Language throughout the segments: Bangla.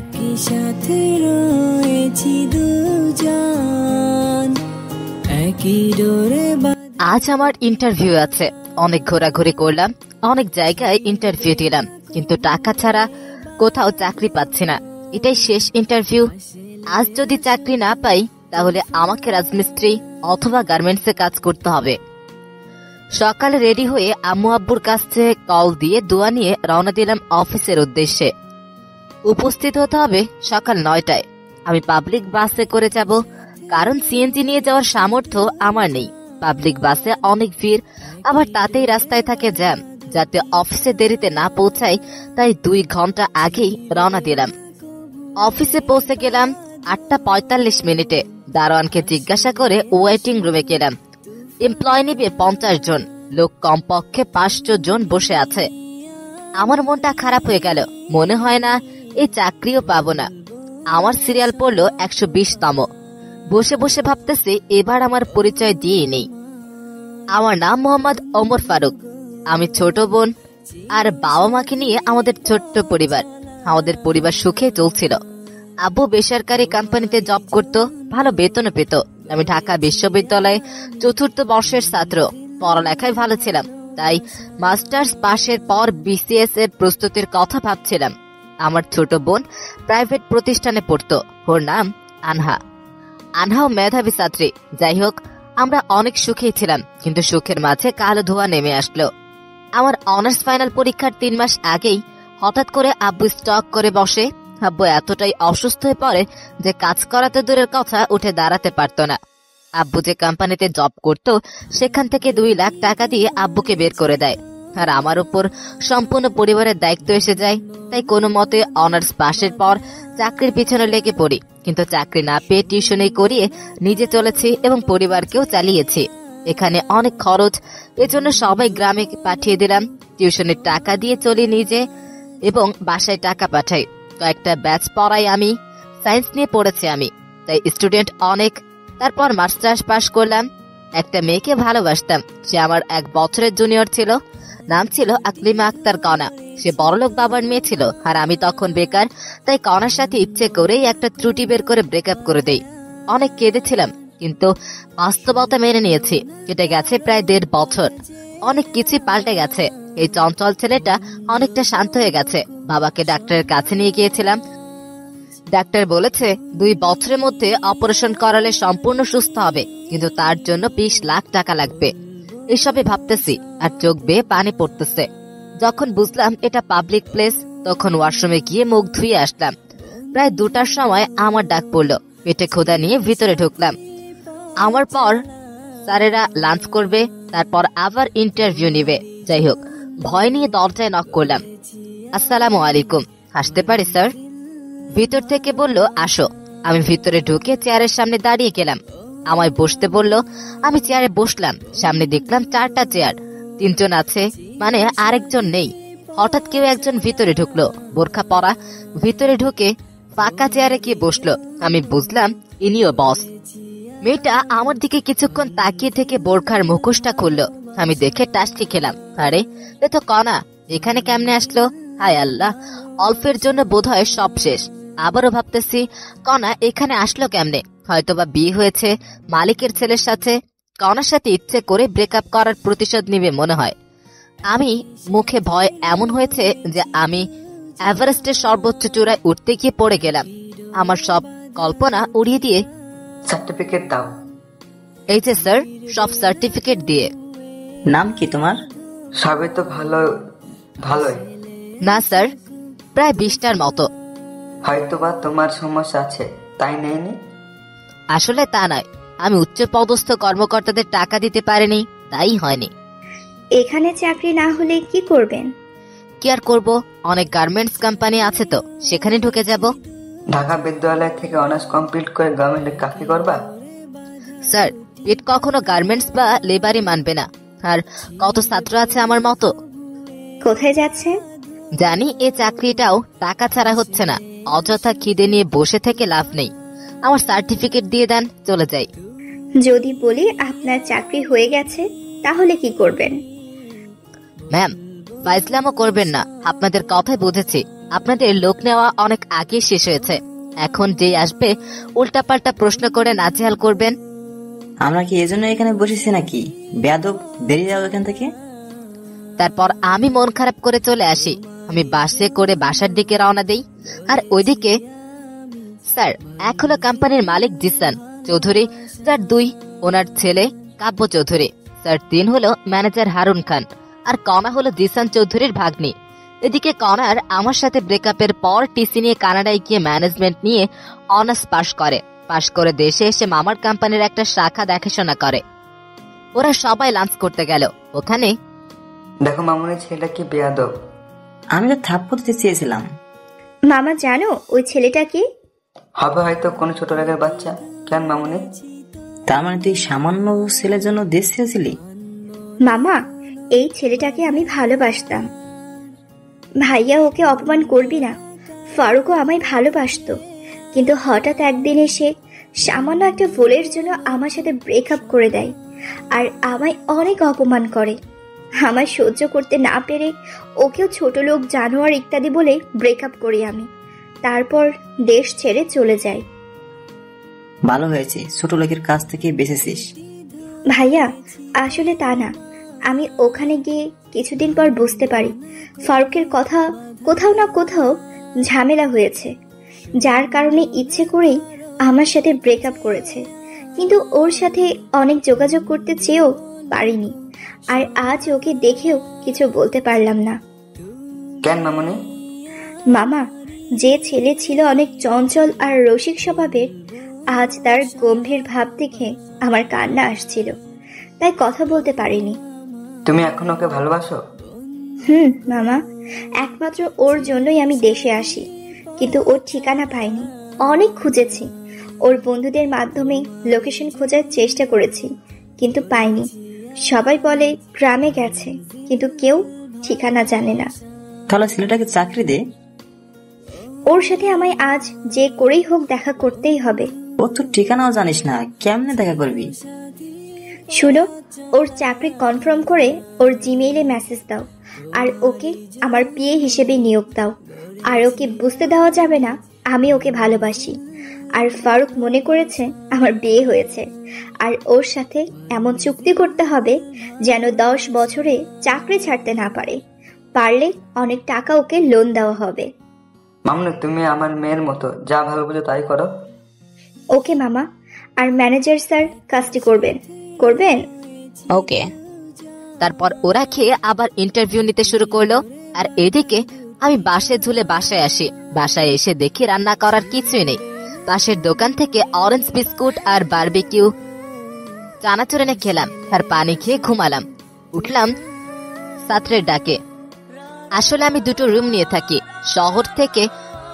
একই সাথে রয়েছি দুজন, একই ডোরে। আজ আমার ইন্টারভিউ আছে। অনেক ঘোরাঘুরি করলাম, অনেক জায়গায় ইন্টারভিউ দিলাম, কিন্তু টাকা ছাড়া কোথাও চাকরি পাচ্ছি না। এটাই শেষ ইন্টারভিউ। আজ যদি চাকরি না পাই তাহলে আমাকে রাজমিস্ত্রি অথবা গার্মেন্টসে কাজ করতে হবে। সকালে রেডি হয়ে আম্মু আব্বুর কাছে কল দিয়ে দোয়া নিয়ে রওনা দিলাম অফিসের উদ্দেশ্যে। উপস্থিত হতে হবে সকাল 9টায়। আমি পাবলিক বাসে করে যাব, কারণ সিএনজি নিয়ে যাওয়ার সামর্থ্য আমার নেই। পাবলিক বাসে অনেক ভিড়, আবার তাতেই রাস্তায় থাকে জ্যাম। যাতে অফিসে দেরিতে না পৌঁছাই তাই 2 ঘন্টা আগেই রওনা দিলাম। অফিসে পৌঁছে গেলাম 8:45। দারোয়ানকে জিজ্ঞাসা করে ওয়েটিং রুমে গেলাম। এমপ্লয় নিবে 50 জন, লোক কমপক্ষে 500 জন বসে আছে। আমার মনটা খারাপ হয়ে গেল। মনে হয় না এই চাকরিও পাবো না। আমার সিরিয়াল পড়লো 120তম। বসে বসে ভাবতেছি এবার আমার পরিচয় দিয়ে নেই। আমার নাম মোহাম্মদ ওমর ফারুক। আমি ছোট বোন আর বাবা মাকে নিয়ে আমাদের ছোট্ট পরিবার। আমাদের পরিবার সুখে চলছিল। আব্বু বেসরকারি কোম্পানিতে জব করত, ভালো বেতনও পেত। আমি ঢাকা বিশ্ববিদ্যালয়ে 4র্থ বর্ষের ছাত্র। পড়ালেখায় ভালো ছিলাম, তাই মাস্টার্স পাশের পর বিসিএস এর প্রস্তুতির কথা ভাবছিলাম। আমার ছোট বোন প্রাইভেট প্রতিষ্ঠানে পড়তো। ওর নাম আনহা। আনহাও মেধাবী ছাত্রী। যাই হোক, আমরা অনেক সুখেই ছিলাম, কিন্তু সুখের মাঝে কালো ধোঁয়া নেমে আসলো। আমার অনার্স ফাইনাল পরীক্ষার 3 মাস আগেই হঠাৎ করে আব্বু স্টক করে বসে। আব্বু এতটাই অসুস্থ হয়ে পড়ে যে কাজ করাতে দূরের কথা উঠে দাঁড়াতে পারত না। আব্বু যে কোম্পানিতে জব করত সেখান থেকে 2 লাখ টাকা দিয়ে আব্বুকে বের করে দেয়। আর আমার উপর সম্পূর্ণ পরিবারের দায়িত্ব এসে যায়। তাই কোনো মতে অনার্স পাশের পর চাকরির পিছনে লেগে পড়ি, কিন্তু চাকরি না পেয়ে টিউশনি করিয়ে নিজে চলেছি এবং পরিবারকেও চালিয়েছি। এখানে অনেক খরচ, এজন্য সবাই গ্রামে পাঠিয়ে দিলাম। টিউশনের টাকা দিয়ে চলি নিজে এবং বাসায় টাকা পাঠাই। কয়েকটা ব্যাচ পড়াই আমি। সায়েন্স নিয়ে পড়েছি আমি, তাই স্টুডেন্ট অনেক। তারপর মাস্টার্স পাশ করলাম। একটা মেয়েকে ভালোবাসতাম। সে আমার 1 বছরের জুনিয়র ছিল। নাম ছিল আকলিমা আক্তার কণা। সে বড়লোক বাবার মেয়ে ছিল, আর আমি তখন বেকার। তাই কণার সাথে ইচ্ছে করেই একটা ত্রুটি বের করে ব্রেকআপ করে দেই। অনেক কেঁদেছিলাম, কিন্তু বাস্তবতা মেনে নিয়েছি। কেটে গেছে প্রায় 1.5 বছর। অনেক কিছু পাল্টে গেছে। এই চঞ্চল ছেলেটা অনেকটা শান্ত হয়ে গেছে। বাবাকে ডাক্তারের কাছে নিয়ে গিয়েছিলাম। ডাক্তার বলেছে 2 বছরের মধ্যে অপারেশন করালে সম্পূর্ণ সুস্থ হবে, কিন্তু তার জন্য 20 লাখ টাকা লাগবে। এসবে ভাবতেছি আর চোখ বেয়ে পানি পড়তেছে। যখন বুঝলাম এটা পাবলিক প্লেস, তখন ওয়াশরুমে গিয়ে মুখ ধুয়ে আসলাম। প্রায় 2টার সময় আমার ডাক পড়লো। পেটে ক্ষুধা নিয়ে ভিতরে ঢুকলাম। আমার পর স্যারেরা লাঞ্চ করবে, তারপর আবার ইন্টারভিউ নিবে। যাই হোক, ভয় নিয়ে দরজায় নক করলাম। আসসালামু আলাইকুম, আসতে পারি স্যার? ভিতর থেকে বলল আসো। আমি ভিতরে ঢুকে চেয়ারের সামনে দাঁড়িয়ে গেলাম। আমায় বসতে বলল। আমি চেয়ারে বসলাম। সামনে দেখলাম 4টা চেয়ার। 3 জন আছে, মানে আরেকজন নেই। হঠাৎ কেউ একজন ভিতরে ঢুকলো, বোরখা পরা। ভিতরে ঢুকে ফাঁকা চেয়ারে গিয়ে বসলো। আমি বুঝলাম ইনিও বস। মেয়েটা আমার দিকে কিছুক্ষণ তাকিয়ে থেকে বোরখার মুখোশটা খুললো। আমি দেখে টাস্কি খেলাম। আরে, এ তো কণা। এখানে কেমনে আসলো? হায় আল্লাহ, অল্পের জন্য বোধহয় সব শেষ। আবারও ভাবতেছি কণা এখানে আসলো কেমনে? হয়তোবা বিয়ে হয়েছে মালিকের ছেলের সাথে। কণার সাথে ইচ্ছে করে ব্রেকআপ করার প্রতিশোধ নিবে মনে হয়। আমি মুখে ভয় এমন হয়েছে যে আমি এভারেস্টের সর্বোচ্চ চূড়ায় উঠতে গিয়ে পড়ে গেলাম। আমার সব কল্পনা উড়িয়ে দিয়ে সার্টিফিকেট দাও। এই যে স্যার, সব সার্টিফিকেট দিয়ে। নাম কি তোমার? সবে তো ভালোই। না স্যার, প্রায় 20টার মতো। হয়তোবা তোমার সমস্যা আছে, তাই নেয়নি। আসলে তা নয়, আমি উচ্চ পদস্থ কর্মকর্তাদের টাকা দিতে পারিনি, তাই হয়নি। এখানে চাকরি না হলে কি করবেন? কি আর করব, অনেক গার্মেন্টস কোম্পানি আছে তো, সেখানে ঢুকে যাব। ঢাকা বিশ্ববিদ্যালয় থেকে অনার্স কমপ্লিট করে গভর্নমেন্টে চাকরি করবা? স্যার, পেট কখনো গার্মেন্টস বা লেবারই মানবে না। আর কত ছাত্র আছে আমার মতো। কোথায় যাচ্ছে? জানি এ চাকরিটাও টাকা ছাড়া হচ্ছে না। অযথা খিদে নিয়ে বসে থেকে লাভ নেই। আমার সার্টিফিকেট দিয়ে দেন, চলে যাই। যদি বলি আপনার চাকরি হয়ে গেছে, তাহলে কি করবেন? ম্যাম, ফাইজলামও করবেন না। আপনাদের কথাই বুঝেছি। আপনাদের লোক নেওয়া অনেক আগে শেষ হয়েছে। এখন যেই আসবে উল্টাপাল্টা প্রশ্ন করে নাজেহাল করবেন। আমরা কি এজন্য এখানে বসেছি নাকি? বেয়াদব, বেরিয়ে যাও এখান থেকে। তারপর আমি মন খারাপ করে চলে আসি। আমি বাসে করে বাসার দিকে রওনা দেই। আর ওইদিকে স্যার, এক হলো কোম্পানির মালিক জিসান চৌধুরী, স্যার 2 ওনার ছেলে কাব্য চৌধুরী, স্যার 3 হলো ম্যানেজার হারুন খান, আর কণা হলো জিসান চৌধুরীর ভাগ্নি। এদিকে কণার আমার সাথে ব্রেকআপের পর টিসি নিয়ে কানাডায় গিয়ে ম্যানেজমেন্ট নিয়ে অনার্স পাশ করে দেশে এসে মামার কোম্পানির একটা শাখা দেখাশোনা করে। ওরা সবাই লাঞ্চ করতে গেল। ওখানে দেখো মামুনি, ছেলেটা কি বেয়াদব। আমি তো থাপ্পড় দিতে চেয়েছিলাম। মামা জানো ওই ছেলেটা কি? হবে হয়তো কোনো ছোট লোকের বাচ্চা। কেন মামুনি? তার মানে তুই সামান্য ছেলের জন্য দেশ ছেড়েছিলি? মামা, এই ছেলেটাকে আমি ভালোবাসতাম। ভাইয়া, ওকে অপমান করবি না। ফারুকও আমায় ভালোবাসতো, কিন্তু হঠাৎ একদিন এসে সামান্য একটা ভুলের জন্য আমার সাথে ব্রেকআপ করে দেয় আর আমায় অনেক অপমান করে। আমায় সহ্য করতে না পেরে ওকেও ছোট লোক, জানোয়ার ইত্যাদি বলে ব্রেকআপ করি আমি। তারপর দেশ ছেড়ে চলে যাই। ভালো হয়েছে, ছোট লোকের কাছ থেকে বেঁচেছিস। ভাইয়া, আসলে তা না। আমি ওখানে গিয়ে কিছুদিন পর বুঝতে পারি ফারুকের কথা কোথাও না কোথাও ঝামেলা হয়েছে, যার কারণে ইচ্ছে করেই আমার সাথে ব্রেকআপ করেছে। কিন্তু ওর সাথে অনেক যোগাযোগ করতে চেয়েও পারিনি, আর আজ ওকে দেখেও কিছু বলতে পারলাম না। কেন মামুনি? মামা, যে ছেলে ছিল অনেক চঞ্চল আর রসিক স্বভাবের, আজ তার গম্ভীর ভাব দেখে আমার কান্না আসছিল, তাই কথা বলতে পারিনি। তুমি এখন ওকে ভালোবাসো? মামা, একমাত্র ওর জন্যই আমি দেশে আসি, কিন্তু ওর ঠিকানা পাইনি। অনেক খুঁজেছি, ওর বন্ধুদের মাধ্যমে লোকেশন খোঁজার চেষ্টা করেছি, কিন্তু পাইনি। সবাই বলে গ্রামে গেছে, কিন্তু কেউ ঠিকানা জানে না। তাহলে ছেলেটাকে চাকরি দে। ওর সাথে আমায় আজ যে করেই হোক দেখা করতেই হবে। ও তো ঠিকানাও জানিস না, কেমনে দেখা করবি? শুনো, ওর চাকরি কনফার্ম করে ওর জিমেইলে মেসেজ দাও, আর ওকে আমার পিএ হিসেবে নিয়োগ দাও। আর ওকে বুঝতে দেওয়া যাবে না আমি ওকে ভালোবাসি, আর ফারুক মনে করেছে আমার বিয়ে হয়েছে। আর ওর সাথে এমন চুক্তি করতে হবে যেন 10 বছরে চাকরি ছাড়তে না পারে। পারলে অনেক টাকা ওকে লোন দেওয়া হবে। মামুনি, তুমি আমার মেয়ের মতো, যা ভালো বুঝো তাই করো। ওকে মামা। আর ম্যানেজার স্যার কাজটি করবেন। ওকে। তারপর ওরা খেয়ে আবার ইন্টারভিউ নিতে শুরু করলো। আর এদিকে আমি বাসে ঝুলে বাসায় আসি। বাসায় এসে দেখি রান্না করার কিছুই নেই। পাশের দোকান থেকে অরেঞ্জ বিস্কুট আর বারবিকিউ চানাচুর এনে খেলাম, আর পানি খেয়ে ঘুমালাম। উঠলাম ছাত্রের ডাকে। আসলে আমি 2টো রুম নিয়ে থাকি, শহর থেকে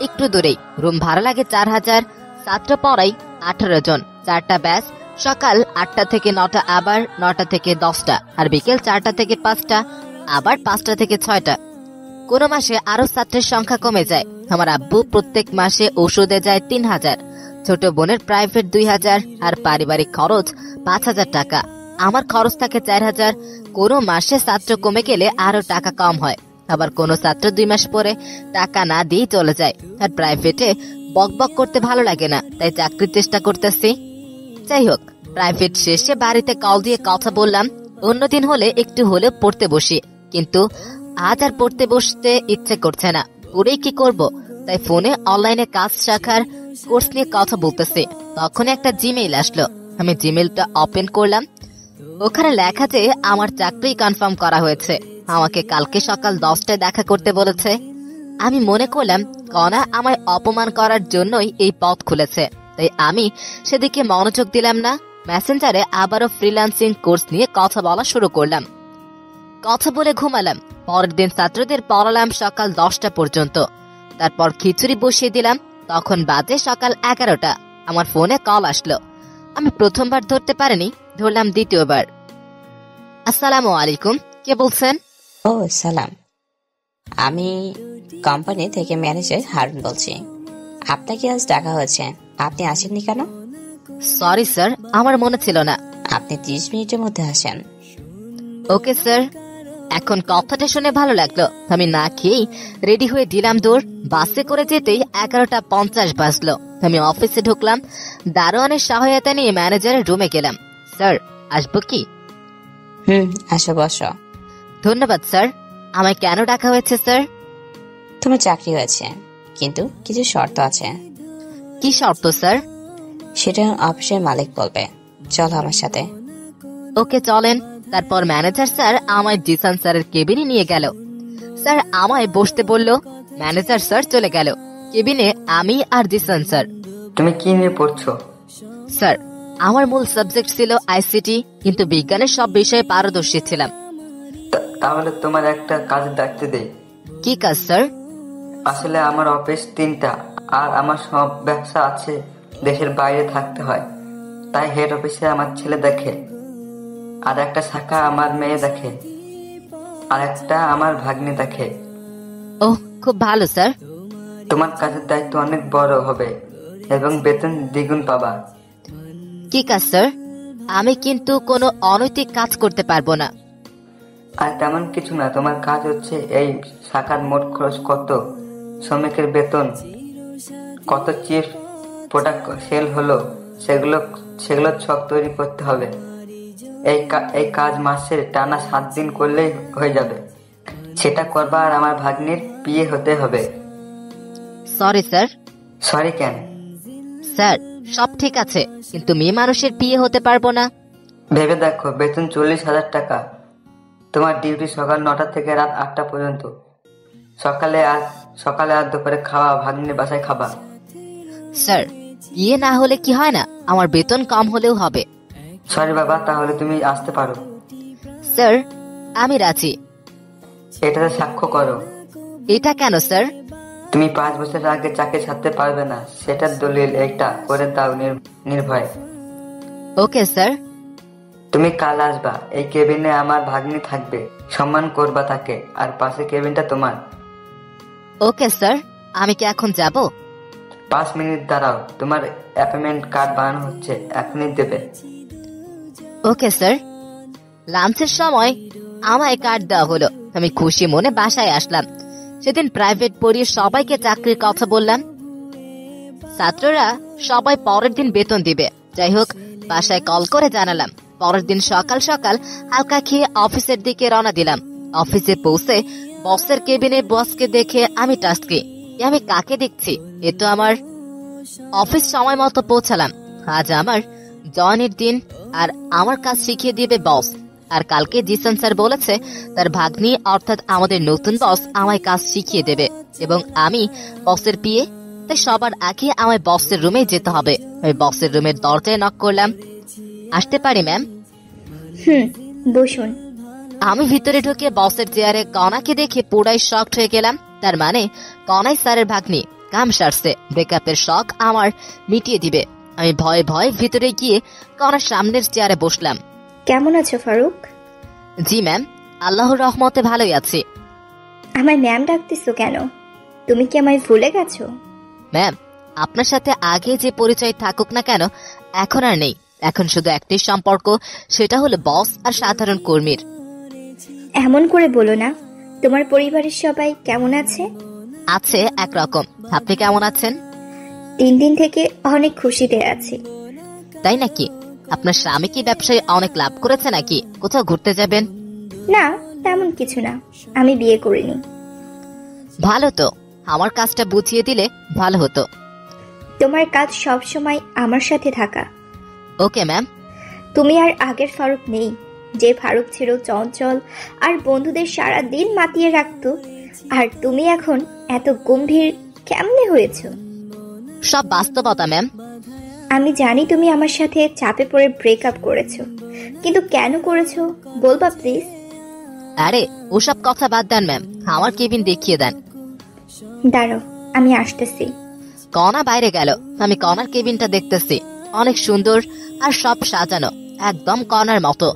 একটু দূরেই। রুম ভাড়া লাগে 4000। ছাত্র পড়াই 18 জন, 4টা ব্যাচ। সকাল 8টা থেকে 9টা, আবার 9টা থেকে 10টা, আর বিকেল 4টা থেকে 5টা, আবার 5টা থেকে 6টা। কোন মাসে আরো ছাত্রের সংখ্যা কমে যায়। আমার আব্বু প্রত্যেক মাসে ওষুধে যায় 3000, ছোট বোনের প্রাইভেট 2000, আর পারিবারিক খরচ 5000 টাকা। আমার খরচ থাকে 4000। কোন মাসে ছাত্র কমে গেলে আরো টাকা কম হয়, আবার কোন ছাত্র 2 মাস পরে টাকা না দিয়ে চলে যায়। আর প্রাইভেটে বকবক করতে ভালো লাগে না, তাই চাকরির চেষ্টা করতেছি। যাই হোক, প্রাইভেট শেষে বাড়িতে কল দিয়ে কথা বললাম। অন্যদিন হলে একটু হলেও পড়তে বসি, কিন্তু আজ আর পড়তে বসতে ইচ্ছে করছে না। পড়েই কি করব, তাই ফোনে অনলাইনে কাজ শেখার কোর্স নিয়ে কথা বলতেছি। তখন একটা জিমেইল আসলো। আমি জিমেইলটা ওপেন করলাম। ওখানে লেখা যে আমার চাকরি কনফার্ম করা হয়েছে, আমাকে কালকে সকাল 10টায় দেখা করতে বলেছে। আমি মনে করলাম কণা আমায় অপমান করার জন্যই এই পথ খুলেছে, তাই আমি সেদিকে মনোযোগ দিলাম না। মেসেঞ্জারে আবারও ফ্রিল্যান্সিং কোর্স নিয়ে কথা বলা শুরু করলাম। কথা বলে ঘুমালাম। পরের দিন ছাত্রদের পড়ালাম সকাল 10টা পর্যন্ত। তারপর খিচুড়ি বসিয়ে দিলাম। তখন বাজে সকাল 11টা। আমার ফোনে কল আসলো। আমি প্রথমবার ধরতে পারিনি, ধরলাম দ্বিতীয়বার। আসসালামু আলাইকুম, কে বলছেন? ও সালাম, আমি কোম্পানি থেকে ম্যানেজার হারুন বলছি। আপনাকে আজ ডাকা হয়েছে, আপনি আসেননি কেন? সরি স্যার, আমার মনে ছিল না। আপনি 30 মিনিটের মধ্যে আসেন। Okay sir. এখন কথাটা শুনে ভালো লাগলো। আমি না খেয়েই রেডি হয়ে দিলাম দৌড়। বাসে করে যেতেই 11:50 বাজলো। আমি অফিসে ঢুকলাম, দারোয়ানের সহায়তা নিয়ে ম্যানেজারের রুমে গেলাম। স্যার, আসবো কি? আসো বসো। ধন্যবাদ স্যার। আমায় কেন ডাকা হয়েছে স্যার? তোমার চাকরি হয়েছে, কিন্তু কিছু শর্ত আছে। কি শর্ত স্যার? সেটা অফিসের মালিক বলবে। চলো আমার সাথে। ওকে চলেন। তারপর ম্যানেজার স্যার আমায় জিসান স্যারের কেবিনে নিয়ে গেল। স্যার আমায় বসতে বলল। ম্যানেজার স্যার চলে গেল। কেবিনে আমি আর জিসান স্যার। তুমি কি নিয়ে পড়ছো? স্যার, আমার মূল সাবজেক্ট ছিল আইসিটি, কিন্তু বিজ্ঞানের সব বিষয়ে পারদর্শী ছিলাম। তাহলে তোমার একটা কাজের দায়িত্ব দেই। কি কাজ স্যার? আসলে আমার অফিস 3টা, আর আমার সব ব্যবসা আছে দেশের বাইরে থাকতে হয়। তাই হেড অফিসে আমার ছেলে দেখে, আর একটা শাখা আমার মেয়ে দেখে, আর একটা আমার ভাগ্নি দেখে। ওহ, খুব ভালো স্যার। তোমার কাজের দায়িত্ব অনেক বড় হবে এবং বেতন দ্বিগুণ পাবা। কি কাজ স্যার? আমি কিন্তু কোনো অনৈতিক কাজ করতে পারবো না। আর তেমন কিছু না, তোমার কাজ হচ্ছে এই শাখার মোট খরচ কত, শ্রমিকের বেতন কত, চিপ প্রোডাক্ট সেল হলো, সেগুলো ছক তৈরি করতে হবে। এই কাজ মাসের টানা 7 দিন করলেই হয়ে যাবে। সেটা করবা আর আমার ভাগ্নির বিয়ে হতে হবে। Sorry sir. সরি কেন? স্যার, সব ঠিক আছে, কিন্তু মেয়ে মানুষের বিয়ে হতে পারবো না। ভেবে দেখো, বেতন 40,000 টাকা। তোমার ডিউটি সকাল 9টা থেকে রাত 8টা পর্যন্ত। সকালে আর দুপুরে খাওয়া ভাগ্নির বাসায় খাবা। স্যার, বিয়ে না হলে কি হয় না, আমার বেতন কম হলেও হবে। সরি বাবা, তাহলে তুমি আসতে পারো। স্যার, আমি রাজি। এটাতে সাক্ষ্য করো। এটা কেন স্যার? তুমি 5 বছর আগে চাকরি ছাড়তে পারবে না, সেটার দলিল একটা করে দাও নির্ভয়। Okay sir. তুমি কাল আসবা। এই কেবিনে আমার ভাগ্নি থাকবে, সম্মান করবা তাকে, আর পাশে কেবিনটা তোমার। Okay sir. আমি কি এখন যাব? 5 মিনিট দাঁড়াও, তোমার অ্যাপয়েন্টমেন্ট কার্ড বানানো হচ্ছে, এখনই দেবে। Okay sir. লাঞ্চের সময় আমায় কার্ড দেওয়া হলো। আমি খুশি মনে বাসায় আসলাম। সেদিন প্রাইভেট পড়িয়ে সবাইকে চাকরির কথা বললাম। ছাত্ররা সবাই পরের দিন বেতন দিবে। যাই হোক, বাসায় কল করে জানালাম। পরের দিন সকাল সকাল হালকা খেয়ে অফিসের দিকে রওনা দিলাম। অফিসে পৌঁছে বসের কেবিনে বসকে দেখে আমি টাস্কি, আমি কাকে দেখছি? এ তো আমার। অফিস সময় মতো পৌঁছালাম। আজ আমার জয়েনের দিন, আর আমার কাজ শিখিয়ে দিবে বস। আর কালকে জিসান স্যার বলেছে তার ভাগ্নি অর্থাৎ আমাদের নতুন বস আমায় কাজ শিখিয়ে দেবে, এবং আমি বসের বিয়ে। তাই সবার আগে আমায় বসের রুমে যেতে হবে। আমি বসের রুমের দরজায় নক করলাম। আসতে পারি ম্যাম? বসুন। আমি ভিতরে ঢুকে বসের চেয়ারে কনাকে দেখে পুরাই শকড হয়ে গেলাম। তার মানে কনাই স্যারের ভাগ্নি। কাম সারছে, ব্রেকআপের শখ আমার মিটিয়ে দিবে। আমি ভয়ে ভয়ে ভিতরে গিয়ে কনার সামনের চেয়ারে বসলাম। কেমন আছো ফারুক? জি ম্যাম, আল্লাহর রহমতে ভালোই আছি। আমায় ম্যাম ডাকতেছো কেন? তুমি কি আমায় ভুলে গেছো? ম্যাম, আপনার সাথে আগে যে পরিচয় থাকুক না কেন, এখন আর নেই। এখন শুধু একটাই সম্পর্ক, সেটা হলো বস আর সাধারণ কর্মীর। এমন করে বলো না। তোমার পরিবারের সবাই কেমন আছে? আছে একরকম। আপনি কেমন আছেন? 3 দিন থেকে অনেক খুশিতে আছি। তাই নাকি? আপনার স্বামী কি ব্যবসায় অনেক লাভ করেছে নাকি? কোথাও ঘুরতে যাবেন? না, তেমন কিছু না। আমি বিয়ে করিনি। ভালো তো, আমার কাজটা বুঝিয়ে দিলে ভালো হতো। তোমার কাজ সব সময় আমার সাথে থাকা। Okay ma'am. তুমি আর আগের ফারুক নেই, যে ফারুক ছিল চঞ্চল আর বন্ধুদের সারা দিন মাতিয়ে রাখতো। আর তুমি এখন এত গম্ভীর কেমনে হয়েছো? সব বাস্তবতা ম্যাম। আমি জানি তুমি আমার সাথে চাপে পড়ে ব্রেকআপ করেছো, কিন্তু কেন করেছো বলবা প্লিজ? আরে ওসব কথা বাদ দেন ম্যাম, আমার কেবিন দেখিয়ে দেন। দাঁড়াও, আমি আসতেছি। কনা বাইরে গেল। আমি কনার কেবিনটা দেখতেছি। অনেক সুন্দর আর সব সাজানো, একদম কনার মতো।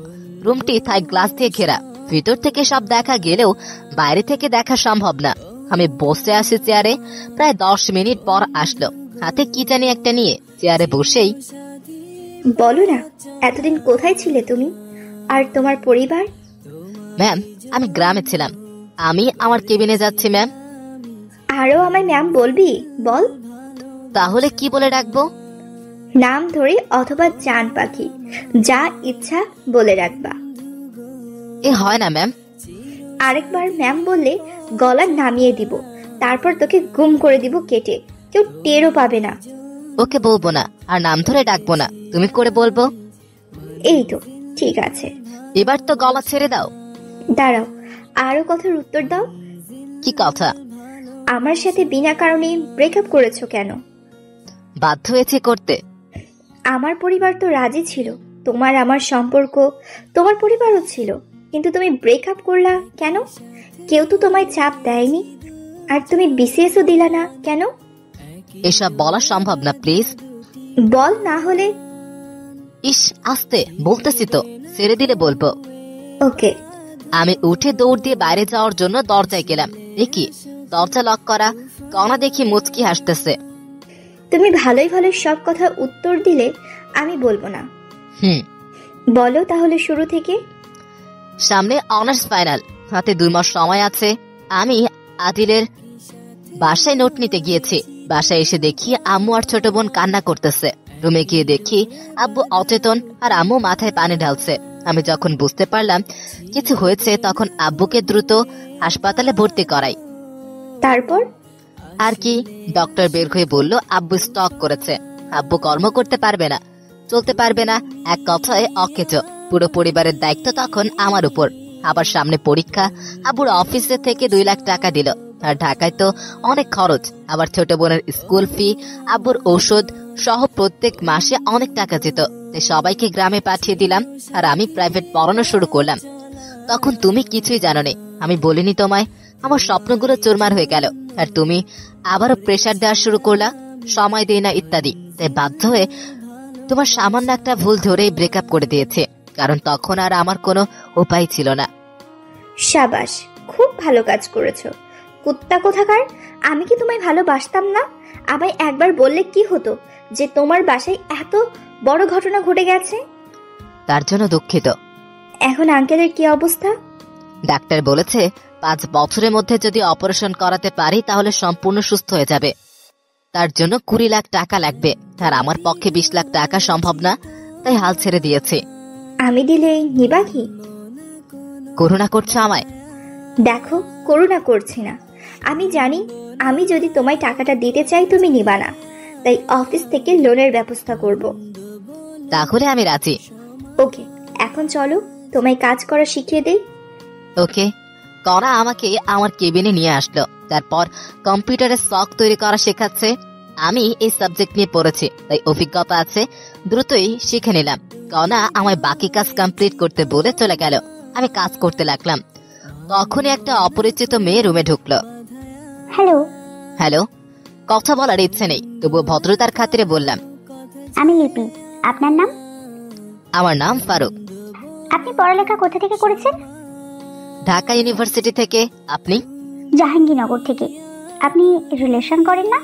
রুমটি থাই গ্লাস দিয়ে ঘেরা। ভিতর থেকে সব দেখা গেলেও বাইরে থেকে দেখা সম্ভব না। আমি বসে আসি চেয়ারে। প্রায় 10 মিনিট পর আসলো, হাতে কি জানি একটা নিয়ে। চেয়ারে বসেই বলো না, এতদিন কোথায় ছিলে তুমি আর তোমার পরিবার? ম্যাম, আমি গ্রামে ছিলাম, আমি আমার কেবিনে যাচ্ছি ম্যাম। আরো আমায় ম্যাম বলবি? বল। তাহলে কি বলে ডাকবো? নাম ধরে অথবা জান পাখি, যা ইচ্ছা বলে রাখবা। এ হয় না ম্যাম। আরেকবার ম্যাম বললে গলা নামিয়ে দিব, তারপর তোকে গুম করে দিব কেটে, কেউ টেরও পাবে না। ওকে বলবো না, আর নাম ধরে ডাকবো না, তুমি করে বলবো। এই তো ঠিক আছে। এবার তো গলা ছেড়ে দাও। দাঁড়াও, আরো কথার উত্তর দাও। কি কথা? আমার সাথে বিনা কারণে ব্রেকআপ করেছো কেন? বাধ্য হয়েছে করতে। আমার পরিবার তো রাজি ছিল, তোমার আমার সম্পর্ক তোমার পরিবারও ছিল, কিন্তু তুমি ব্রেকআপ করলা কেন? কেউ তো তোমায় চাপ দেয়নি, আর তুমি বিসিএসও দিলা না কেন? এসব বলা সম্ভব না, প্লিজ। বল, না হলে। ইস, আস্তে বলতেছি তো, ছেড়ে দিলে বলবো। ওকে। আমি উঠে দৌড় দিয়ে বাইরে যাওয়ার জন্য দরজায় গেলাম। দেখি দরজা লক করা। কণা দেখি মুচকি হাসতেছে। তুমি ভালোই ভালোই সব কথা উত্তর দিলে, আমি বলবো না। বলো তাহলে শুরু থেকে। সামনে অনার্স ফাইনাল, হাতে 2 মাস সময় আছে। আমি আদিলের বাসায় নোট নিতে গিয়েছি। বাসায় এসে দেখি আম্মু আর ছোট বোন কান্না করতেছে। রুমে গিয়ে দেখি আব্বু অচেতন আর আম্মু মাথায় পানি ঢালছে। আমি যখন বুঝতে পারলাম কিছু হয়েছে, তখন আব্বুকে দ্রুত হাসপাতালে ভর্তি করাই। তারপর? আর কি, ডক্টর বের হয়ে বলল আব্বু স্ট্রোক করেছে। আব্বু কর্ম করতে পারবে না, চলতে পারবে না, এক কথায় অকেজো। পুরো পরিবারের দায়িত্ব তখন আমার উপর। আবার সামনে পরীক্ষা। আব্বুর অফিসে থেকে 2 লাখ টাকা দিল, আর ঢাকায় তো অনেক খরচ। আবার ছোট বোনের স্কুল ফি, আব্বুর ঔষধ সহ প্রত্যেক মাসে অনেক টাকা যেত। সবাইকে গ্রামে পাঠিয়ে দিলাম, আর আমি প্রাইভেট পড়ানো শুরু করলাম। তখন তুমি কিছুই জানো না, আমি বলিনি তোমায়? আমার স্বপ্নগুলো চুরমার হয়ে গেল, আর তুমি আবারও প্রেসার দেওয়া শুরু করলা, সময় দেই না ইত্যাদি। তাই বাধ্য হয়ে তোমার সামান্য একটা ভুল ধরেই ব্রেকআপ করে দিয়েছে, কারণ তখন আর আমার কোনো উপায় ছিল না। সাবাস, খুব ভালো কাজ করেছো। কুত্তা কোথাকার, আমি কি তোমায় ভালোবাসতাম না? আবার একবার বললে কি হতো যে তোমার বাসায় এত বড় ঘটনা ঘটে গেছে? তার জন্য দুঃখিত। এখন আঙ্কেলের কি অবস্থা? ডাক্তার বলেছে 5 বছরের মধ্যে যদি অপারেশন করাতে পারি তাহলে সম্পূর্ণ সুস্থ হয়ে যাবে। তার জন্য 20 লাখ টাকা লাগবে, আর আমার পক্ষে 20 লাখ টাকা সম্ভব না, তাই হাল ছেড়ে দিয়েছে। আমি দিলে নিবা কি? করুণা করছো আমায়? দেখো, করুণা করছি না। আমি জানি আমি যদি তোমায় টাকাটা দিতে চাই তুমি নিবা না, তাই অফিস থেকে লোনের ব্যবস্থা করব। তাহলে আমি রাজি। ওকে, এখন চলো তোমায় কাজ করা শিখিয়ে দেই। ওকে। কণা আমাকে আমার কেবিনে নিয়ে আসলো, তারপর কম্পিউটারের সক তৈরি করা শেখাচ্ছে। আমি এই সাবজেক্ট নিয়ে পড়েছি, তাই অভিজ্ঞতা আছে, দ্রুতই শিখে নিলাম। কণা আমায় বাকি কাজ কমপ্লিট করতে বলে চলে গেল। আমি কাজ করতে লাগলাম। তখনই একটা অপরিচিত মেয়ে রুমে ঢুকলো। হ্যালো। হ্যালো। কথা বলার ইচ্ছে নেই, তবুও ভদ্রতার খাতিরে বললাম, আমি লিপি। আপনার নাম? আমার নাম ফারুক। আপনি পড়ালেখা কোথা থেকে করেছেন? ঢাকা ইউনিভার্সিটি থেকে। আপনি? জাহাঙ্গীরনগর থেকে। আপনি রিলেশন করেন না?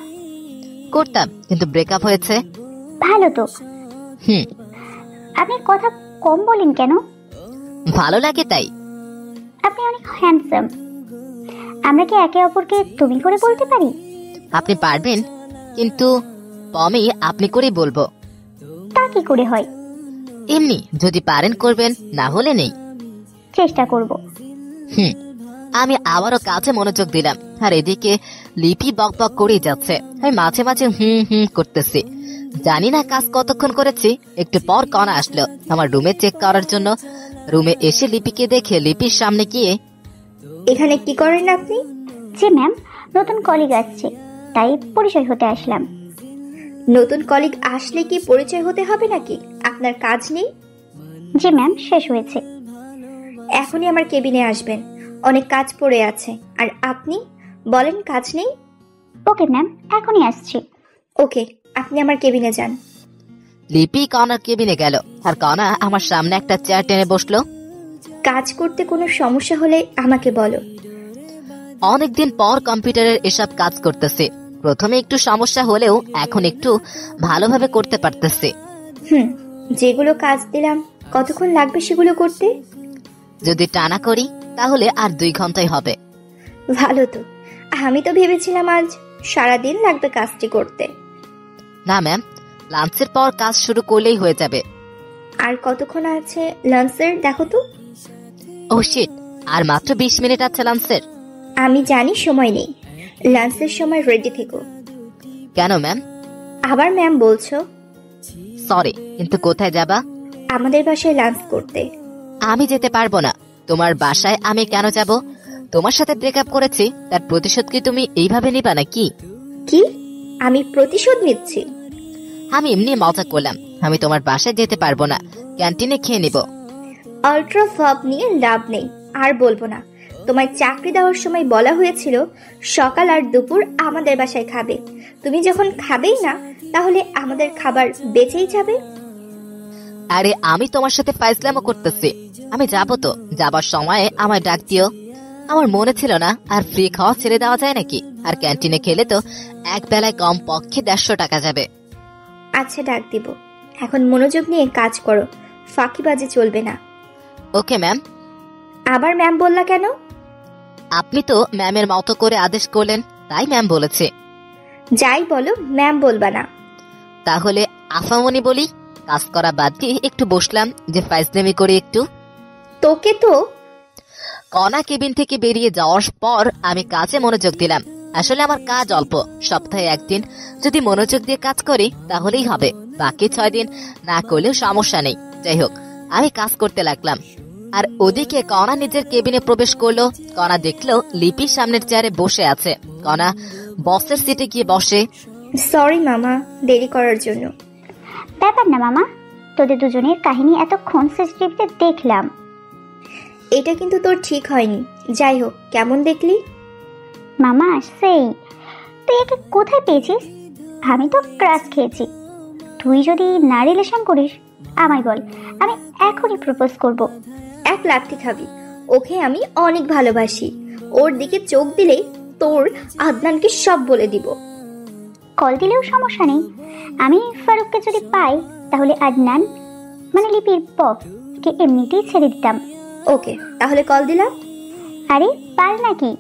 করতাম, কিন্তু ব্রেকআপ হয়েছে। ভালো তো। হুম। আপনি কথা কম বলেন কেন? ভালো লাগে তাই। আপনি অনেক হ্যান্ডসাম। আমরা কি একে অপরকে তুমি করে বলতে পারি? আপনি পারবেন, কিন্তু আমি আপনি করেই বলবো। তা কি করে হয়? এমনি, যদি পারেন করবেন, না হলে নেই। চেষ্টা করব। আমি আবারও কাজে মনোযোগ দিলাম, আর এদিকে লিপি বক বক করেই যাচ্ছে। আমি মাঝে মাঝে হুম করতেছি। জানি না কাজ কতক্ষণ করেছি। একটু পর কণা আসলো আমার রুমে চেক করার জন্য। রুমে এসে লিপিকে দেখে লিপির সামনে গিয়ে, এখানে কি করেন আপনি? জি ম্যাম, নতুন কলিগ আসছে, তাই পরিচয় হতে আসলাম। নতুন কলিগ আসলে কি পরিচয় হতে হবে নাকি? আপনার কাজ নেই? জি ম্যাম, শেষ হয়েছে। এখনই আমার কেবিনে আসবেন, অনেক কাজ পড়ে আছে। আর আপনি বলেন কাজ নেই? ওকে ম্যাম, এখনই আসছি। ওকে, আপনি আমার কেবিনে যান। লিপি কণার কেবিনে গেল, আর কণা আমার সামনে একটা চেয়ার টেনে বসলো। কাজ করতে কোনো সমস্যা হলে আমাকে বলো। অনেকদিন পর কম্পিউটারের এসব কাজ করতেছে। প্রথমে একটু সমস্যা হলেও এখন একটু ভালোভাবে করতে পারতেছে। যেগুলো কাজ দিলাম কতক্ষণ লাগবে সেগুলো করতে? যদি টানা করি তাহলে আর 2 ঘন্টাই হবে। ভালো তো, আমি তো ভেবেছিলাম আজ সারাদিন লাগবে কাজটি করতে। না ম্যাম, লাঞ্চের পর কাজ শুরু করলেই হয়ে যাবে। আর কতক্ষণ আছে লাঞ্চের দেখো তো। ও শিট, আর মাত্র 20 মিনিট আছে লাঞ্চের। আমি জানি সময় নেই, লাঞ্চের সময় রেডি থেকো। কেন ম্যাম? আবার ম্যাম বলছো? সরি, কিন্তু কোথায় যাবা? আমাদের বাসায় লাঞ্চ করতে। আমি যেতে পারবো না। তোমার বাসায় আমি কেন যাব? তোমার সাথে ব্রেকআপ করেছি, তার প্রতিশোধ কি তুমি এইভাবে নিবা নাকি? কি? আমি প্রতিশোধ নিচ্ছি? আমি এমনি মজা করলাম। আমি তোমার বাসায় যেতে পারবো না, ক্যান্টিনে খেয়ে নিব। আল্ট্রা ভাব নিয়ে লাভ নেই, আর বলবো না। তোমায় চাকরি দেওয়ার সময় বলা হয়েছিল সকাল আর দুপুর আমাদের বাসায় খাবে। তুমি যখন খাবেই না, তাহলে আমাদের খাবার বেঁচেই যাবে। আরে আমি তোমার সাথে ফাইজলামো করতেছি। আমি যাবো তো, যাবার সময় আমায় ডাক দিও। আমার মনে ছিল না আর ফ্রি খাওয়া ছেড়ে দেওয়া যায় নাকি। আর ক্যান্টিনে খেলে তো এক বেলায় কম পক্ষে 150 টাকা যাবে। আচ্ছা, ডাক দিব। এখন মনোযোগ নিয়ে কাজ করো, ফাঁকিবাজি চলবে না। Okay ma'am. আবার ম্যাম বললা কেন? আপনি তো ম্যামের মতো করে আদেশ করলেন, তাই ম্যাম বলেছে। যাই বলো, ম্যাম বলবা না। তাহলে আফামনি বলি। কাজ করা বাদ দিয়ে একটু বসলাম যে ফাইজলামি করে একটু। তোকে তো কণা কেবিন থেকে বেরিয়ে যাওয়ার পর আমি কাজে মনোযোগ দিলাম। আসলে আমার কাজ অল্প, সপ্তাহে 1 দিন যদি মনোযোগ দিয়ে কাজ করি তাহলেই হবে। বাকি 6 দিন না করলেও সমস্যা নেই। যাই হোক, আমি কাজ করতে লাগলাম। আর ওদিকে কণা নিজের কেবিনে প্রবেশ করলো। কণা দেখলো লিপি সামনের চেয়ারে বসে আছে। কণা বসের সিটে গিয়ে বসে। সরি মামা, দেরি করার জন্য। ব্যাপার না মামা, তোদের দুজনের কাহিনী এতক্ষণ সিসিটিভিতে দেখলাম। এটা কিন্তু তোর ঠিক হয়নি। যাই হোক, কেমন দেখলি? মামা সেই, তুই একে কোথায় পেয়েছিস? আমি তো ক্রাশ খেয়েছি। তুই যদি না রিলেশন করিস আমায় বল, আমি এখনই প্রপোজ করব। 1 লাঠি খাবি। ওকে আমি অনেক ভালোবাসি। ওর দিকে চোখ দিলেই তোর আদনানকে সব বলে দিব। কল দিলেও সমস্যা নেই। আমি ফারুককে যদি পাই তাহলে আদনান মানে লিপির পপকে এমনিতেই ছেড়ে দিতাম। ওকে, তাহলে কল দিলাম। আরে পার নাকি,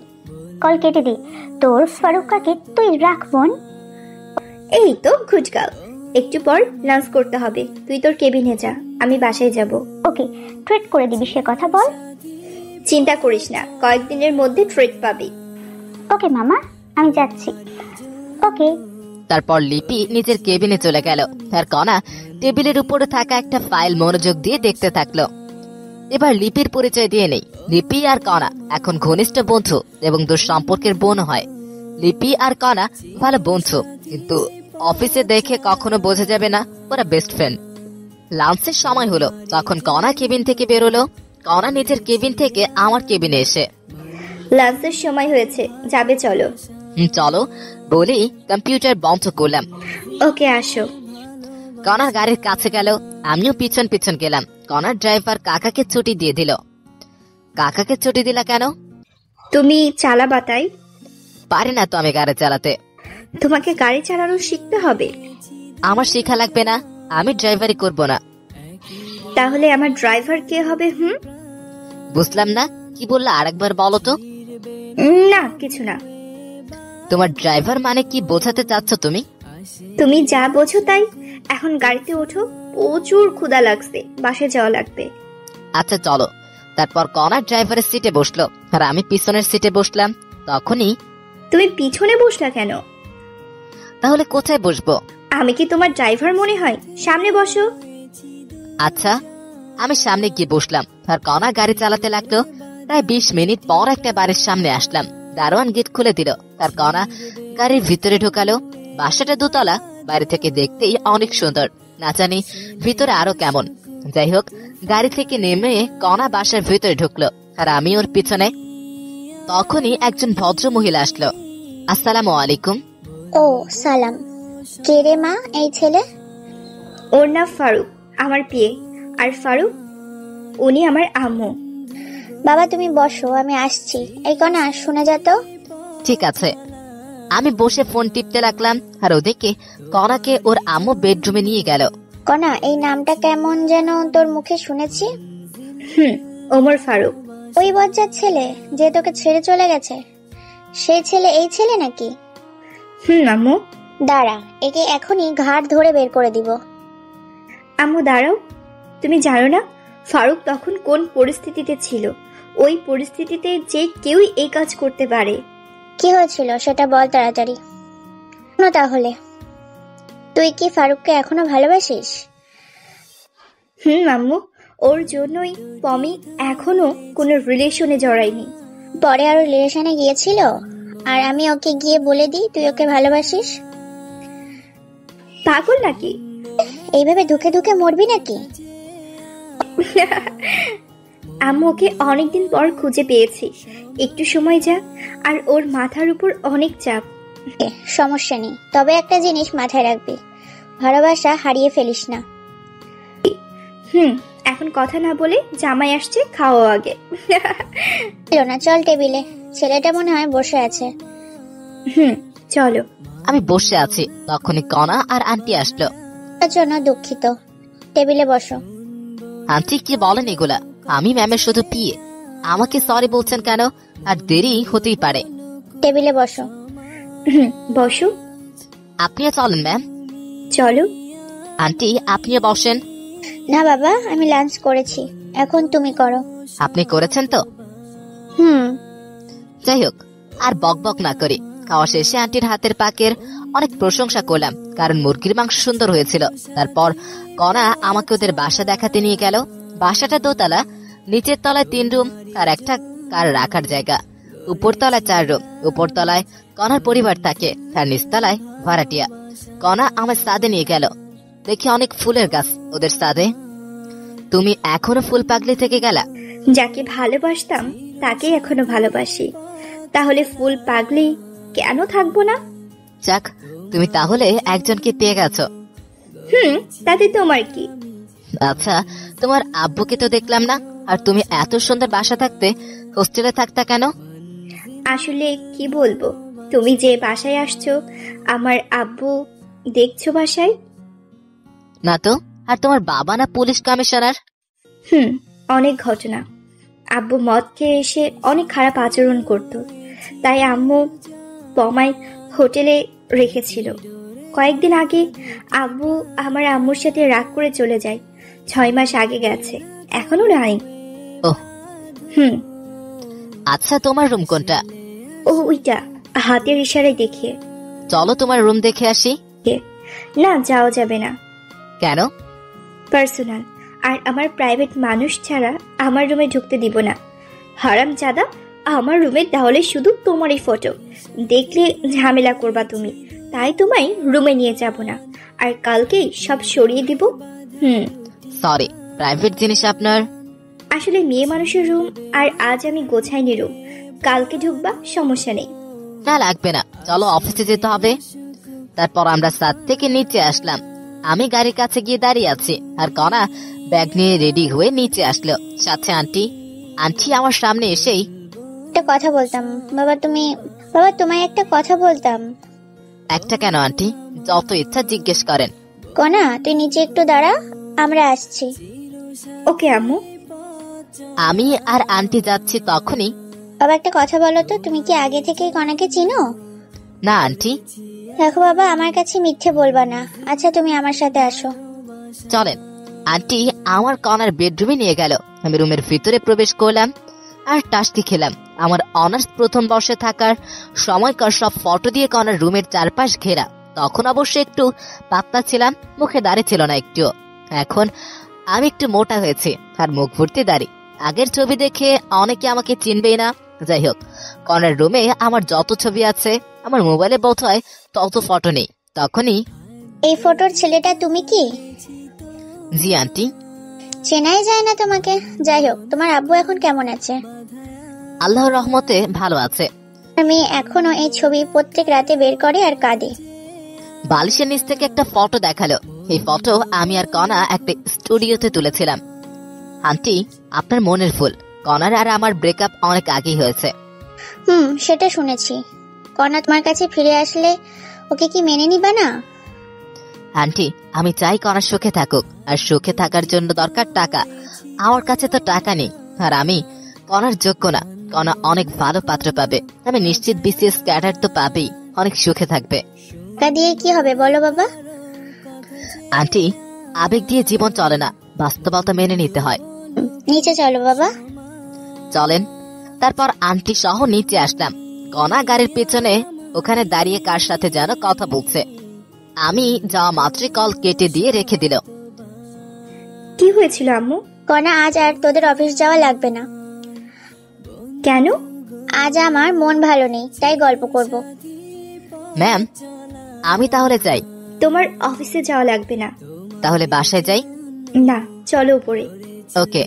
কল কেটে দে। তোর ফারুককে তুই রাখ বোন। এই তো গুডগার্ল, একটু পর লাঞ্চ করতে হবে। তুই তোর কেবিনে যা, আমি বাসায় যাব। ওকে, ট্রিট করে দিবি সে কথা বল। চিন্তা করিস না, কয়েকদিনের মধ্যে ট্রিট পাবি। ওকে মামা, আমি যাচ্ছি। ওকে। তারপর লিপি নিজের কেবিনে চলে গেল। আর কণা টেবিলের উপরে থাকা একটা ফাইল মনোযোগ দিয়ে দেখতে থাকলো। এবার লিপির পরিচয় দিয়ে নেই। লিপি আর কণা এখন ঘনিষ্ঠ বন্ধু এবং দুঃসম্পর্কের বোন হয়। লিপি আর কণা ভালো বন্ধু, কিন্তু অফিসে দেখে কখনো বোঝা যাবে না ওরা বেস্ট ফ্রেন্ড। লাঞ্চের সময় হলো, তখন কণা কেবিন থেকে বেরোলো। কণা নিজের কেবিন থেকে আমার কেবিনে এসে, লাঞ্চের সময় হয়েছে, যাবে চলো। চলো বলেই কম্পিউটার বন্ধ করলাম। ওকে, আসো। কণার গাড়ির কাছে গেল, আমিও পিছন পিছন গেলাম। কণার ড্রাইভার কাকাকে ছুটি দিয়ে দিল। কাকাকে ছুটি দিলা কেন? তুমি চালাবা তাই? পারি না তো আমি গাড়ি চালাতে। তোমাকে গাড়ি চালানো শিখতে হবে। আমার শেখা লাগবে না, আমি ড্রাইভারি করব না। তাহলে আমার ড্রাইভার কে হবে? বুঝলাম না, কি বললা আরেকবার বলো তো। না, কিছু না। তোমার ড্রাইভার মানে কি বোঝাতে চাচ্ছ তুমি? তুমি যা বোঝো তাই। এখন গাড়িতে ওঠো, প্রচুর ক্ষুধা লাগছে, বাসায় যাওয়া লাগবে। আচ্ছা চলো। তারপর কণা ড্রাইভারের সিটে বসলো আর আমি পিছনের সিটে বসলাম। তখনই, তুমি পিছনে বসলা কেন? তাহলে কোথায় বসবো? আমি কি তোমার ড্রাইভার মনে হয়? সামনে বসো। আচ্ছা, আমি সামনে গিয়ে বসলাম আর কণা গাড়ি চালাতে লাগলো। প্রায় 20 মিনিট পর একটা বাড়ির সামনে আসলাম। দারোয়ান গেট খুলে দিল আর কণা গাড়ির ভিতরে ঢোকালো। বাসাটা 2 তলা, বাইরে থেকে দেখতেই অনেক সুন্দর। না জানি ভিতরে আরো কেমন। যাই হোক, গাড়ি থেকে নেমে কণা বাসার ভিতরে ঢুকলো আর আমি ওর পিছনে। তখনই একজন ভদ্র মহিলা আসলো। আসসালামু আলাইকুম। ও সালাম। কে রে মা এই ছেলে? ওর নাম ফারুক, আমার বিয়ে। আর ফারুক উনি আমার আম্মু। বাবা তুমি বসো, আমি আসছি। এই কণা শুনে যা তো। ঠিক আছে। আমি বসে ফোন টিপতে লাগলাম আর ওদিকে কণাকে ওর আম্মু বেডরুমে নিয়ে গেল। কণা, এই নামটা কেমন যেন তোর মুখে শুনেছি। ওমর ফারুক। ওই বজ্জাত ছেলে যে তোকে ছেড়ে চলে গেছে, সেই ছেলে এই ছেলে নাকি? আম্মু। দাঁড়া, একে এখনই ঘাট ধরে বের করে দিব। আম্মু দাঁড়াও, তুমি জানো না ফারুক তখন কোন পরিস্থিতিতে ছিল? ওই পরিস্থিতিতে যে কেউই এই কাজ করতে পারে। কি হয়েছিল সেটা বল তাড়াতাড়ি। তাহলে তুই কি ফারুককে এখনো ভালোবাসিস? আম্মু, ওর জন্যই পমি এখনো কোনো রিলেশনে জড়ায়নি। পরে আরো রিলেশনে গিয়েছিল, আর আমি ওকে গিয়ে বলে দিই তুই ওকে ভালোবাসিস? পাগল নাকি? এইভাবে ধুকে ধুকে মরবি নাকি? আম্মু, ওকে অনেকদিন পর খুঁজে পেয়েছি, একটু সময় যা। আর ওর মাথার উপর অনেক চাপ। সমস্যা নেই, তবে একটা জিনিস মাথায় রাখবি, ভালোবাসা হারিয়ে ফেলিস না। এখন কথা না বলে জামাই আসছে, খাও আগে। না, চল টেবিলে, ছেলেটা মনে হয় বসে আছে। চলো। আমি বসে আছি, তখনই কণা আর আন্টি আসলো। তার জন্য দুঃখিত, টেবিলে বসো। আন্টি কি বলেন এগুলা? আমি ম্যামের শুধু পিয়ে, আমাকে সরি বলছেন কেন? আর দেরি হতেই পারে। টেবিলে বসো। বসো। আপনিও চলেন ম্যাম। চলো। আন্টি আপনিও বসেন। না বাবা, আমি লাঞ্চ করেছি, এখন তুমি করো। আপনি করেছেন তো? যাই হোক, আর বকবক না করি। খাওয়া শেষে আন্টির হাতের পাকের অনেক প্রশংসা করলাম, কারণ মুরগির মাংস সুন্দর হয়েছিল। তারপর কণা আমাকে ওদের বাসা দেখাতে নিয়ে গেল। বাসাটা দোতলা, নিচের তলায় 3 রুম আর একটা কার রাখার জায়গা। উপর তলায় 4 রুম। উপর তলায় কণার পরিবার থাকে, আর নিচতলায় ভাড়াটিয়া। কণা আমার ছাদে নিয়ে গেল। দেখি অনেক ফুলের গাছ ওদের ছাদে। তুমি এখনো ফুল পাগলি থেকে গেলা? যাকে ভালোবাসতাম তাকে এখনো ভালোবাসি, তাহলে ফুল পাগলি কেন থাকবো না? যাক, তুমি তাহলে একজনকে পেয়ে গেছো। তাতে তোমার কি? আচ্ছা, তোমার আব্বুকে তো দেখলাম না। আর তুমি এত সুন্দর বাসা থাকতে হোস্টেলে থাকতা কেন? আসলে কি বলবো, তুমি যে বাসায় আসছো আমার আব্বু দেখছো বাসায়? না তো। আর তোমার বাবা না পুলিশ কমিশনার? অনেক ঘটনা। আব্বু মদ খেয়ে এসে অনেক খারাপ আচরণ করত, তাই আম্মু পমায় হোটেলে রেখেছিল। কয়েকদিন আগে আব্বু আমার আম্মুর সাথে রাগ করে চলে যায়। 6 মাস আগে গেছে, এখনো নাই। আচ্ছা, তোমার রুম কোনটা? ওইটা, হাতের ইশারায় দেখিয়ে। চলো তোমার রুম দেখে আসি। না, যাওয়া যাবে না। কেন? পার্সোনাল, আর আমার প্রাইভেট মানুষ ছাড়া আমার রুমে ঢুকতে দিব না। হারামজাদা, আমার রুমে তাহলে শুধু তোমারই ফটো দেখলে ঝামেলা করবা তুমি, তাই তোমায় রুমে নিয়ে যাব না। আর কালকেই সব সরিয়ে দিব। সরি, প্রাইভেট জিনিস আপনার। আসলে মেয়ে মানুষের রুম, আর আজ আমি গোছাইনি রুম। কালকে ঢুকবা, সমস্যা নেই। না লাগবে না, চলো অফিসে যেতে হবে। তারপর আমরা ছাদ থেকে নিচে আসলাম। আমি গাড়ির কাছে গিয়ে দাঁড়িয়ে আছি, আর কণা ব্যাগ নিয়ে রেডি হয়ে নিচে আসলো, সাথে আন্টি। আন্টি আমার সামনে এসেই, একটা কথা বলতাম বাবা, তোমায় একটা কথা বলতাম। একটা কেন আন্টি, যত ইচ্ছা জিজ্ঞেস করেন। কণা, তুই নিচে একটু দাঁড়া, আমরা আসছি। ওকে আম্মু। আমি আর আন্টি যাচ্ছি, তখনই, বাবা একটা কথা বলো তো, তুমি কি আগে থেকে কণাকে চিনো? না আন্টি। দেখো বাবা, আমার কাছে মিথ্যে বলবা না। আচ্ছা, তুমি আমার সাথে আসো। চলেন। আন্টি আমার কণার বেডরুমে নিয়ে গেল। আমি রুমের ভিতরে প্রবেশ করলাম আর টাস্টি খেলাম। আমার অনার্স প্রথম বর্ষে থাকার সময়কার সব ফটো দিয়ে কণার রুমের চারপাশ ঘেরা। তখন অবশ্য একটু পাতলা ছিলাম, মুখে দাড়ি ছিল না একটুও। এখন আমি একটু মোটা হয়েছি আর মুখ ভর্তি দাড়ি। আগের ছবি দেখে অনেকে আমাকে চিনবেই না। যাই হোক, কর্নার রুমে আমার যত ছবি আছে, আমার মোবাইলে বোধ হয় তত ফটো নেই। তখনই, এই ফটোর ছেলেটা তুমি কি? জি আন্টি। চেনাই যায় না তোমাকে। যাই হোক, তোমার আব্বু এখন কেমন আছে? আল্লাহর রহমতে ভালো আছে। আমি এখনো এই ছবি প্রত্যেক রাতে বের করে আর কাঁদে। বালিশের নিচ থেকে একটা ফটো দেখালো। এই ফটো আমি আর কণা একটা স্টুডিওতে তুলেছিলাম। আন্টি, আপনার মনের ফুল। কণার আর আমার ব্রেকআপ অনেক আগেই হয়েছে। সেটা শুনেছি। কণা তোমার কাছে ফিরে আসলে ওকে কি মেনে নিবা না? আন্টি, আমি চাই কণা সুখে থাকুক, আর সুখে থাকার জন্য দরকার টাকা। আমার কাছে তো টাকা নেই, আর আমি কনার যোগ্য না। কনা অনেক ভালো পাত্র পাবে, আমি নিশ্চিত বিসিএস ক্যাডার তো পাবেই, অনেক সুখে থাকবে। টাকা দিয়ে কি হবে বলো বাবা? আন্টি, আবেগ দিয়ে জীবন চলে না, বাস্তবতা মেনে নিতে হয়। নিচে চলো বাবা। চলেন। তারপর আন্টি সহ নিচে আসলাম। কনা গাড়ির পেছনে ওখানে দাঁড়িয়ে কার সাথে যেন কথা বলছে। আমি যাওয়া মাত্রই কল কেটে দিয়ে রেখে দিল। কি হয়েছিল আম্মু? কনা, আজ আর তোদের অফিস যাওয়া লাগবে না। কেন? আজ আমার মন ভালো নেই, তাই গল্প করব। ম্যাম, আমি তাহলে যাই। তোমার অফিসে যাওয়া লাগবে না। তাহলে বাসায় যাই? না, চলো উপরে। ওকে।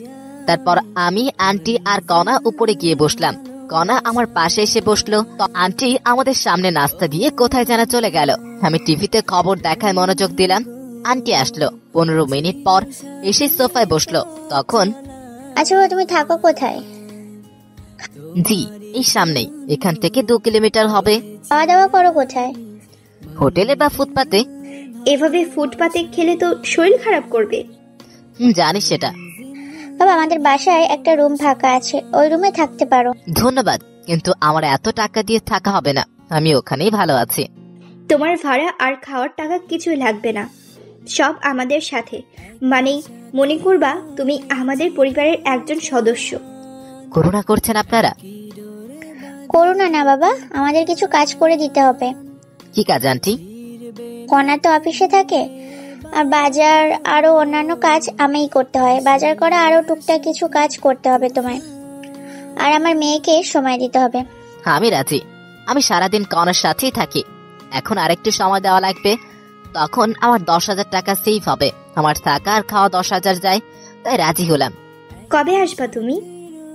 তারপর আমি, আন্টি আর কনা উপরে গিয়ে বসলাম। কনা আমার পাশে এসে বসলো। আন্টি আমাদের সামনে নাস্তা দিয়ে কোথায় যেন চলে গেল। আমি টিভিতে খবর দেখায় মনোযোগ দিলাম। আন্টি আসলো 15 মিনিট পর, এসে সোফায় বসলো। তখন, আচ্ছা বাবা, তুমি থাকো কোথায়? জি, এই সামনেই, এখান থেকে 2 কিলোমিটার হবে। খাওয়া দাওয়া করো কোথায়? হোটেলে বা ফুটপাতে। এভাবে ফুটপাতে খেলে তো শরীর খারাপ করবে। জানি সেটা। বাবা, আমাদের বাসায় একটা রুম ফাঁকা আছে, ওই রুমে থাকতে পারো। ধন্যবাদ, কিন্তু আমার এত টাকা দিয়ে থাকা হবে না, আমি ওখানেই ভালো আছি। তোমার ভাড়া আর খাওয়ার টাকা কিছুই লাগবে না, সব আমাদের সাথে। মানে মনে করবা তুমি আমাদের পরিবারের একজন সদস্য। করুণা করছেন আপনারা? করোনা না বাবা, আমাদের কিছু কাজ করে দিতে হবে। কি কাজ আন্টি? কনা তো অফিসে থাকে, আর বাজার আরো অন্যান্য কাজ আমিই করতে হয়। বাজার করা আরো টুকটাক কিছু কাজ করতে হবে তোমায়, আর আমার মেয়েকে সময় দিতে হবে। আমি রাজি। আমি সারাদিন কনার সাথেই থাকি। এখন আরেকটু সময় দেওয়া লাগবে, তখন আমার 10,000 টাকা সেভ হবে। আমার থাকা আর খাওয়া 10,000 যায়, তাই রাজি হলাম। কবে আসবা তুমি?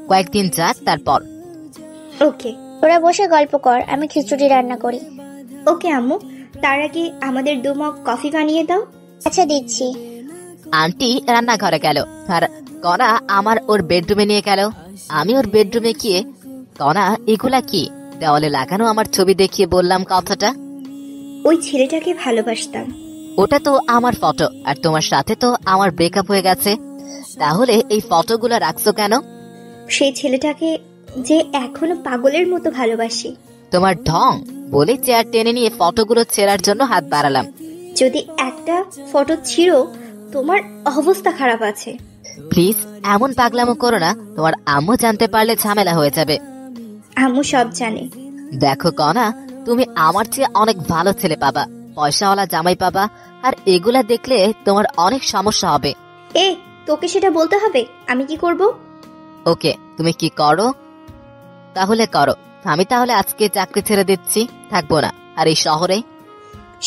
কয়েকদিন যাক, তারপর। ওকে। তোরা বসে গল্প কর, আমি খিচুড়ি রান্না করি। ওকে আম্মু, তার আগে আমাদের 2 মগ কফি বানিয়ে দাও। আচ্ছা, দিচ্ছি। আন্টি রান্নাঘরে গেল, আর কনা আমার ওর বেডরুমে নিয়ে গেল। আমি ওর বেডরুমে গিয়ে, কনা এগুলা কি? দেওয়ালে লাগানো আমার ছবি দেখিয়ে বললাম কথাটা। ওই ছেলেটাকে ভালোবাসতাম। ওটা তো আমার ফটো, আর তোমার সাথে তো আমার ব্রেকআপ হয়ে গেছে। তাহলে এই ফটোগুলো রাখছো কেন? সেই ছেলেটাকে যে এখনো পাগলের মতো ভালোবাসি। তোমার ঢং বলে চেয়ার টেনে নিয়ে ফটোগুলো ছেঁড়ার জন্য হাত বাড়ালাম। যদি একটা ফটো ছিঁড়ো, তোমার অবস্থা খারাপ আছে। প্লিজ এমন পাগলামো করো না, তোমার আম্মু জানতে পারলে ঝামেলা হয়ে যাবে। আম্মু সব জানে। দেখো কনা, তুমি আমার চেয়ে অনেক ভালো ছেলে পাবা, পয়সাওয়ালা জামাই পাবা, আর এগুলা দেখলে তোমার অনেক সমস্যা হবে। তোকে সেটা বলতে হবে? আমি কি করব? ওকে, তুমি কি করো তাহলে করো। আমি তাহলে আজকে চাকরি ছেড়ে দিচ্ছি, থাকবো না আর এই শহরে।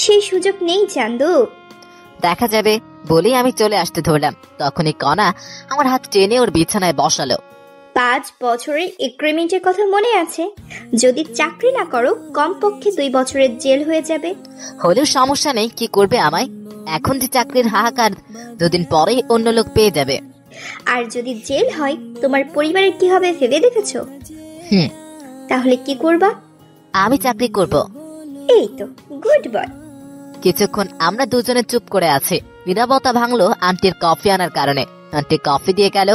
সেই সুযোগ নেই চান্দু। দেখা যাবে বলেই আমি চলে আসতে ধরলাম। তখনই কনা আমার হাত টেনে ওর বিছানায় বসালো। 5 বছরের এগ্রিমেন্টের কথা মনে আছে? যদি চাকরি না করো, কমপক্ষে 2 বছরের জেল হয়ে যাবে। হলেও সমস্যা নেই, কি করবে আমায়? এখন যে চাকরির হাহাকার, 2 দিন পরেই অন্য লোক পেয়ে যাবে। আর যদি জেল হয়, তোমার পরিবারের কি হবে ভেবে দেখেছো? তাহলে কি করবা? আমি চাকরি করব। এই তো গুড বয়। কিছুক্ষণ আমরা দুজনে চুপ করে আছি। নীরবতা ভাঙলো আন্টির কফি আনার কারণে। আন্টি কফি দিয়ে গেল,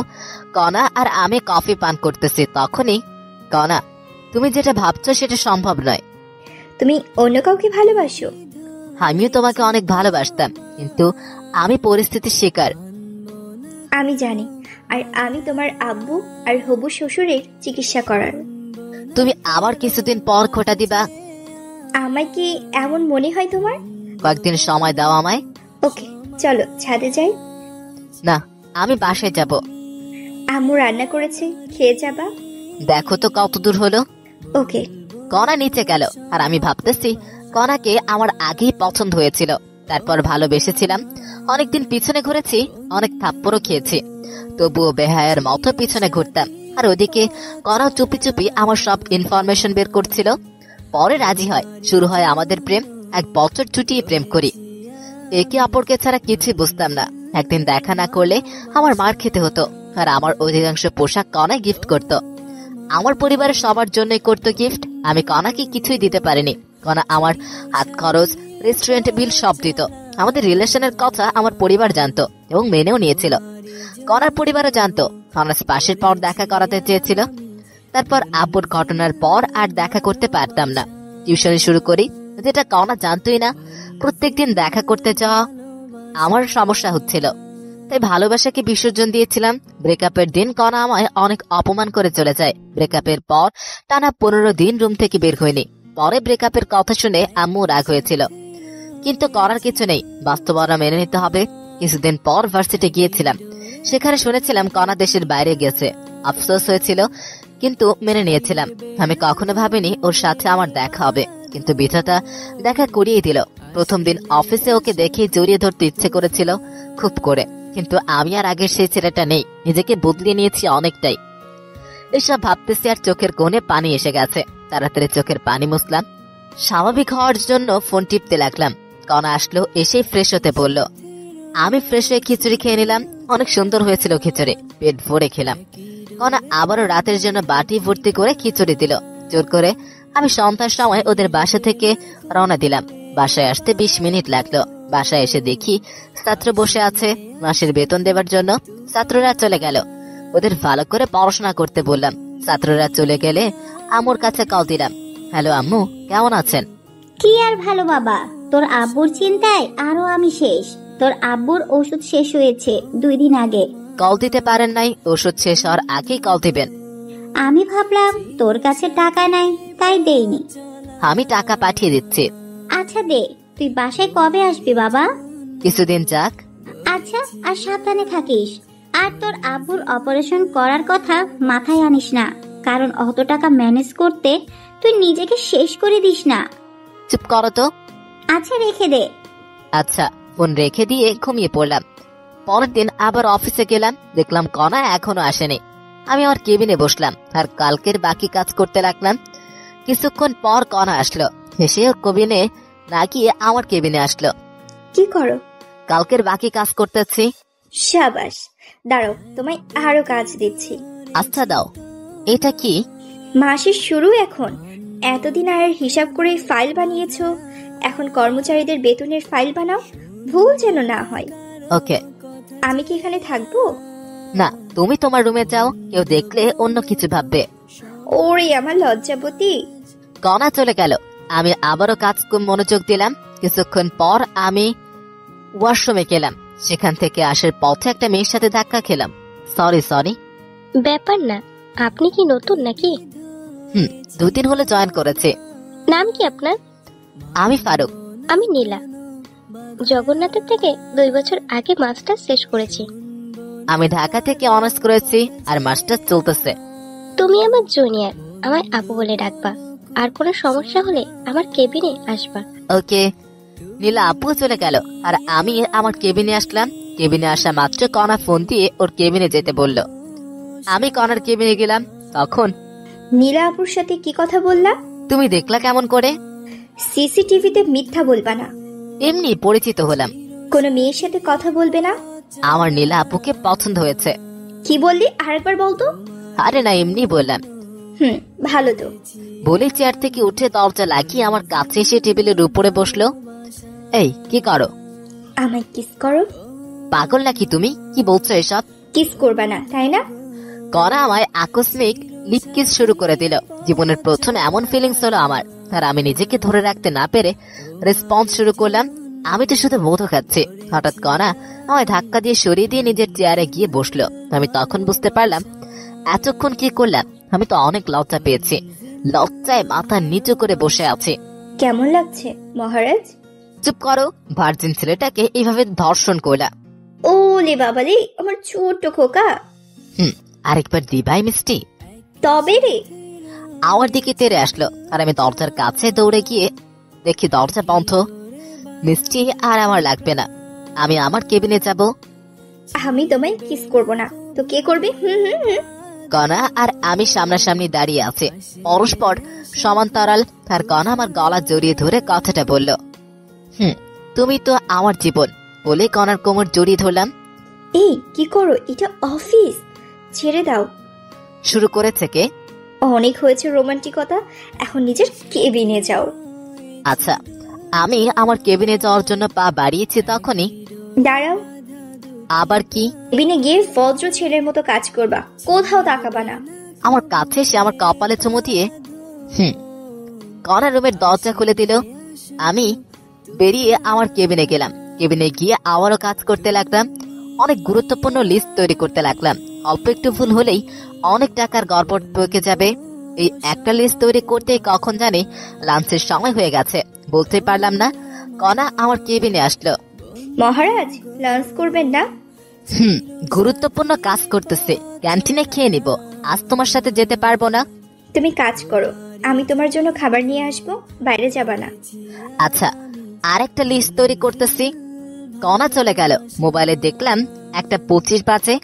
কনা আর আমি কফি পান করতেছি। তখনই, কনা, তুমি যেটা ভাবছো সেটা সম্ভব নয়। তুমি অন্য কাউকে ভালোবাসো? আমিও তোমাকে অনেক ভালোবাসতাম, কিন্তু আমি পরিস্থিতির শিকার। আমি জানি, আর আমি তোমার আব্বু আর হবু শ্বশুরের চিকিৎসা করার। তুমি আবার কিছুদিন পর খোটা দিবা? আমায় কি এমন মনে হয় তোমার? কয়েকদিন সময় দাও আমায়। ওকে, চলো ছাদে যাই। না, আমি বাসায় যাব। আম্মু রান্না করেছে, খেয়ে যাবা। দেখো তো কত দূর হলো। ওকে। কনা নিচে গেল, আর আমি ভাবতেছি কনাকে আমার আগেই পছন্দ হয়েছিল, তারপর ভালোবেসেছিলাম। অনেকদিন পিছনে ঘুরেছি, অনেক থাপ্পড়ও খেয়েছি, তবুও বেহায়ার মতো পিছনে ঘুরতাম। আর ওদিকে কনা চুপি চুপি আমার সব ইনফরমেশন বের করছিল। পরে রাজি হয়, শুরু হয় আমাদের প্রেম। 1 বছর ছুটিয়ে প্রেম করি। একে অপরকে ছাড়া কিছুই বুঝতাম না। একদিন দেখা না করলে আমার মার খেতে হতো, আর আমার অধিকাংশ পোশাক কনায় গিফট করত। আমার পরিবারের সবার জন্যই করতো গিফট। আমি কনাকে কিছুই দিতে পারিনি। কনা আমার হাত খরচ, রেস্টুরেন্ট বিল সব দিত। আমাদের রিলেশনের কথা আমার পরিবার জানতো এবং মেনেও নিয়েছিল। কনার পরিবারও জানতো। অনার্স পাশের পর দেখা করাতে চেয়েছিল, তারপর আব্বুর ঘটনার পর আর দেখা করতে পারতাম না। টিউশনি শুরু করি, যেটা কনা জানতোই না। প্রত্যেকদিন দেখা করতে যাওয়া আমার সমস্যা হচ্ছিল, তাই ভালোবাসাকে বিসর্জন দিয়েছিলাম। ব্রেকআপের দিন কনা আমায় অনেক অপমান করে চলে যায়। ব্রেকআপের পর টানা 15 দিন রুম থেকে বের হয়নি। পরে ব্রেকআপের কথা শুনে আম্মু রাগ হয়েছিল, কিন্তু করার কিছু নেই, বাস্তবতা মেনে নিতে হবে। কিছুদিন পর ভার্সিটি গিয়েছিলাম, সেখানে শুনেছিলাম কনা দেশের বাইরে গেছে। আফসোস হয়েছিল, কিন্তু মেনে নিয়েছিলাম। আমি কখনো ভাবিনি ওর সাথে আমার দেখা হবে, কিন্তু বিধাতা দেখা করিয়ে দিল। প্রথম দিন অফিসে ওকে দেখে জড়িয়ে ধরতে ইচ্ছে করেছিল খুব করে, কিন্তু আমি আর আগের সেই ছেলেটা নেই। নিজেকে বদলিয়ে নিয়েছি অনেকটাই। এসব ভাবতেছি আর চোখের কোণে পানি এসে গেছে। তাড়াতাড়ি চোখের পানি মুছলাম, স্বাভাবিক হওয়ার জন্য ফোন টিপতে লাগলাম। কনা আসলো, এসে ফ্রেশ হতে বলল। আমি ফ্রেশ হয়ে খিচুড়ি খেয়ে নিলাম। অনেক সুন্দর হয়েছিল খিচুড়ি, পেট ভরে খেলাম। কনা আবারও রাতের জন্য বাটি ভর্তি করে খিচুড়ি দিল। জোর করে আমি সন্ধ্যার সময় ওদের বাসা থেকে রওনা দিলাম। বাসায় আসতে 20 মিনিট লাগলো। বাসায় এসে দেখি ছাত্র বসে আছে মাসের বেতন দেওয়ার জন্য। ছাত্ররা চলে গেল, ওদের ভালো করে পড়াশোনা করতে বললাম। ছাত্ররা চলে গেলে আম্মুর কাছে কল দিলাম। হ্যালো আম্মু, কেমন আছেন? কি আর ভালো বাবা, তোর আব্বুর চিন্তায় আরো আমি শেষ। তোর আব্বুর ওষুধ শেষ হয়েছে 2 দিন আগে। কল দিতে পারেন নাই? ওষুধ শেষ হওয়ার আগেই কল দিবেন। আমি ভাবলাম তোর কাছে টাকা নাই, তাই দেইনি। আমি টাকা পাঠিয়ে দিচ্ছি। আচ্ছা দে। তুই বাসায় কবে আসবি বাবা? কিছুদিন যাক। আচ্ছা, আর সাবধানে থাকিস। আর তোর আব্বুর অপারেশন করার কথা মাথায় আনিস না, কারণ অত টাকা ম্যানেজ করতে তুই নিজেকে শেষ করে দিস না। চুপ করো তো। আচ্ছা রেখে দে। আচ্ছা, ফোন রেখে দিয়ে ঘুমিয়ে পড়লাম। পরের দিন আবার অফিসে গেলাম, দেখলাম কনা এখনো আসেনি। আমি আমার কেবিনে বসলাম আর কালকের বাকি কাজ করতে লাগলাম। কিছুক্ষণ পর কনা আসলো, হেসে ওর কেবিনে না গিয়ে আমার কেবিনে আসলো। কি করো? কালকের বাকি কাজ করতেছি। সাবাস, দাঁড়াও, তোমায় আরো কাজ দিচ্ছি। আচ্ছা দাও। এটা কি? মাসের শুরু এখন। এতদিন আয়ের হিসাব করে ফাইল বানিয়েছো, এখন কর্মচারীদের বেতনের ফাইল বানাও, ভুল যেন না হয়। ওকে। আমি কি এখানে থাকবো? না, তুমি তোমার রুমে যাও, কেউ দেখলে অন্য কিছু ভাববে। ওরে আমার লজ্জাবতী। কনা চলে গেল, আমি আবারও কাজ মনোযোগ দিলাম। কিছুক্ষণ পর আমি ওয়াশরুমে গেলাম। সেখান থেকে আসার পথে একটা মেয়ের সাথে ধাক্কা খেলাম। সরি। ব্যাপার না, আপনি কি নতুন নাকি? 2 দিন হলে জয়েন করেছে। নাম কি আপনার? আমি ফারুক। আমি নীলা। জগন্নাথের থেকে 2 বছর আগে মাস্টার শেষ করেছি। আমি ঢাকা থেকে অনার্স করেছি আর মাস্টার চলতেছে। তুমি আমার জুনিয়র, আমায় আপু বলে ডাকবা। আর কোনো সমস্যা হলে আমার কেবিনে আসবা। ওকে। নীলা আপু চলে গেল আর আমি আমার কেবিনে আসলাম। কেবিনে আসা মাত্র কনা ফোন দিয়ে ওর কেবিনে যেতে বলল। আমি কনার কেবিনে গেলাম। তখন নীলা আপুর সাথে কি কথা বললা? তুমি দেখলা কেমন করে? সিসিটিভিতে মিথ্যা বলবা না। এমনি পরিচিত হলাম। কোনো মেয়ের সাথে কথা বলবে না। আমার নীলা আপুকে পছন্দ হয়েছে। কি বললি? আরেকবার বলতো। আরে না, এমনি বললাম। ভালো তো। বলে চেয়ার থেকে উঠে দরজা লাগিয়ে আমার কাছে এসে টেবিলের উপরে বসলো। এই কি করো? আমায় কিস করো। পাগল নাকি তুমি? কি বলছো এসব? কিস করবা না, তাই না? করা আমায় আকস্মিক লিপ কিস শুরু করে দিল। জীবনের প্রথম এমন ফিলিংস হলো আমার। আর আমি নিজেকে ধরে রাখতে না পেরে রেসপন্স শুরু করলাম। আমি তো শুধু মধু খাচ্ছি। হঠাৎ কনা আমায় ধাক্কা দিয়ে সরিয়ে দিয়ে নিজের চেয়ারে গিয়ে বসলো। আমি তখন বুঝতে পারলাম এতক্ষণ কি করলাম। আমি তো অনেক লজ্জা পেয়েছি। লজ্জায় মাথা নিচু করে বসে আছি। কেমন লাগছে মহারাজ? চুপ করো। ভার্জিন ছেলেটাকে এইভাবে ধর্ষণ করলা। ওলে বাবালে, আমার ছোট্ট খোকা। আরেকবার দিবাই মিষ্টি। তবে রে। আমার দিকে তেড়ে আসলো আর আমি দরজার কাছে দৌড়ে গিয়ে দেখি দরজা বন্ধ। মিষ্টি আর আমার লাগবে না, আমি আমার কেবিনে যাব। আমি তোমায় কিস করব না তো কে করবে? কনা আর আমি সামনাসামনি দাঁড়িয়ে আছে, পরস্পর সমান্তরাল। তার কনা আমার গলা জড়িয়ে ধরে কথাটা বলল। তুমি তো আমার জীবন বলে কনার কোমর জড়িয়ে ধরলাম। এই কি করো? এটা অফিস, ছেড়ে দাও। শুরু করেছে কে? অনেক হয়েছে রোমান্টিকতা, এখন নিজের কেবিনে যাও। আচ্ছা, আমি আমার কেবিনে যাওয়ার জন্য পা বাড়িয়েছি, তখনই দাঁড়াও। আবার কি? কেবিনে গিয়ে ভদ্র ছেলের মতো কাজ করবা, কোথাও তাকাবা না। আমার কাছে এসে আমার কপালে চুমু দিয়ে কণা রুমের দরজা খুলে দিল। আমি বেরিয়ে আমার কেবিনে গেলাম। কেবিনে গিয়ে আবারও কাজ করতে লাগলাম। অনেক গুরুত্বপূর্ণ লিস্ট তৈরি করতে লাগলাম। অল্প একটু ভুল হলেই অনেক টাকার গড়বড় পেকে যাবে। এই একটা লিস্ট তৈরি করতে কখন জানি লাঞ্চের সময় হয়ে গেছে, বলতে পারলাম না। কণা আমার কেবিনে আসলো। মহারাজ, লাঞ্চ করবেন না? গুরুত্বপূর্ণ কাজ করতেছে, ক্যান্টিনে খেয়ে নিব, আজ তোমার সাথে যেতে পারবো না। তুমি কাজ করো, আমি তোমার জন্য খাবার নিয়ে আসবো, বাইরে যাবা না। আচ্ছা, আরেকটা লিস্ট তৈরি করতেছি। কণা চলে গেল। মোবাইলে দেখলাম 1:25 বাজে।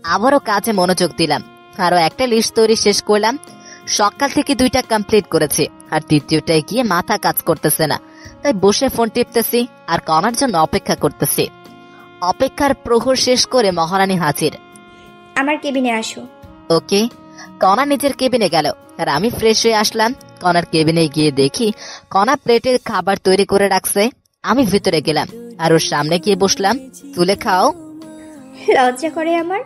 আবারও কাজে মনোযোগ দিলাম। আরো একটা লিস্ট তৈরি শেষ করলাম। সকাল থেকে 2টা কমপ্লিট করেছি, আর তৃতীয়টায় গিয়ে মাথা কাজ করতেছে না, তাই বসে ফোন টিপতেছি আর কণার জন্য অপেক্ষা করতেছি। অপেক্ষার প্রহর শেষ করে মহারানী হাজির। আমার কেবিনে আসো। ওকে। কণা নিজের কেবিনে গেল আর আমি ফ্রেশ হয়ে আসলাম। কণার কেবিনে গিয়ে দেখি কণা প্লেটে খাবার তৈরি করে রাখছে। আমি ভিতরে গেলাম আর ওর সামনে গিয়ে বসলাম। তুলে খাও। লজ্জা করে আমার।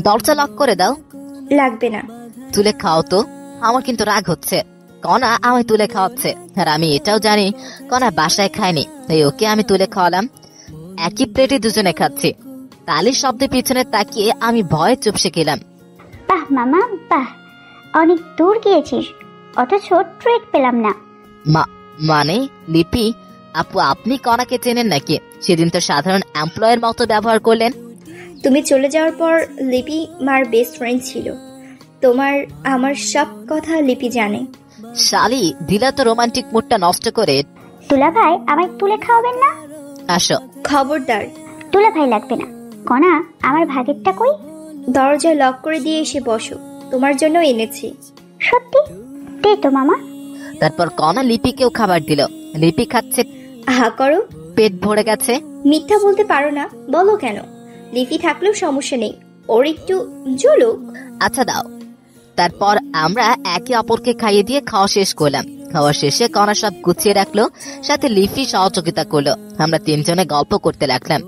দরজা লক করে দাও। লাগবে না। তুলে খাও তো। আমার কিন্তু রাগ হচ্ছে। কণা আমায় তুলে খাওয়াচ্ছে, আর আমি এটাও জানি কণা বাসায় খায়নি, তাই ওকে আমি তুলে খাওয়ালাম। একই প্লেটে দুজনে খাচ্ছি। তালির শব্দে পিছনে তাকিয়ে আমি ভয়ে চুপসে গেলাম। বাহ মামা বাহ, অনেক দূর গিয়েছিস, অথচ ট্রিট পেলাম না। মানে লিপি আপু, আপনি কণাকে চেনেন নাকি? সেদিন তো সাধারণ এমপ্লয়ের মতো ব্যবহার করলেন। তুমি চলে যাওয়ার পর লিপি মার বেস্ট ফ্রেন্ড ছিল। তোমার আমার সব কথা লিপি জানে। শালি, দিলা তো রোমান্টিক মুডটা নষ্ট করে। তুলা ভাই, আমায় তুলে খাওয়াবেন না? আসো। খবরদার। তুলা ভাই লাগবে না। কণা, আমার ভাগেরটা কই? দরজা লক করে দিয়ে এসে বসো, তোমার জন্য এনেছি। সত্যি? দে তো মামা। তারপর কণা লিপিকেও খাবার দিল। লিপি খাচ্ছে। আহা করো, পেট ভরে গেছে। মিথ্যা বলতে পারো না, বলো কেন? লিপি থাকলেও সমস্যা নেই, ওর একটু জলুক। আচ্ছা দাও। তারপর আমরা একে অপরকে খাইয়ে দিয়ে খাওয়া শেষ করলাম। খাওয়া শেষে কণা সব গুছিয়ে রাখলো, সাথে লিপি সহযোগিতা করলো। আমরা তিনজনে গল্প করতে লাগলাম।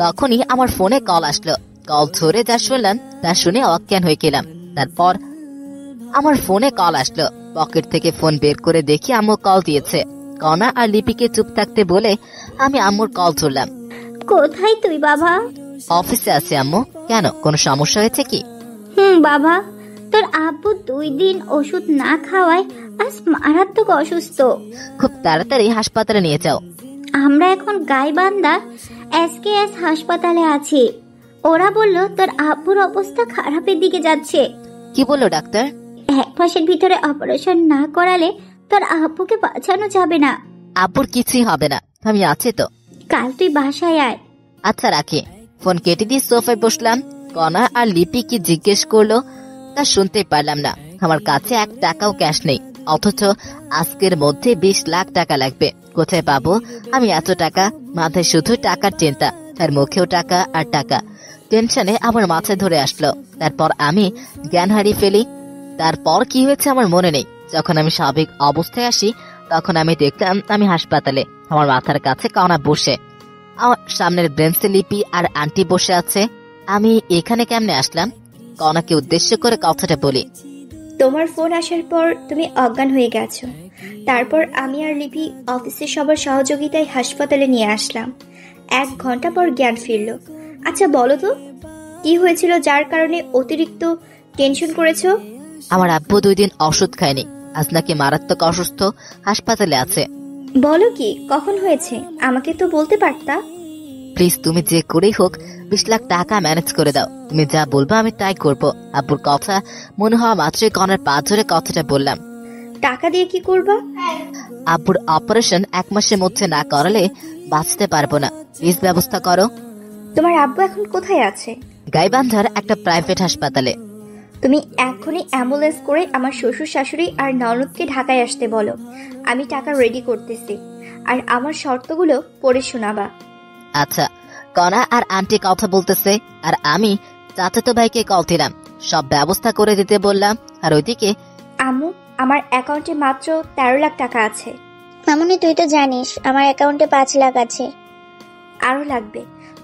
তখনই আমার ফোনে কল আসলো। কল ধরে যা শুনলাম তা শুনে অজ্ঞান হয়ে গেলাম। তারপর আমার ফোনে কল আসলো। পকেট থেকে ফোন বের করে দেখি আম্মু কল দিয়েছে। কণা আর লিপিকে চুপ থাকতে বলে আমি আম্মুর কল ধরলাম। কোথায় তুই বাবা? অফিসে আছি আম্মু। কেন, কোনো সমস্যা হয়েছে কি? বাবা, তোর আব্বু 2 দিন ওষুধ না খাওয়ায় আজ মারাত্মক অসুস্থ। খুব তাড়াতাড়ি হাসপাতালে নিয়ে যাও। আমরা এখন গাইবান্ধা SKS হাসপাতালে আছি। ওরা বলল তোর আব্বুর অবস্থা খারাপের দিকে যাচ্ছে। কি বললো ডাক্তার? 1 মাসের ভিতরে অপারেশন না করালে তোর আব্বুকে বাঁচানো যাবে না। আব্বুর কিছুই হবে না, আমি আছি তো। কাল তুই বাসায় আয়। আচ্ছা রাখি। ফোন কেটে দিয়ে সোফায় বসলাম। কণা আর লিপি কি জিজ্ঞেস করলো তা শুনতে পারলাম না। আমার কাছে 1 টাকাও ক্যাশ নেই, অথচ আজকের মধ্যে 20 লাখ টাকা লাগবে। কোথায় পাবো আমি এত টাকা? মাথায় শুধু টাকার চিন্তা, আর মুখেও টাকা আর টাকা। টেনশনে আমার মাথায় ধরে আসলো। তারপর আমি জ্ঞান হারিয়ে ফেলি। তারপর কি হয়েছে আমার মনে নেই। যখন আমি স্বাভাবিক অবস্থায় আসি তখন আমি দেখলাম আমি হাসপাতালে। আমার মাথার কাছে কণা বসে, আমার সামনের বেঞ্চে লিপি আর আন্টি বসে আছে। আমি এখানে কেমনে আসলাম? কণাকে উদ্দেশ্য করে কথাটা বলি। তোমার ফোন আসার পর তুমি অজ্ঞান হয়ে গেছো। তারপর আমি আর লিপি অফিসের সবার সহযোগিতায় হাসপাতালে নিয়ে আসলাম। 1 ঘন্টা পর জ্ঞান ফিরল। আচ্ছা বলো তো, কি হয়েছিল যার কারণে অতিরিক্ত টেনশন করেছো? আমার আব্বু 2 দিন ওষুধ খায়নি, আজ নাকি মারাত্মক অসুস্থ, হাসপাতালে আছে। বলো কি, কখন হয়েছে? আমাকে তো বলতে পারতা। প্লিজ তুমি যে করেই হোক 20 লাখ টাকা ম্যানেজ করে দাও। তুমি যা বলবো আমি তাই করবো। আব্বুর কথা মনে হওয়া মাত্রই কণার পা ধরে কথাটা বললাম। টাকা দিয়ে কি করবা? আব্বুর অপারেশন 1 মাসের মধ্যে না করালে বাঁচতে পারবো না, প্লিজ ব্যবস্থা করো। তোমার আব্বু এখন কোথায় আছে? গাইবান্ধার একটা প্রাইভেট হাসপাতালে। তুমি এখনই অ্যাম্বুলেন্স করে আমার শ্বশুর শাশুড়ি আর ননদকে ঢাকায় আসতে বলো। আমি টাকা রেডি করতেছি, আর আমার শর্তগুলো পড়ে শোনাবা। আচ্ছা। কণা আর আন্টি কথা বলতেছে, আর আমি চাচাতো ভাইকে কল দিলাম, সব ব্যবস্থা করে দিতে বললাম। আর ওইদিকে আম্মু, আমার অ্যাকাউন্টে মাত্র 13 লাখ টাকা আছে। মামুনি, তুই তো জানিস আমার অ্যাকাউন্টে 5 লাখ আছে। আরো লাগবে,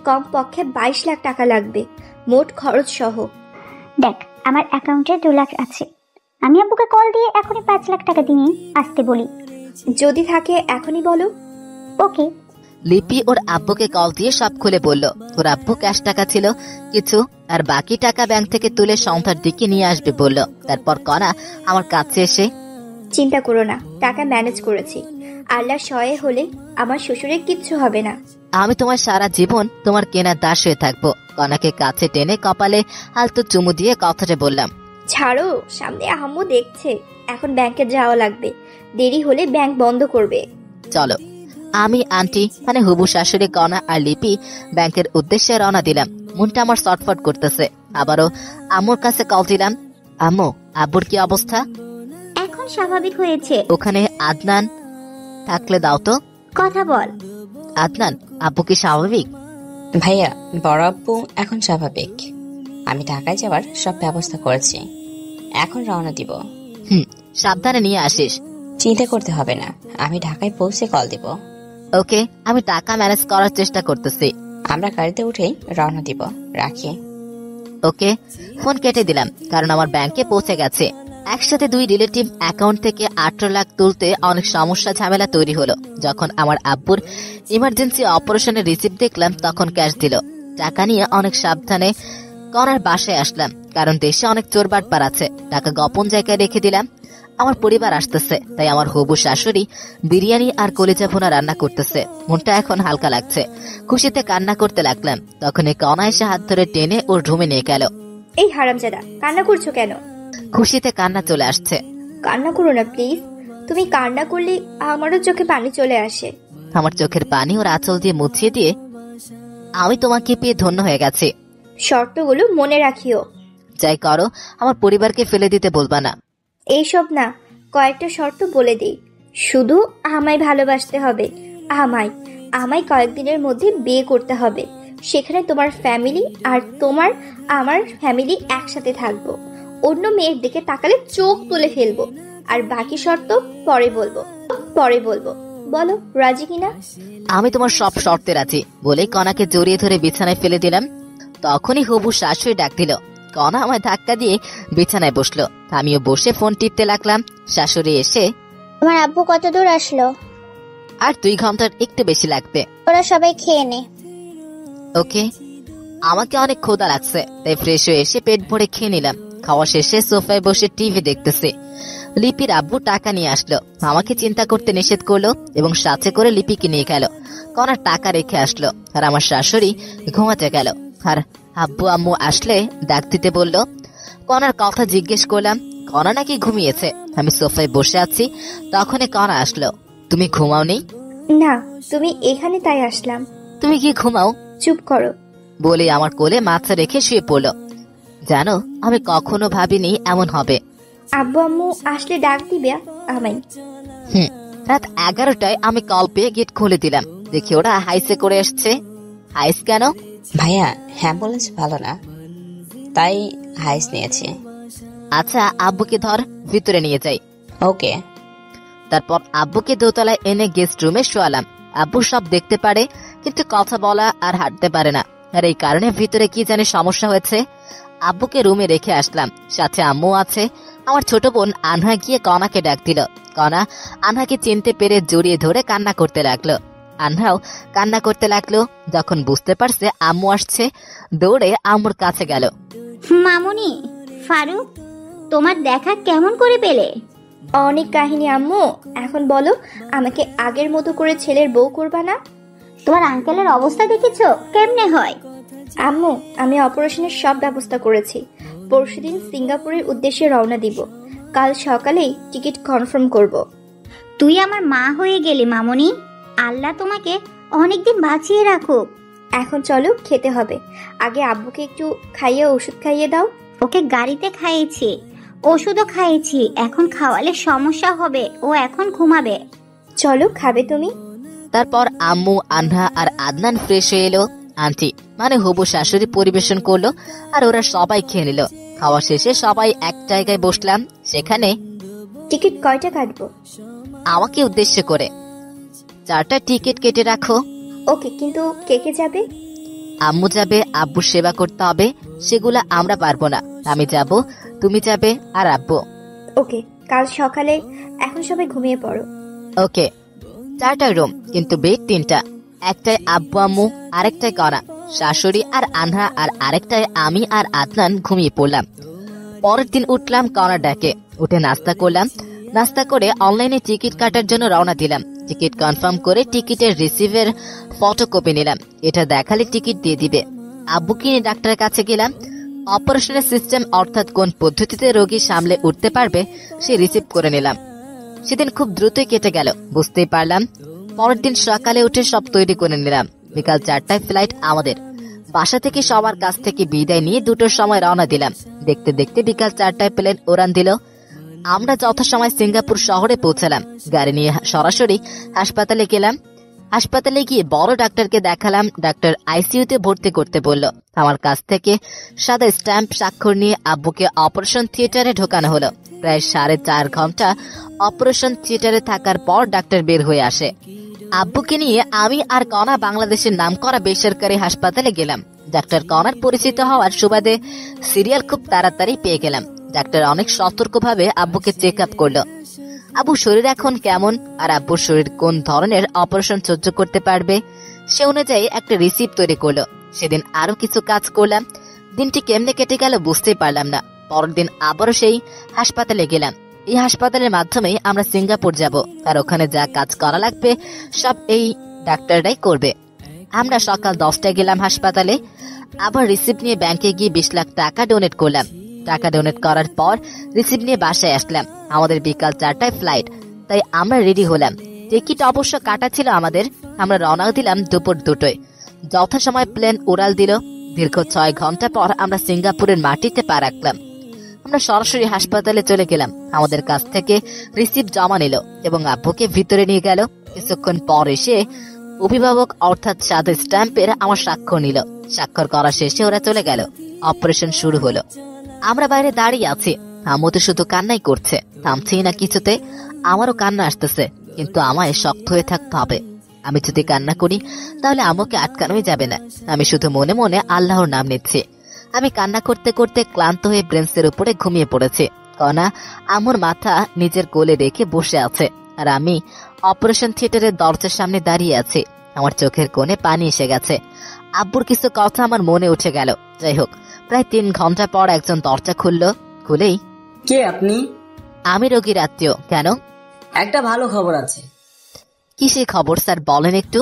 কম পক্ষে 22 লাখ টাকা লাগবে, মোট খরচ সহ। দেখ, আমার অ্যাকাউন্টে 2 লাখ আছে। আমি আব্বুকে কল দিয়ে এখনই 5 লাখ টাকা দিয়ে আসতে বলি। যদি থাকে এখনই বলো। ওকে। লিপি ওর আব্বুকে কল দিয়ে সব খুলে বলল। ওর আব্বু ক্যাশ টাকা ছিল কিছু, আর বাকি টাকা ব্যাংক থেকে তুলে সন্ধ্যার দিকে নিয়ে আসবে বলল। তারপর কণা আমার কাছে এসে, চিন্তা করো না, টাকা ম্যানেজ করেছি। আল্লাহ সহায় হলে আমার শ্বশুরের কিচ্ছু হবে না। আমি তোমার সারা জীবন তোমার কেনার দাস হয়ে থাকবো। কণাকে কাছে টেনে কপালে আলতো চুমু দিয়ে কথাটা বললাম। ছাড়ো, সামনে আম্মু দেখছে। এখন ব্যাংকে যাওয়া লাগবে, দেরি হলে ব্যাংক বন্ধ করবে। চলো। আমি, আন্টি মানে হবু শাশুড়ি, কণা আর লিপি ব্যাংকের উদ্দেশ্যে রওনা দিলাম। মনটা আমার শর্টফট করতেছে। আবারও আম্মুর কাছে কল দিলাম। আম্মু, আব্বুর কি অবস্থা? এখন স্বাভাবিক হয়েছে। ওখানে আদনান থাকলে দাও তো কথা বল। আদনান, আব্বু কি স্বাভাবিক? ভাইয়া, বড় আব্বু এখন স্বাভাবিক। আমি ঢাকায় যাওয়ার সব ব্যবস্থা করেছি, এখন রওনা দিব। সাবধানে নিয়ে আসিস। চিন্তা করতে হবে না, আমি ঢাকায় পৌঁছে কল দিব। ওকে, আমি টাকা ম্যানেজ করার চেষ্টা করতেছি। আমরা গাড়িতে উঠেই রওনা দিব। রাখি। ওকে, ফোন কেটে দিলাম কারণ আমার ব্যাংকে পৌঁছে গেছে। একসাথে 2 রিলেটিভ অ্যাকাউন্ট থেকে 18 লাখ তুলতে অনেক সমস্যা ঝামেলা তৈরি হলো। যখন আমার আব্বুর ইমার্জেন্সি অপারেশনের রিসিপ্ট দেখলাম তখন ক্যাশ দিল। টাকা নিয়ে অনেক সাবধানে কণার বাসায় আসলাম, কারণ দেশে অনেক চোর বাটপার আছে। টাকা গোপন জায়গায় রেখে দিলাম। আমার পরিবার আসতেছে, তাই আমার হবু শাশুড়ি বিরিয়ানি আর কলিজা ভুনা রান্না করতেছে। মনটা এখন হালকা লাগছে, খুশিতে কান্না করতে লাগলাম। তখন কণা এসে হাত ধরে টেনে ওর রুমে নিয়ে গেল। এই হারামজাদা, কান্না করছো কেন? খুশিতে কান্না চলে আসছে। কান্না করো না প্লিজ। তুমি কান্না করলে আমারও চোখে পানি চলে আসে। আমার চোখের পানি ওর আঁচল দিয়ে মুছিয়ে দিয়ে, আমি তোমাকে পেয়ে ধন্য হয়ে গেছি। শর্তগুলো মনে রাখিও। যাই করো, আমার পরিবারকে ফেলে দিতে বলবা না। এইসব না, কয়েকটা শর্ত বলে দিই। শুধু আমায় ভালোবাসতে হবে। আমায় কয়েকদিনের মধ্যে বিয়ে করতে হবে। সেখানে তোমার ফ্যামিলি আর আমার ফ্যামিলি একসাথে থাকবো। অন্য মেয়ের দিকে তাকালে চোখ তুলে ফেলবো। আর বাকি শর্ত পরে বলবো। বলো রাজি কিনা? আমি তোমার সব শর্তে রাজি বলে কণাকে জড়িয়ে ধরে বিছানায় ফেলে দিলাম। তখনই হবু শাশুড়ি ডাক দিল। কণা আমায় ধাক্কা দিয়ে বিছানায় বসলো। আমিও বসে ফোন টিপতে লাগলাম। শাশুড়ি এসে, আমার আব্বু কত দূর আসলো? আর 2 ঘন্টার একটু বেশি লাগবে। ওরা সবাই খেয়ে নে। ওকে। আমাকে অনেক ক্ষুধা লাগছে, তাই ফ্রেশ হয়ে এসে পেট ভরে খেয়ে নিলাম। খাওয়া শেষে সোফায় বসে টিভি দেখতেছি। লিপির আব্বু টাকা নিয়ে আসলো। আমাকে চিন্তা করতে নিষেধ করলো এবং সাথে করে লিপিকে নিয়ে গেল। কণার টাকা রেখে আসলো আর আমার শাশুড়ি ঘুমাতে গেল। আর আব্বু আম্মু আসলে ডাক দিতে বলল। কণার কথা জিজ্ঞেস করলাম। কণা নাকি ঘুমিয়েছে। আমি সোফায় বসে আছি, তখনই কণা আসলো। তুমি ঘুমাওনি? না, তুমি এখানে তাই আসলাম। তুমি কি ঘুমাও? চুপ করো বলে আমার কোলে মাথা রেখে শুয়ে পড়লো। জানো, আমি কখনো ভাবিনি এমন হবে। আব্বু আম্মু আসলে ডাক দিবে আমায়। রাত 11টায় আমি কল পেয়ে গেট খুলে দিলাম। দেখি ওরা হাইসে করে এসছে। হাইস কেন? ভাইয়া, অ্যাম্বুলেন্স ভালো না, তাই হাইস নিয়েছি। আচ্ছা, আব্বুকে ধর, ভিতরে নিয়ে যাই। ওকে। তারপর আব্বুকে দোতলায় এনে গেস্ট রুমে শোয়ালাম। আব্বু সব দেখতে পারে, কিন্তু কথা বলা আর হাঁটতে পারে না। আর এই কারণে ভিতরে কি জানি সমস্যা হয়েছে। আব্বুকে রুমে রেখে আসলাম, সাথে আম্মু আছে। আমার ছোট বোন আনহা গিয়ে কণাকে ডাক দিল। কণা আনহাকে চিনতে পেরে জড়িয়ে ধরে কান্না করতে লাগলো। আনহাও কান্না করতে লাগলো। যখন বুঝতে পারছে আম্মু আসছে, দৌড়ে আম্মুর কাছে গেল। মামুনি, ফারুক, তোমার দেখা কেমন করে পেলে? অনেক কাহিনী আম্মু। এখন বলো, আমাকে আগের মতো করে ছেলের বউ করবা না? তোমার আঙ্কেলের অবস্থা দেখেছো কেমনে হয়? আম্মু, আমি অপারেশনের সব ব্যবস্থা করেছি। পরশুদিন সিঙ্গাপুরের উদ্দেশ্যে রওনা দিব। কাল সকালেই টিকিট কনফার্ম করব। তুই আমার মা হয়ে গেলি মামুনি। আল্লাহ তোমাকে অনেকদিন বাঁচিয়ে রাখুক। এখন চলো, খেতে হবে। আগে আব্বুকে একটু খাইয়ে ওষুধ খাইয়ে দাও। ওকে গাড়িতে খাইয়েছি, ওষুধও খাইয়েছি। এখন খাওয়ালে সমস্যা হবে, ও এখন ঘুমাবে। চলো, খাবে তুমি? তারপর আম্মু, আনহা আর আদনান ফ্রেশ হয়ে এলো। আন্টি মানে হবু শাশুড়ি পরিবেশন করলো আর ওরা সবাই খেয়ে নিল। খাওয়া শেষে সবাই এক জায়গায় বসলাম। সেখানে টিকিট কয়টা কাটবো? আমাকে উদ্দেশ্য করে 4টা টিকিট কেটে রাখো। ওকে, কিন্তু কে কে যাবে? আম্মু যাবে, আব্বুর সেবা করতে হবে, সেগুলা আমরা পারবো না। আমি যাব, তুমি যাবে আর আব্বু। ওকে, কাল সকালে। এখন সবাই ঘুমিয়ে পড়ো। ওকে। 4টা রুম, কিন্তু বেড 3টা। একটায় আব্বু আম্মু, আরেকটায় করা, শাশুড়ি আর আনহা, আর আরেকটায় আমি আর আদনান ঘুমিয়ে পড়লাম। পরের দিন উঠলাম করার ডাকে, উঠে নাস্তা করলাম। নাস্তা করে অনলাইনে টিকিট কাটার জন্য রওনা দিলাম। টিকিট কনফার্ম করে টিকিটের রিসিভের ফটোকপি নিলাম। এটা দেখালে টিকিট দিয়ে দিবে। আব্বুকে নিয়ে ডাক্তারের কাছে গেলাম। অপারেশনের সিস্টেম, অর্থাৎ কোন পদ্ধতিতে রোগী সামলে উঠতে পারবে, সে রিসিভ করে নিলাম। সেদিন খুব দ্রুতই কেটে গেল, বুঝতেই পারলাম। পরের দিন সকালে উঠে সব তৈরি করে নিলাম। বিকাল 4টায় ফ্লাইট আমাদের। বাসা থেকে সবার কাছ থেকে বিদায় নিয়ে 2টোর সময় রওনা দিলাম। দেখতে দেখতে বিকাল 4টায় প্লেন উড়ান দিল। আমরা যথাসময় সিঙ্গাপুর শহরে পৌঁছালাম। গাড়ি নিয়ে সরাসরি হাসপাতালে গেলাম। হাসপাতালে গিয়ে বড় ডাক্তারকে দেখালাম। ডাক্তার আইসিইউতে ভর্তি করতে বলল। আমার কাছ থেকে সাদা স্ট্যাম্প স্বাক্ষর নিয়ে আব্বুকে অপারেশন থিয়েটারে ঢোকানো হলো। প্রায় 4.5 ঘন্টা অপারেশন থিয়েটারে থাকার পর ডাক্তার বের হয়ে আসে। আব্বুকে নিয়ে আমি আর কণা বাংলাদেশের নামকরা বেসরকারি হাসপাতালে গেলাম। ডাক্তার কণার পরিচিত হওয়ার সুবাদে সিরিয়াল খুব তাড়াতাড়ি পেয়ে গেলাম। ডাক্তার অনেক সতর্কভাবে আব্বুকে চেক আপ করলো। আব্বুর শরীর এখন কেমন আর আব্বুর শরীর কোন ধরনের অপারেশন সহ্য করতে পারবে, সে অনুযায়ী একটা রিসিপ্ট তৈরি করলো। সেদিন আরো কিছু কাজ করলাম। দিনটি কেমনে কেটে গেল বুঝতেই পারলাম না। পরের দিন আবারও সেই হাসপাতালে গেলাম। এই হাসপাতালের মাধ্যমেই আমরা সিঙ্গাপুর যাব, আর ওখানে যা কাজ করা লাগবে সব এই ডাক্তাররাই করবে। আমরা সকাল 10টায় গেলাম হাসপাতালে। আবার রিসিপ্ট নিয়ে ব্যাংকে গিয়ে 20 লাখ টাকা ডোনেট করলাম। টাকা ডোনেট করার পর রিসিপ্ট নিয়ে বাসায় আসলাম। আমাদের বিকাল 4টায় ফ্লাইট, তাই আমরা রেডি হলাম। টিকিট অবশ্য কাটা ছিল আমাদের। আমরা রওনা দিলাম দুপুর 2টোয়। যথাসময় প্লেন উড়াল দিল। দীর্ঘ 6 ঘন্টা পর আমরা সিঙ্গাপুরের মাটিতে পা রাখলাম। আমরা সরাসরি হাসপাতালে চলে গেলাম। আমাদের কাছ থেকে রিসিপ্ট জমা নিল এবং আব্বুকে ভিতরে নিয়ে গেল। কিছুক্ষণ পর এসে অভিভাবক, অর্থাৎ সাদা স্ট্যাম্পের আমার স্বাক্ষর নিল। স্বাক্ষর করা শেষে ওরা চলে গেল। অপারেশন শুরু হলো। আমরা বাইরে দাঁড়িয়ে আছি। আম্মু তো শুধু কান্নাই করছে, থামছেই না কিছুতে। আমারও কান্না আসতেছে, কিন্তু আমায় শক্ত হয়ে থাকতে হবে। আমি যদি কান্না করি তাহলে আম্মুকে আটকানোই যাবে না। আমি শুধু মনে মনে আল্লাহর নাম নিচ্ছি। আমি কান্না করতে করতে ক্লান্ত হয়ে ব্রেঞ্চের উপরে ঘুমিয়ে পড়েছি। কণা আম্মুর মাথা নিজের কোলে রেখে বসে আছে, আর আমি অপারেশন থিয়েটারের দরজার সামনে দাঁড়িয়ে আছি। আমার চোখের কোণে পানি এসে গেছে। আব্বুর কিছু কথা আমার মনে উঠে গেল। যাই হোক, প্রায় 3 ঘন্টা পর একজন দরজা খুললো। খুলেই, কে আপনি? আমি রোগীর আত্মীয়। কেন? একটা ভালো খবর আছে। কি সেই খবর স্যার, বলেন একটু।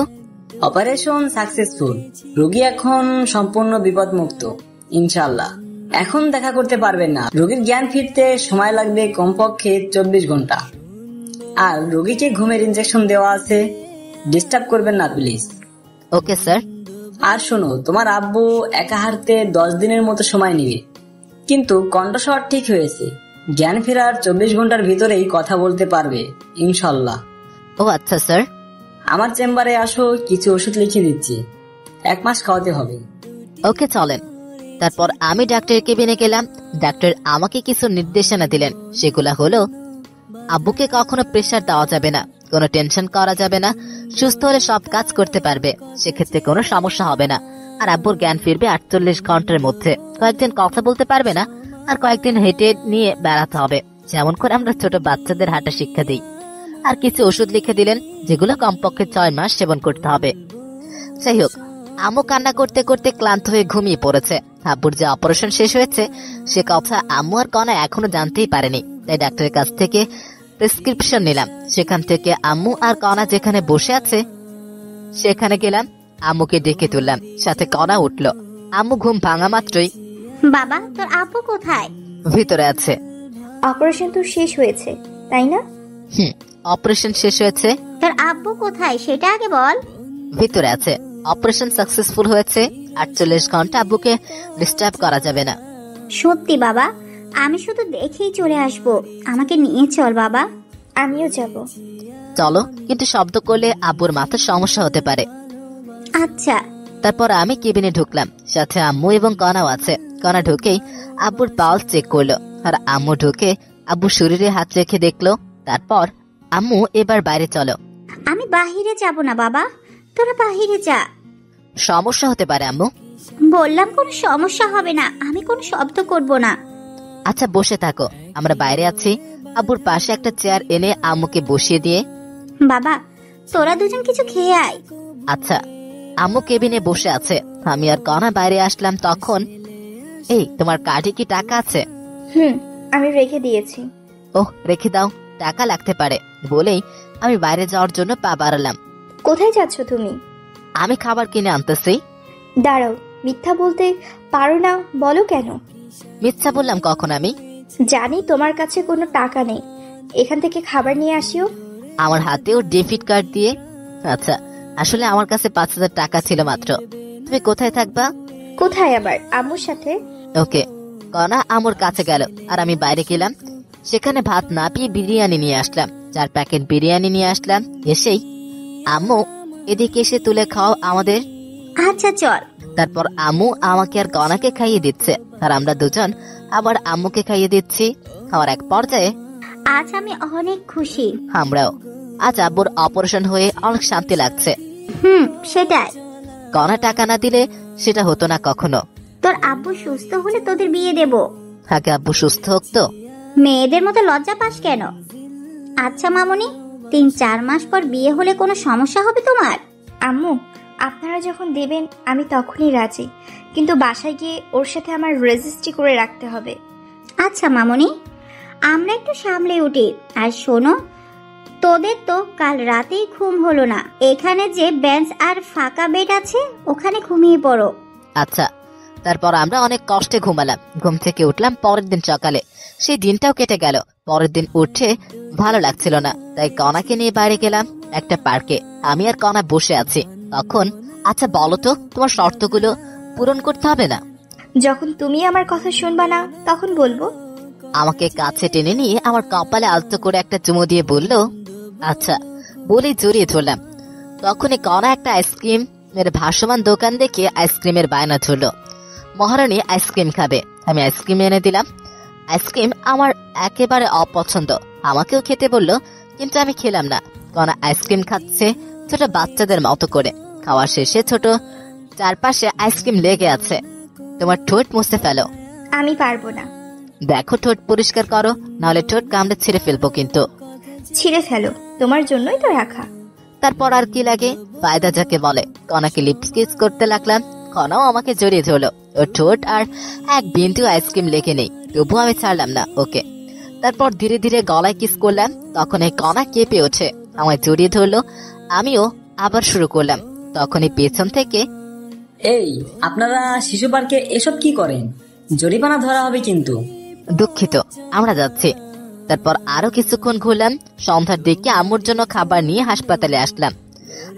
Operation successful. রোগী এখন সম্পূর্ণ বিপদমুক্ত ইনশাআল্লাহ। এখন দেখা করতে পারবেন না। রোগীর জ্ঞান ফিরতে সময় লাগবে কমপক্ষে 24 ঘন্টা। আর রোগীকে ঘুমের ইনজেকশন দেওয়া আছে। ডিস্টার্ব করবেন না প্লিজ। Okay sir. আর শোনো, তোমার আব্বু একা হারতে 10 দিনের মতো সময় নিবে, কিন্তু কণ্ঠস্বর ঠিক হয়েছে। জ্ঞান ফেরার 24 ঘন্টার ভিতরেই কথা বলতে পারবে ইনশাল্লাহ। ও আচ্ছা স্যার। আমার চেম্বারে আসো, কিছু ওষুধ লিখে দিচ্ছি। 1 মাস খাওয়াতে হবে। ওকে চলেন। তারপর আমি ডাক্তারের কেবিনে গেলাম। ডাক্তার আমাকে কিছু নির্দেশনা দিলেন। সেগুলা হলো, আব্বুকে কখনো প্রেসার দেওয়া যাবে না, কোনো টেনশন করা যাবে না। সুস্থ হলে সব কাজ করতে পারবে, সেক্ষেত্রে কোনো সমস্যা হবে না। আর আব্বুর জ্ঞান ফিরবে 48 ঘন্টার মধ্যে। কয়েকদিন কথা বলতে পারবে না, আর কয়েকদিন হেঁটে নিয়ে বেড়াতে হবে, যেমন করে আমরা ছোট বাচ্চাদের হাঁটা শিক্ষা দিই। আর কিছু ওষুধ লিখে দিলেন, যেগুলো কমপক্ষে 6 মাস সেবন করতে হবে। যাই হোক, আম্মু কান্না করতে করতে ক্লান্ত হয়ে ঘুমিয়ে পড়েছে। আব্বুর যে অপারেশন শেষ হয়েছে সে কথা আম্মু আর কণা এখনো জানতেই পারেনি। তাই ডাক্তারের কাছ থেকে প্রেসক্রিপশন নিলাম। সেখান থেকে আম্মু আর কণা যেখানে বসে আছে সেখানে গেলাম। আম্মুকে ডেকে তুললাম, সাথে কণা উঠলো। আম্মু ঘুম ভাঙা মাত্রই, বাবা তোর আব্বু কোথায়? ভিতরে আছে। অপারেশন তো শেষ হয়েছে, তাই না? অপারেশন শেষ হয়েছে। তোর আব্বু কোথায় সেটা আগে বল। ভিতরে আছে। অপারেশন সাকসেসফুল হয়েছে। 48 ঘন্টা আব্বুকে ডিস্টার্ব করা যাবে না। সত্যি বাবা? আমি শুধু দেখেই চলে আসব, আমাকে নিয়ে চল বাবা। আমিও যাব। চলো, কিন্তু শব্দ করলে আব্বুর মাথার সমস্যা হতে পারে। আচ্ছা। তারপর আমি কেবিনে ঢুকলাম, সাথে আম্মু এবং কণাও আছে। কণা ঢুকেই আব্বুর পালস চেক করলো, আর আম্মু ঢুকে আব্বুর শরীরে হাত রেখে দেখলো। তারপর আম্মু, এবার বাইরে চলো। আমি বাহিরে যাব না বাবা, তোরা বাহিরে যা। সমস্যা হতে পারে আম্মু। বললাম কোনো সমস্যা হবে না, আমি কোনো শব্দ করব না। আচ্ছা বসে থাকো, আমরা বাইরে আছি, আব্বুর পাশে একটা চেয়ার এনে আম্মুকে বসিয়ে দিয়ে, বাবা তোরা দুজন কিছু খেয়ে আয়। আচ্ছা। আম্মু কেবিনে বসে আছে, আমি আর কণা বাইরে আসলাম। তখন, এই তোমার কার্ডে কি টাকা আছে? আমি রেখে দিয়েছি। ওহ, রেখে দাও, টাকা লাগতে পারে বলেই আমি বাইরে যাওয়ার জন্য পা বাড়ালাম। কোথায় যাচ্ছ তুমি? আমি খাবার কিনে আনতেছি। দাঁড়াও, মিথ্যা বলতে পারো না, বলো কেন? মিথ্যা বললাম কখন আমি? জানি তোমার কাছে কোনো টাকা নেই, এখান থেকে খাবার নিয়ে আসিও। আমার হাতেও ডেবিট কার্ড দিয়ে। আচ্ছা, আসলে আমার কাছে 5,000 টাকা ছিল মাত্র। তুমি কোথায় থাকবা? কোথায় আবার? আম্মুর সাথে। ওকে। কণা আমুর কাছে গেল আর আমি বাইরে গেলাম। সেখানে ভাত না পেয়ে বিরিয়ানি নিয়ে আসলাম, 4 প্যাকেট বিরিয়ানি নিয়ে আসলাম। এসেই আম্মু, এদিকে এসে তুলে খাও আমাদের। আচ্ছা চল। তারপর আম্মু আমাকে আর কণাকে খাইয়ে দিচ্ছে, আর আমরা দুজন আবার আম্মুকে খাইয়ে দিচ্ছি। খাওয়ার এক পর্যায়ে, আজ আমি অনেক খুশি। আমরাও। আজ আব্বুর অপারেশন হয়ে অনেক শান্তি লাগছে। সেটাই। কণা টাকা না দিলে সেটা হতো না কখনো। তোর আব্বু সুস্থ হলে তোদের বিয়ে দেব। আগে আব্বু সুস্থ হোক তো। মেয়েদের মতো লজ্জা পাস কেন? আচ্ছা মামুনি, 3-4 মাস পর বিয়ে হলে কোনো সমস্যা হবে তোমার? আম্মু, আপনারা যখন দেবেন আমি তখনই রাজি, কিন্তু বাসায় গিয়ে ওর সাথে আমার রেজিস্ট্রি করে রাখতে হবে। আচ্ছা মামুনি, আমরা একটু সামলে উঠি। আর শোনো, তোদের তো কাল রাতেই ঘুম হলো না। এখানে যে বেঞ্চ আর ফাঁকা বেড আছে ওখানে ঘুমিয়ে পড়ো। আচ্ছা। তারপর আমরা অনেক কষ্টে ঘুমালাম। ঘুম থেকে উঠলাম পরের দিন সকালে। সেই দিনটাও কেটে গেল। পরের দিন উঠে ভালো লাগছিল না, তাই কণাকে নিয়ে বাইরে গেলাম একটা পার্কে। আমি আর কণা বসে আছি। তখন, আচ্ছা বলো তো, তোমার শর্তগুলো পূরণ করতে হবে না? যখন তুমি আমার কথা শুনবা না তখন বলবো। আমাকে কাছে টেনে নিয়ে আমার কপালে আলতো করে একটা চুমু দিয়ে বলল, আচ্ছা বলে জড়িয়ে ধরলাম। তখনই কণা একটা আইসক্রিম এর ভাসমান দোকান দেখে আইসক্রিমের বায়না ধরল। মহারানী আইসক্রিম খাবে, আমি আইসক্রিম এনে দিলাম। আইসক্রিম আমার একেবারে অপছন্দ, আমাকেও খেতে বলল, কিন্তু আমি খেলাম না। কণা আইসক্রিম খাচ্ছে ছোট বাচ্চাদের মতো করে। খাওয়া শেষে ছোট চারপাশে আইসক্রিম লেগে আছে। তোমার ঠোঁট মুছতে ফেলো। আমি পারবো না। দেখো ঠোঁট পরিষ্কার করো, নাহলে ঠোঁট কামড়ে ছিঁড়ে ফেলবো কিন্তু। ছিঁড়ে ফেলো, তোমার জন্যই তো রাখা। তারপর আর কি লাগে, ফায়দা যাকে বলে। কণাকে লিপস কিস করতে লাগলাম। কণাও আমাকে জড়িয়ে ধরলো। ওর ঠোঁট আর এক বিন্দু আইসক্রিম লেগে নেই, তবু আমি ছাড়লাম না ওকে। তারপর ধীরে ধীরে গলায় কিস করলাম। তখন এই কণা কেঁপে ওঠে, আমায় জড়িয়ে ধরলো। আমিও আবার শুরু করলাম। তখনই পেছন থেকে, এই আপনারা শিশু পার্কে এসব কি করেন? জরিমানা ধরা হবে কিন্তু। দুঃখিত, আমরা যাচ্ছি। তারপর আরো কিছুক্ষণ ঘুরলাম। সন্ধ্যার দিকে আম্মুর জন্য খাবার নিয়ে হাসপাতালে আসলাম।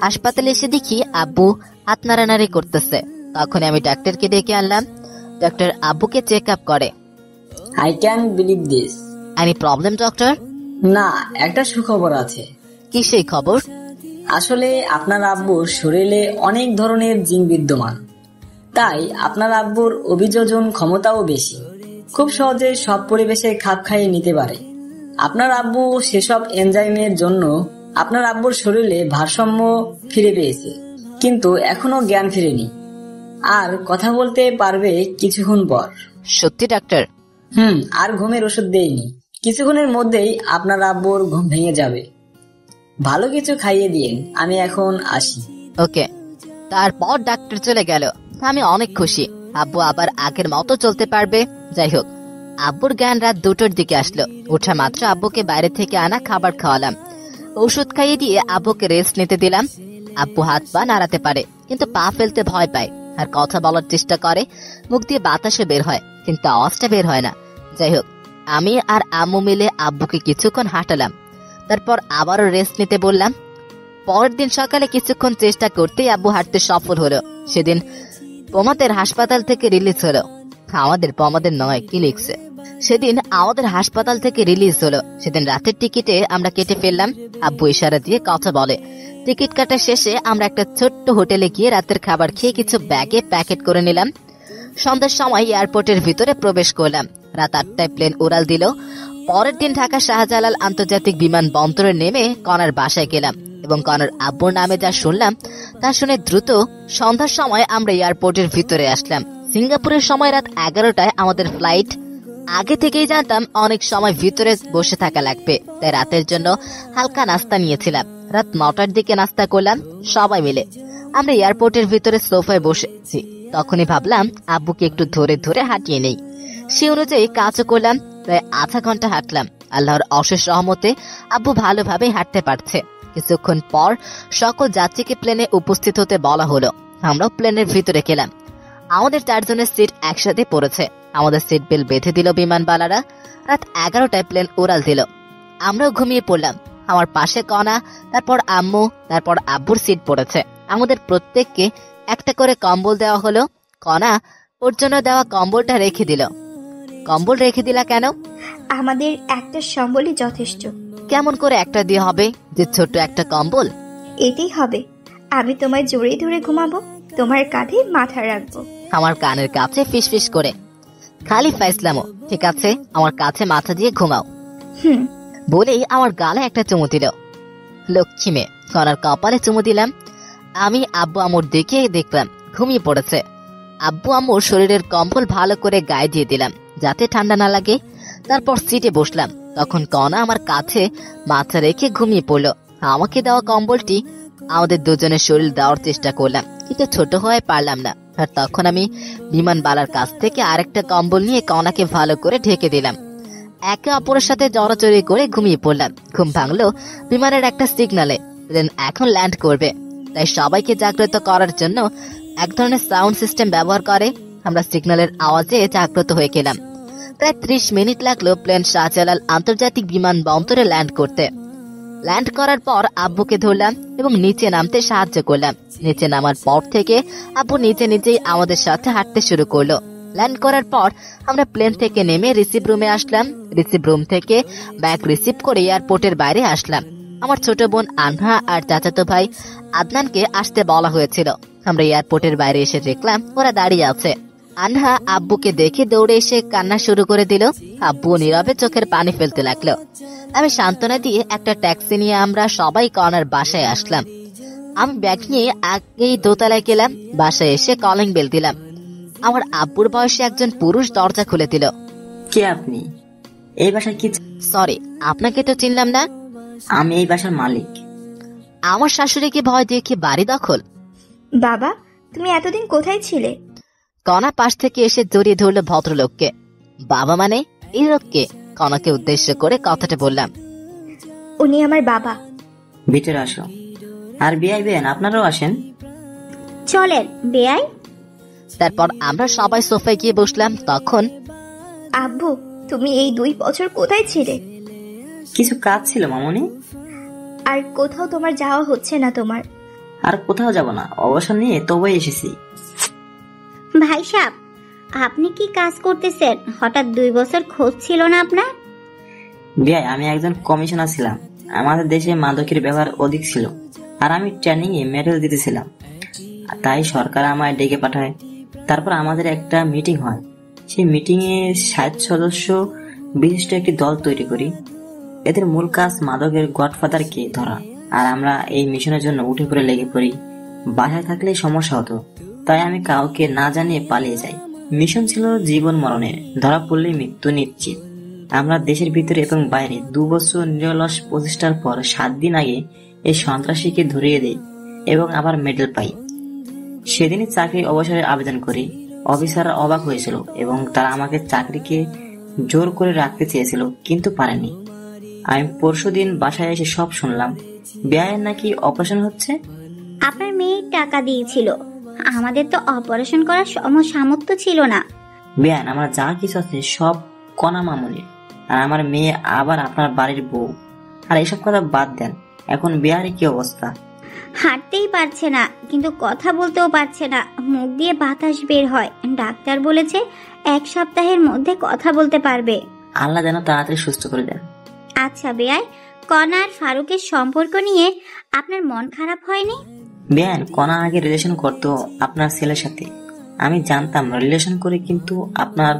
হাসপাতালে এসে দেখি আব্বু হাত নাড়ানাড়ি করতেছে। তখন আমি ডাক্তারকে ডেকে আনলাম। ডাক্তার আব্বুকে চেক আপ করে। I can believe this. Any problem doctor? না, একটা সুখবর আছে। কি সেই খবর? আসলে আপনার আব্বুর শরীরে অনেক ধরনের জিন বিদ্যমান, তাই আপনার আব্বুর অভিযোজন ক্ষমতাও বেশি। খুব সহজে সব পরিবেশে খাপ খাইয়ে নিতে পারে। আপনার আব্বু সেসব এনজাইমের জন্য আপনার আব্বুর শরীরে ভারসাম্য ফিরে পেয়েছে, কিন্তু এখনো জ্ঞান ফিরেনি। আর কথা বলতে পারবে কিছুক্ষণ পর। সত্যি ডাক্তার? আর ঘুমের ওষুধ দেয়নি। কিছুক্ষণের মধ্যেই আপনার আব্বুর ঘুম ভেঙে যাবে। ভালো কিছু খাইয়ে দিন, আমি এখন আসি। ওকে। তারপর ডাক্তার চলে গেল। আমি অনেক খুশি, আব্বু আবার আগের মতো চলতে পারবে। যাই হোক, আব্বুর জ্ঞান রাত 2টোর দিকে আসলো। ওঠা মাত্র আব্বুকে বাইরে থেকে আনা খাবার খাওয়ালাম, ওষুধ খাইয়ে দিয়ে আব্বুকে রেস্ট নিতে দিলাম। আব্বু হাত পা নাড়াতে পারে, কিন্তু পা ফেলতে ভয় পায় আর কথা বলার চেষ্টা করে। মুখ দিয়ে বাতাসে বের হয়, কিন্তু আওয়াজটা বের হয় না। যাই হোক, আমি আর আম্মু মিলে আব্বুকে কিছুক্ষণ হাঁটালাম। তারপর আবারও রেস্ট নিতে বললাম। পরের দিন সকালে কিছুক্ষণ চেষ্টা করতেই আব্বু হাঁটতে সফল হলো। সেদিন পমাদের হাসপাতাল থেকে রিলিজ হলো। আমাদের নয়, কি লিখছে? সেদিন আমাদের হাসপাতাল থেকে রিলিজ হলো। সেদিন রাতের টিকিটে আমরা কেটে ফেললাম। আব্বু ইশারা দিয়ে কথা বলে। টিকিট কাটা শেষে আমরা একটা ছোট্ট হোটেলে গিয়ে রাতের খাবার খেয়ে কিছু ব্যাগে প্যাকেট করে নিলাম। সন্ধ্যার সময় এয়ারপোর্টের ভিতরে প্রবেশ করলাম। রাত 8টায় প্লেন উড়াল দিল। পরের দিন ঢাকা শাহজালাল আন্তর্জাতিক বিমানবন্দরে নেমে কণার বাসায় গেলাম এবং কণার আব্বুর নামে যা শুনলাম তা শুনে দ্রুত সন্ধ্যার সময় আমরা এয়ারপোর্টের ভিতরে আসলাম। সিঙ্গাপুরের সময় রাত 11টায় আমাদের ফ্লাইট। আগে থেকেই জানতাম অনেক সময় ভিতরে বসে থাকা লাগবে, তাই রাতের জন্য হালকা নাস্তা নিয়েছিলাম। রাত 9টার দিকে নাস্তা করলাম সবাই মিলে। আমরা এয়ারপোর্টের ভিতরে সোফায় বসেছি। তখনই ভাবলাম আব্বুকে একটু ধরে ধরে হাঁটিয়ে নেই। সে অনুযায়ী কাজও করলাম। প্রায় আধা ঘন্টা হাঁটলাম। আল্লাহর অশেষ রহমতে আব্বু ভালোভাবে হাঁটতে পারছে। কিছুক্ষণ পর সকল যাত্রীকে প্লেনে উপস্থিত হতে বলা হলো। আমরাও প্লেনের ভিতরে গেলাম। আমাদের 4 জনের সিট একসাথে পড়েছে। আমাদের সিট বেল্ট বেঁধে দিল বিমানবালারা। রাত 11টায় প্লেন উড়াল দিল। আমরাও ঘুমিয়ে পড়লাম। আমার পাশে কণা, তারপর আম্মু, তারপর আব্বুর সিট পড়েছে। আমাদের প্রত্যেককে একটা করে কম্বল দেওয়া হলো। কণা ওর জন্য দেওয়া কম্বলটা রেখে দিল। কম্বল রেখে দিলা কেন? আমাদের একটা সম্বলই যথেষ্ট। কেমন করে একটা দিয়ে হবে যে ছোট্ট একটা কম্বল? এটাই হবে। আমি তোমায় জড়িয়ে ধরে ঘুমাবো, তোমার কাঁধে মাথা রাখবো। আমার কানের কাছে ফিসফিস করে, খালি ফাইসলামো, ঠিক আছে আমার কাছে মাথা দিয়ে ঘুমাও। বলেই আমার গালে একটা চুমু দিল। লক্ষ্মী মেয়ে। কণার কপালে চুমু দিলাম। আমি আব্বু আম্মুর দিকে দেখলাম ঘুমিয়ে পড়েছে। আব্বু আম্মুর শরীরের কম্বল ভালো করে গায়ে দিয়ে দিলাম যাতে ঠান্ডা না লাগে। তারপর সিটে বসলাম। তখন কণা আমার কাছে মাথা রেখে ঘুমিয়ে পড়লো। আমাকে দেওয়া কম্বলটি আমাদের দুজনের শরীর দেওয়ার চেষ্টা করলাম, কিন্তু ছোট হয়ে পারলাম না। আর তখন আমি বিমানবালার কাছ থেকে আরেকটা কম্বল নিয়ে কণাকে ভালো করে ঢেকে দিলাম। একে অপরের সাথে জড়াচড়ি করে ঘুমিয়ে পড়লাম। ঘুম ভাঙলো বিমানের একটা সিগনালে। প্লেন এখন ল্যান্ড করবে, তাই সবাইকে জাগ্রত করার জন্য এক ধরনের সাউন্ড সিস্টেম ব্যবহার করে। আমরা সিগন্যালের আওয়াজে জাগ্রত হয়ে গেলাম। প্রায় 30 মিনিট লাগলো প্লেন শাহজালাল আন্তর্জাতিক বিমানবন্দরে ল্যান্ড করতে। ল্যান্ড করার পর আব্বুকে ধরলাম এবং নিচে নামতে সাহায্য করলাম। নিচে নামার পর থেকে আব্বু নিচে নিজেই আমাদের সাথে হাঁটতে শুরু করলো। ল্যান্ড করার পর আমরা প্লেন থেকে নেমে রিসিভ রুমে আসলাম। রিসিভ রুম থেকে ব্যাগ রিসিভ করে এয়ারপোর্টের বাইরে আসলাম। আমার ছোট বোন আনহা আর চাচাতো ভাই আদনানকে আসতে বলা হয়েছিল। আমরা এয়ারপোর্টের বাইরে এসে দেখলাম ওরা দাঁড়িয়ে আছে। আনহা আব্বুকে দেখে দৌড়ে এসে কান্না শুরু করে দিল। আব্বু নীরবে চোখের পানি ফেলতে লাগলো। আমি সান্ত্বনা দিয়ে একটা ট্যাক্সি নিয়ে আমরা সবাই কর্নার বাসায় আসলাম। আমি ব্যাগ নিয়ে আগেই দোতলায় গেলাম। বাসায় এসে কলিং বেল দিলাম। আমার আব্বুর বয়সে একজন পুরুষ দরজা খুলে দিল। কে আপনি? এই বাসায় কি? সরি, আপনাকে তো চিনলাম না। আমি এই বাসার মালিক। আমার শাশুড়িকে ভয় দিয়ে কি বাড়ি দখল? বাবা, তুমি এতদিন কোথায় ছিলে? কণা পাশ থেকে এসে জড়িয়ে ধরল ভদ্রলোককে। বাবা মানে এই লোককে? কণাকে উদ্দেশ্য করে কথাটা বললাম। উনি আমার বাবা। ভিতরে আসো। আর বিআই বেন আপনারাও আসেন। চলেন বেয়াই। তারপর আমরা সবাই সোফায় গিয়ে বসলাম। তখন আব্বু, তুমি এই 2 বছর কোথায় ছিলে? কিছু কাজ ছিল মামনি। আর কোথাও তোমার যাওয়া হচ্ছে না? তোমার আর কোথাও যাব না, অবসর নিয়ে তবে এসেছি। ভাই সাহেব, আপনি কি কাজ করতেছেন? হঠাৎ 2 বছর খোঁজ ছিল না আপনার? বিআই, আমি একজন কমিশনার ছিলাম। আমাদের দেশে মাদকের ব্যবহার অধিক ছিল আর আমি ট্রেনিং এ মেডেল দিতেছিলাম, তাই সরকার আমায় ডেকে পাঠায়। তারপর আমাদের একটা মিটিং হয়। সেই মিটিং এ 60 সদস্য বিশিষ্ট একটি দল তৈরি করি। এদের মূল কাজ মাদকের গডফাদারকে ধরা। আর আমরা এই মিশনের জন্য উঠে পড়ে লেগে পড়ি। বাসায় থাকলে সমস্যা হতো, তাই আমি কাউকে না জানিয়ে পালিয়ে যাই। মিশন ছিল জীবন মরণের, ধরা পড়লে মৃত্যু নিশ্চিত। আমরা দেশের ভিতরে এবং বাইরে 2 বছর নিরলস প্রচেষ্টার পর 7 দিন আগে এই সন্ত্রাসীকে ধরিয়ে দেই এবং আবার মেডেল পাই। সেদিনই চাকরি অবসরের আবেদন করি। অফিসাররা অবাক হয়েছিল এবং তারা আমাকে চাকরিকে জোর করে রাখতে চেয়েছিল, কিন্তু পারেনি। আমি পরশুদিন বাসায় এসে সব শুনলাম, বেআইয়ের নাকি অপারেশন হচ্ছে। আপনার মেয়ে টাকা দিয়েছিল, আমাদের তো অপারেশন করার সামর্থ্য ছিল না। বেআইন, আমার যা কিছু আছে সব কণা মামুনির, আর আমার মেয়ে আবার আপনার বাড়ির বউ। আর এসব কথা বাদ দেন, এখন বেআইয়ের কি অবস্থা? হাঁটতেই পারছে না, কিন্তু কথা বলতেও পারছে না। মুখ দিয়ে বাতাস বের হয়। ডাক্তার বলেছে 1 সপ্তাহের মধ্যে কথা বলতে পারবে। আল্লাহ যেন তাড়াতাড়ি সুস্থ করে দেন। আচ্ছা বেয়াই, কণা আর ফারুকের সম্পর্ক নিয়ে আপনার মন খারাপ হয়নি? বেআইন, কণা আগে রিলেশন করতো আপনার ছেলের সাথে। আমি জানতাম রিলেশন করে, কিন্তু আপনার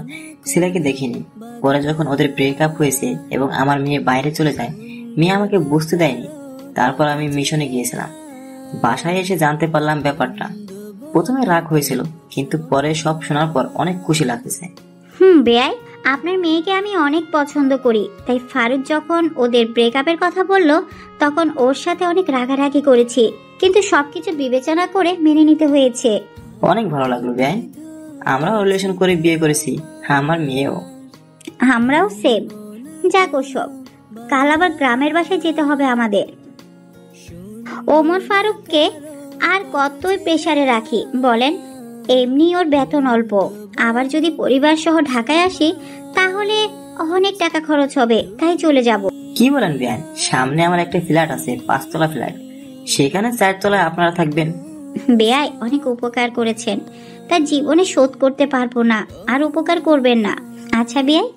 ছেলেকে দেখিনি। পরে যখন ওদের ব্রেকআপ হয়েছে এবং আমার মেয়ে বাইরে চলে যায়, মেয়ে আমাকে বুঝতে দেয়নি। তারপর আমি মিশনে গিয়েছিলাম। বাসায় এসে জানতে পারলাম ব্যাপারটা। প্রথমে রাগ হয়েছিল, কিন্তু পরে সব শোনার পর অনেক খুশি লাগতেছে। বেয়াই, আপনার মেয়েকে আমি অনেক পছন্দ করি, তাই ফারুক যখন ওদের ব্রেকআপের কথা বলল তখন ওর সাথে অনেক রাগারাগি করেছি, কিন্তু সবকিছু বিবেচনা করে মেনে নিতে হয়েছে। অনেক ভালো লাগলো ভাই, আমরাও রিলেশন করে বিয়ে করেছি, আমার মেয়েও। আমরাও সেম। যাক ওসব, কাল আবার গ্রামের বাসায় যেতে হবে আমাদের। ওমর ফারুককে আর কতই প্রেসারে রাখি বলেন? এমনি ওর বেতন অল্প, আবার যদি পরিবার সহ ঢাকায় আসি তাহলে অনেক টাকা খরচ হবে, তাই চলে যাব। কি বলেন ভাই, সামনে আমার একটা ফ্ল্যাট আছে, 5 তলা ফ্ল্যাট, সেখানে 4 তলায় আপনারা থাকবেন। বেয়াই অনেক উপকার করেছেন, তার জীবনে শোধ করতে পারবো না, আর উপকার করবেন না। আচ্ছা বেয়াই,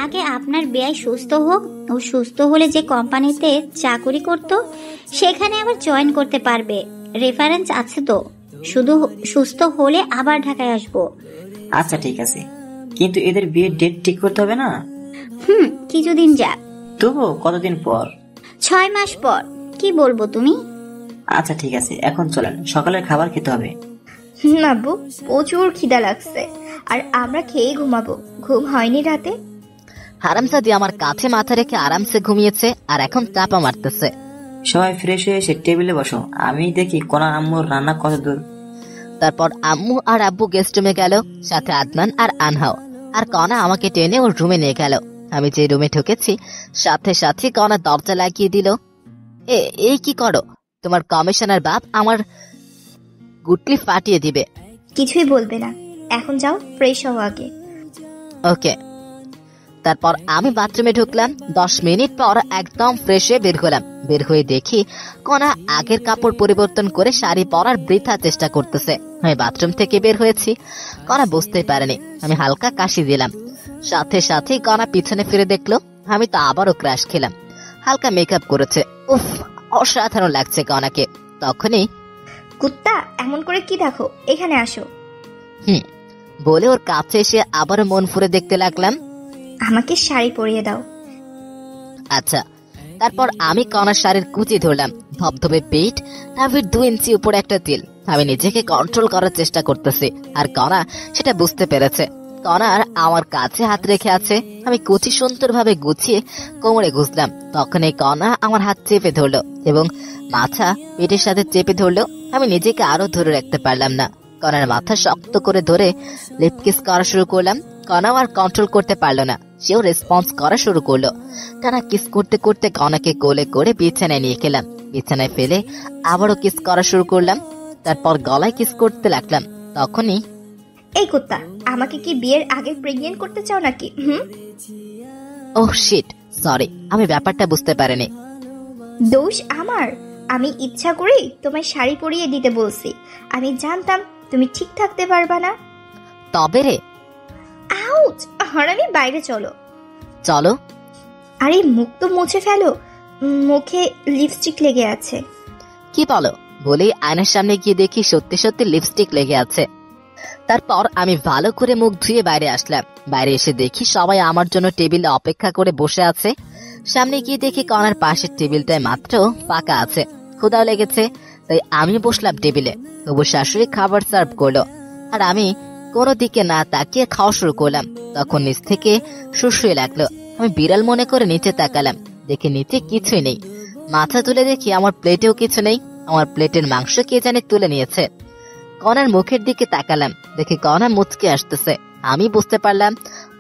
আগে আপনার বেয়াই সুস্থ হোক, ও সুস্থ হলে যে কোম্পানিতে চাকরি করত সেখানে আবার জয়েন করতে পারবে। রেফারেন্স আছে তো, শুধু সুস্থ হলে আবার ঢাকায় আসবো। আচ্ছা ঠিক আছে, কিন্তু এদের বিয়ের ডেট ঠিক করতে হবে না? কিছুদিন যাক। তবু কতদিন পর? 6 মাস পর। কি বলবো তুমি? আচ্ছা ঠিক আছে, এখন চলেন, সকালের খাবার খেতে হবে। আব্বু, প্রচুর খিদা লাগছে, আর আমরা খেয়ে ঘুমাবো। ঘুম হয়নি রাতে? হারামজাদি আমার কাছে মাথা রেখে আরামসে ঘুমিয়েছে, আর এখন চাপা মারতেছে। সবাই ফ্রেশ হয়ে এসে টেবিলে বসো, আমি দেখি কোন আম্মুর রান্না কত দূর। তারপর আম্মু আর আব্বু গেস্ট রুমে গেল, সাথে আদনান আর আনহাও। আর কনা আমাকে টেনে ওর রুমে নিয়ে গেল। আমি যে রুমে ঢুকেছি সাথে সাথে কনা দরজা লাগিয়ে দিল। এই কি করো? তোমার কমিশনার বাপ আমার গুটলি ফাটিয়ে দিবে। কিছুই বলবে না, এখন যাও ফ্রেশ হও আগে। ওকে। তারপর আমি বাথরুমে ঢুকলাম। 10 মিনিট পর একদম ফ্রেশ হয়ে বের হলাম। বের হয়ে দেখি কনা আগের কাপড় পরিবর্তন করে শাড়ি পরার বৃথা চেষ্টা করতেছে। আমি বাথরুম থেকে বের হয়েছি, কনা বুঝতে পারেনি। আমি হালকা কাশি দিলাম, সাথে সাথে কনা পিছনে ফিরে দেখলো। আমি তো আবারও ক্রাশ খেলাম। হালকা মেকআপ করেছে, উফ অসাধারণ লাগছে কনাকে। তখনই কুত্তা, এমন করে কি দেখো, এখানে আসো। বলে ওর কাছে এসে আবারও মন ফুরে দেখতে লাগলাম। আমাকে শাড়ি পরিয়ে দাও। আচ্ছা। তারপর আমি কনার শাড়ির কুচি ধরলাম। ধবধবে পেট, নাভির 2 ইঞ্চি উপরে একটা তিল। আমি নিজেকে কন্ট্রোল করার চেষ্টা করতেছি, আর কনা সেটা বুঝতে পেরেছে। কনার আমার কাছে হাত রেখে আছে। আমি কুচি সুন্দরভাবে গুছিয়ে কোমরে গুজলাম। তখন এই কনা আমার হাত চেপে ধরলো এবং মাথা পেটের সাথে চেপে ধরলো। আমি নিজেকে আরো ধরে রাখতে পারলাম না। কনার মাথা শক্ত করে ধরে লিপ কিস করা শুরু করলাম। কনাও আর কন্ট্রোল করতে পারলো না, সেও রেসপন্স করা শুরু করলো। টানা কিস করতে করতে কনাকে কোলে করে বিছানায় নিয়ে গেলাম। বিছানায় ফেলে আবারও কিস করা শুরু করলাম। তারপর গলায় কিস করতে লাগলাম। তখনই এই কুত্তা, আমাকে কি বিয়ের আগে প্রেগনেন্ট করতে চাও নাকি? ওহ শিট, সরি, আমি ব্যাপারটা বুঝতে পারিনি। দোষ আমার। আমি ইচ্ছা করেই তোমায় শাড়ি পরিয়ে দিতে বলছি। আমি জানতাম তুমি ঠিক থাকতে পারবা না। তবে রে, আউচ! হারামি, বাইরে চলো। চলো। আরে মুখ তো মুছে ফেলো, মুখে লিপস্টিক লেগে আছে। কি বলো? বলেই আয়নার সামনে গিয়ে দেখি সত্যি সত্যি লিপস্টিক লেগে আছে। তারপর আমি ভালো করে মুখ ধুয়ে বাইরে আসলাম। বাইরে এসে দেখি সবাই আমার জন্য টেবিলে অপেক্ষা করে বসে আছে। সামনে গিয়ে দেখি কনার পাশের টেবিলটায় মাত্র ফাঁকা আছে। ক্ষুধাও লেগেছে, তাই আমি বসলাম টেবিলে। তবু শাশুড়ি খাবার সার্ভ করলো, আর আমি কোনো দিকে না তাকিয়ে খাওয়া শুরু করলাম। তখন নিচ থেকে শুশুয়ে লাগলো। আমি বিড়াল মনে করে নিচে তাকালাম, দেখি নিচে কিছুই নেই। মাথা তুলে দেখি আমার প্লেটেও কিছু নেই। আমার প্লেটের মাংস কে জানে তুলে নিয়েছে। কনার মুখের দিকে তাকালাম, দেখি কনা মুচকে আসতেছে। আমি বুঝতে পারলাম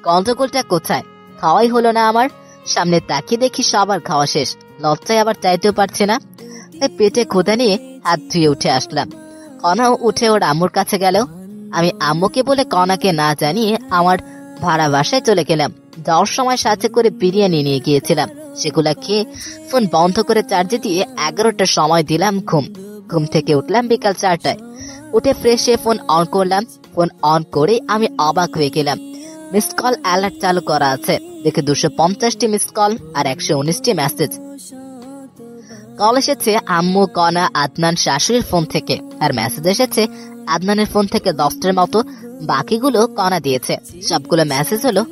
গন্ডগোলটা কোথায়। খাওয়াই হলো না আমার। সামনে তাকিয়ে দেখি সবার খাওয়া শেষ। লজ্জায় আবার চাইতেও পারছি না, তাই পেটে ক্ষুধা নিয়ে হাত ধুয়ে উঠে আসলাম। কনাও উঠে ওর আম্মুর কাছে গেল। আমি আম্মুকে বলে কনাকে না জানিয়ে আমার ভাড়া বাসায় চলে গেলাম। যাওয়ার সময় সাথে করে বিরিয়ানি নিয়ে গিয়েছিলাম। সেগুলা খেয়ে ফোন বন্ধ করে চার্জে দিয়ে 11টার সময় দিলাম ঘুম থেকে উঠলাম বিকাল 4টায়। উঠে ফ্রেশ হয়ে ফোন অন করলাম। ফোন অন করে আমি অবাক হয়ে গেলাম। মিসড কল অ্যালার্ট চালু করা আছে। দেখে 250টি মিসড কল আর 119টি মেসেজ। কল এসেছে আম্মু, কনা, আদনান, শাশুড়ির ফোন থেকে, আর মেসেজ এসেছে আদনানের ফোন থেকে 10টার মতো। বাকিগুলো কনা দিয়েছে। সবগুলো মেসেজ হলো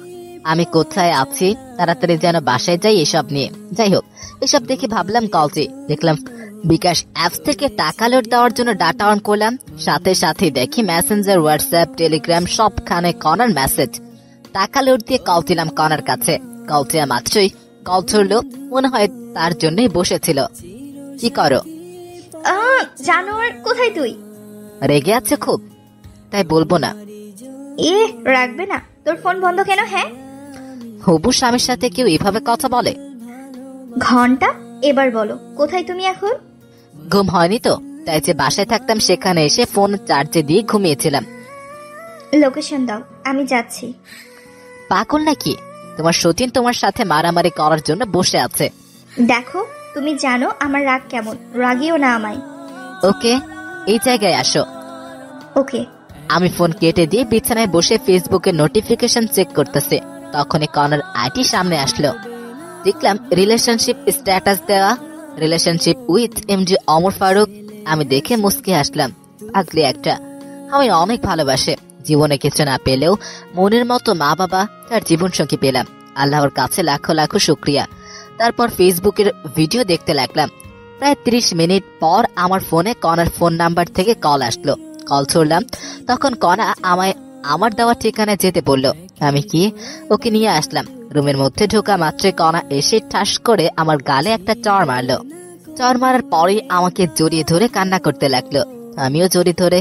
আমি কোথায় আছি, তাড়াতাড়ি যেন বাসায় যাই, এসব নিয়ে। যাই হোক, এসব দেখে ভাবলাম কলটি। দেখলাম বিকাশ অ্যাপস থেকে টাকা লোড দেওয়ার জন্য ডাটা অন করলাম। সাথে সাথে দেখি মেসেঞ্জার, হোয়াটসঅ্যাপ, টেলিগ্রাম সবখানে কনার মেসেজ। টাকা লোড দিয়ে কল দিলাম কনার কাছে। কল দেওয়া মাত্রই কল ধরলো, মনে হয় তার জন্যই বসেছিল। কি করো? জানোয়ার, কোথায় তুই? রেগে আছে খুব, তাই বলবো না। রাখবে না? তোর ফোন বন্ধ কেন? হ্যাঁ, হবু স্বামীর সাথে কেউ এভাবে কথা বলে? ঘন্টা, এবার বলো কোথায় তুমি এখন? ঘুম হয়নি তো, তাই যে বাসায় থাকতাম সেখানে এসে ফোন চার্জে দিয়ে ঘুমিয়েছিলাম। লোকেশন দাও, আমি যাচ্ছি। পাগল নাকি? তোমার সতীন তোমার সাথে মারামারি করার জন্য বসে আছে। দেখো, তুমি জানো আমার রাগ কেমন, রাগিও না আমায়। ওকে, এই জায়গায় আসো। ওকে। আমি ফোন কেটে দিয়ে বিছানায় বসে ফেসবুকে নোটিফিকেশন চেক করতেছে। তখনই কর্নার আইটি সামনে আসলো। দেখলাম রিলেশনশিপ স্ট্যাটাস দেওয়া, রিলেশনশিপ উইথ এমজি অমর ফারুক। আমি দেখে মুস্কি হাসলাম। পাগলি একটা, আমি অনেক ভালোবাসে। জীবনে কিছু না পেলেও মনের মতো মা বাবা তার জীবন সঙ্গী পেলাম। আল্লাহর কাছে লাখো লাখো শুক্রিয়া। তারপর ফেসবুকের ভিডিও দেখতে লাগলাম। প্রায় 30 মিনিট পর আমার ফোনে কনার ফোন নাম্বার থেকে কল আসলো। কল ধরলাম, তখন কনা আমায় আমার দেওয়া ঠিকানায় যেতে বললো। আমি কি ওকে নিয়ে আসলাম। রুমের মধ্যে ঢোকা মাত্রই কনা এসে ঠাস করে আমার গালে একটা চড় মারলো। চড় মারার পরেই আমাকে জড়িয়ে ধরে কান্না করতে লাগলো। আমিও জড়িয়ে ধরে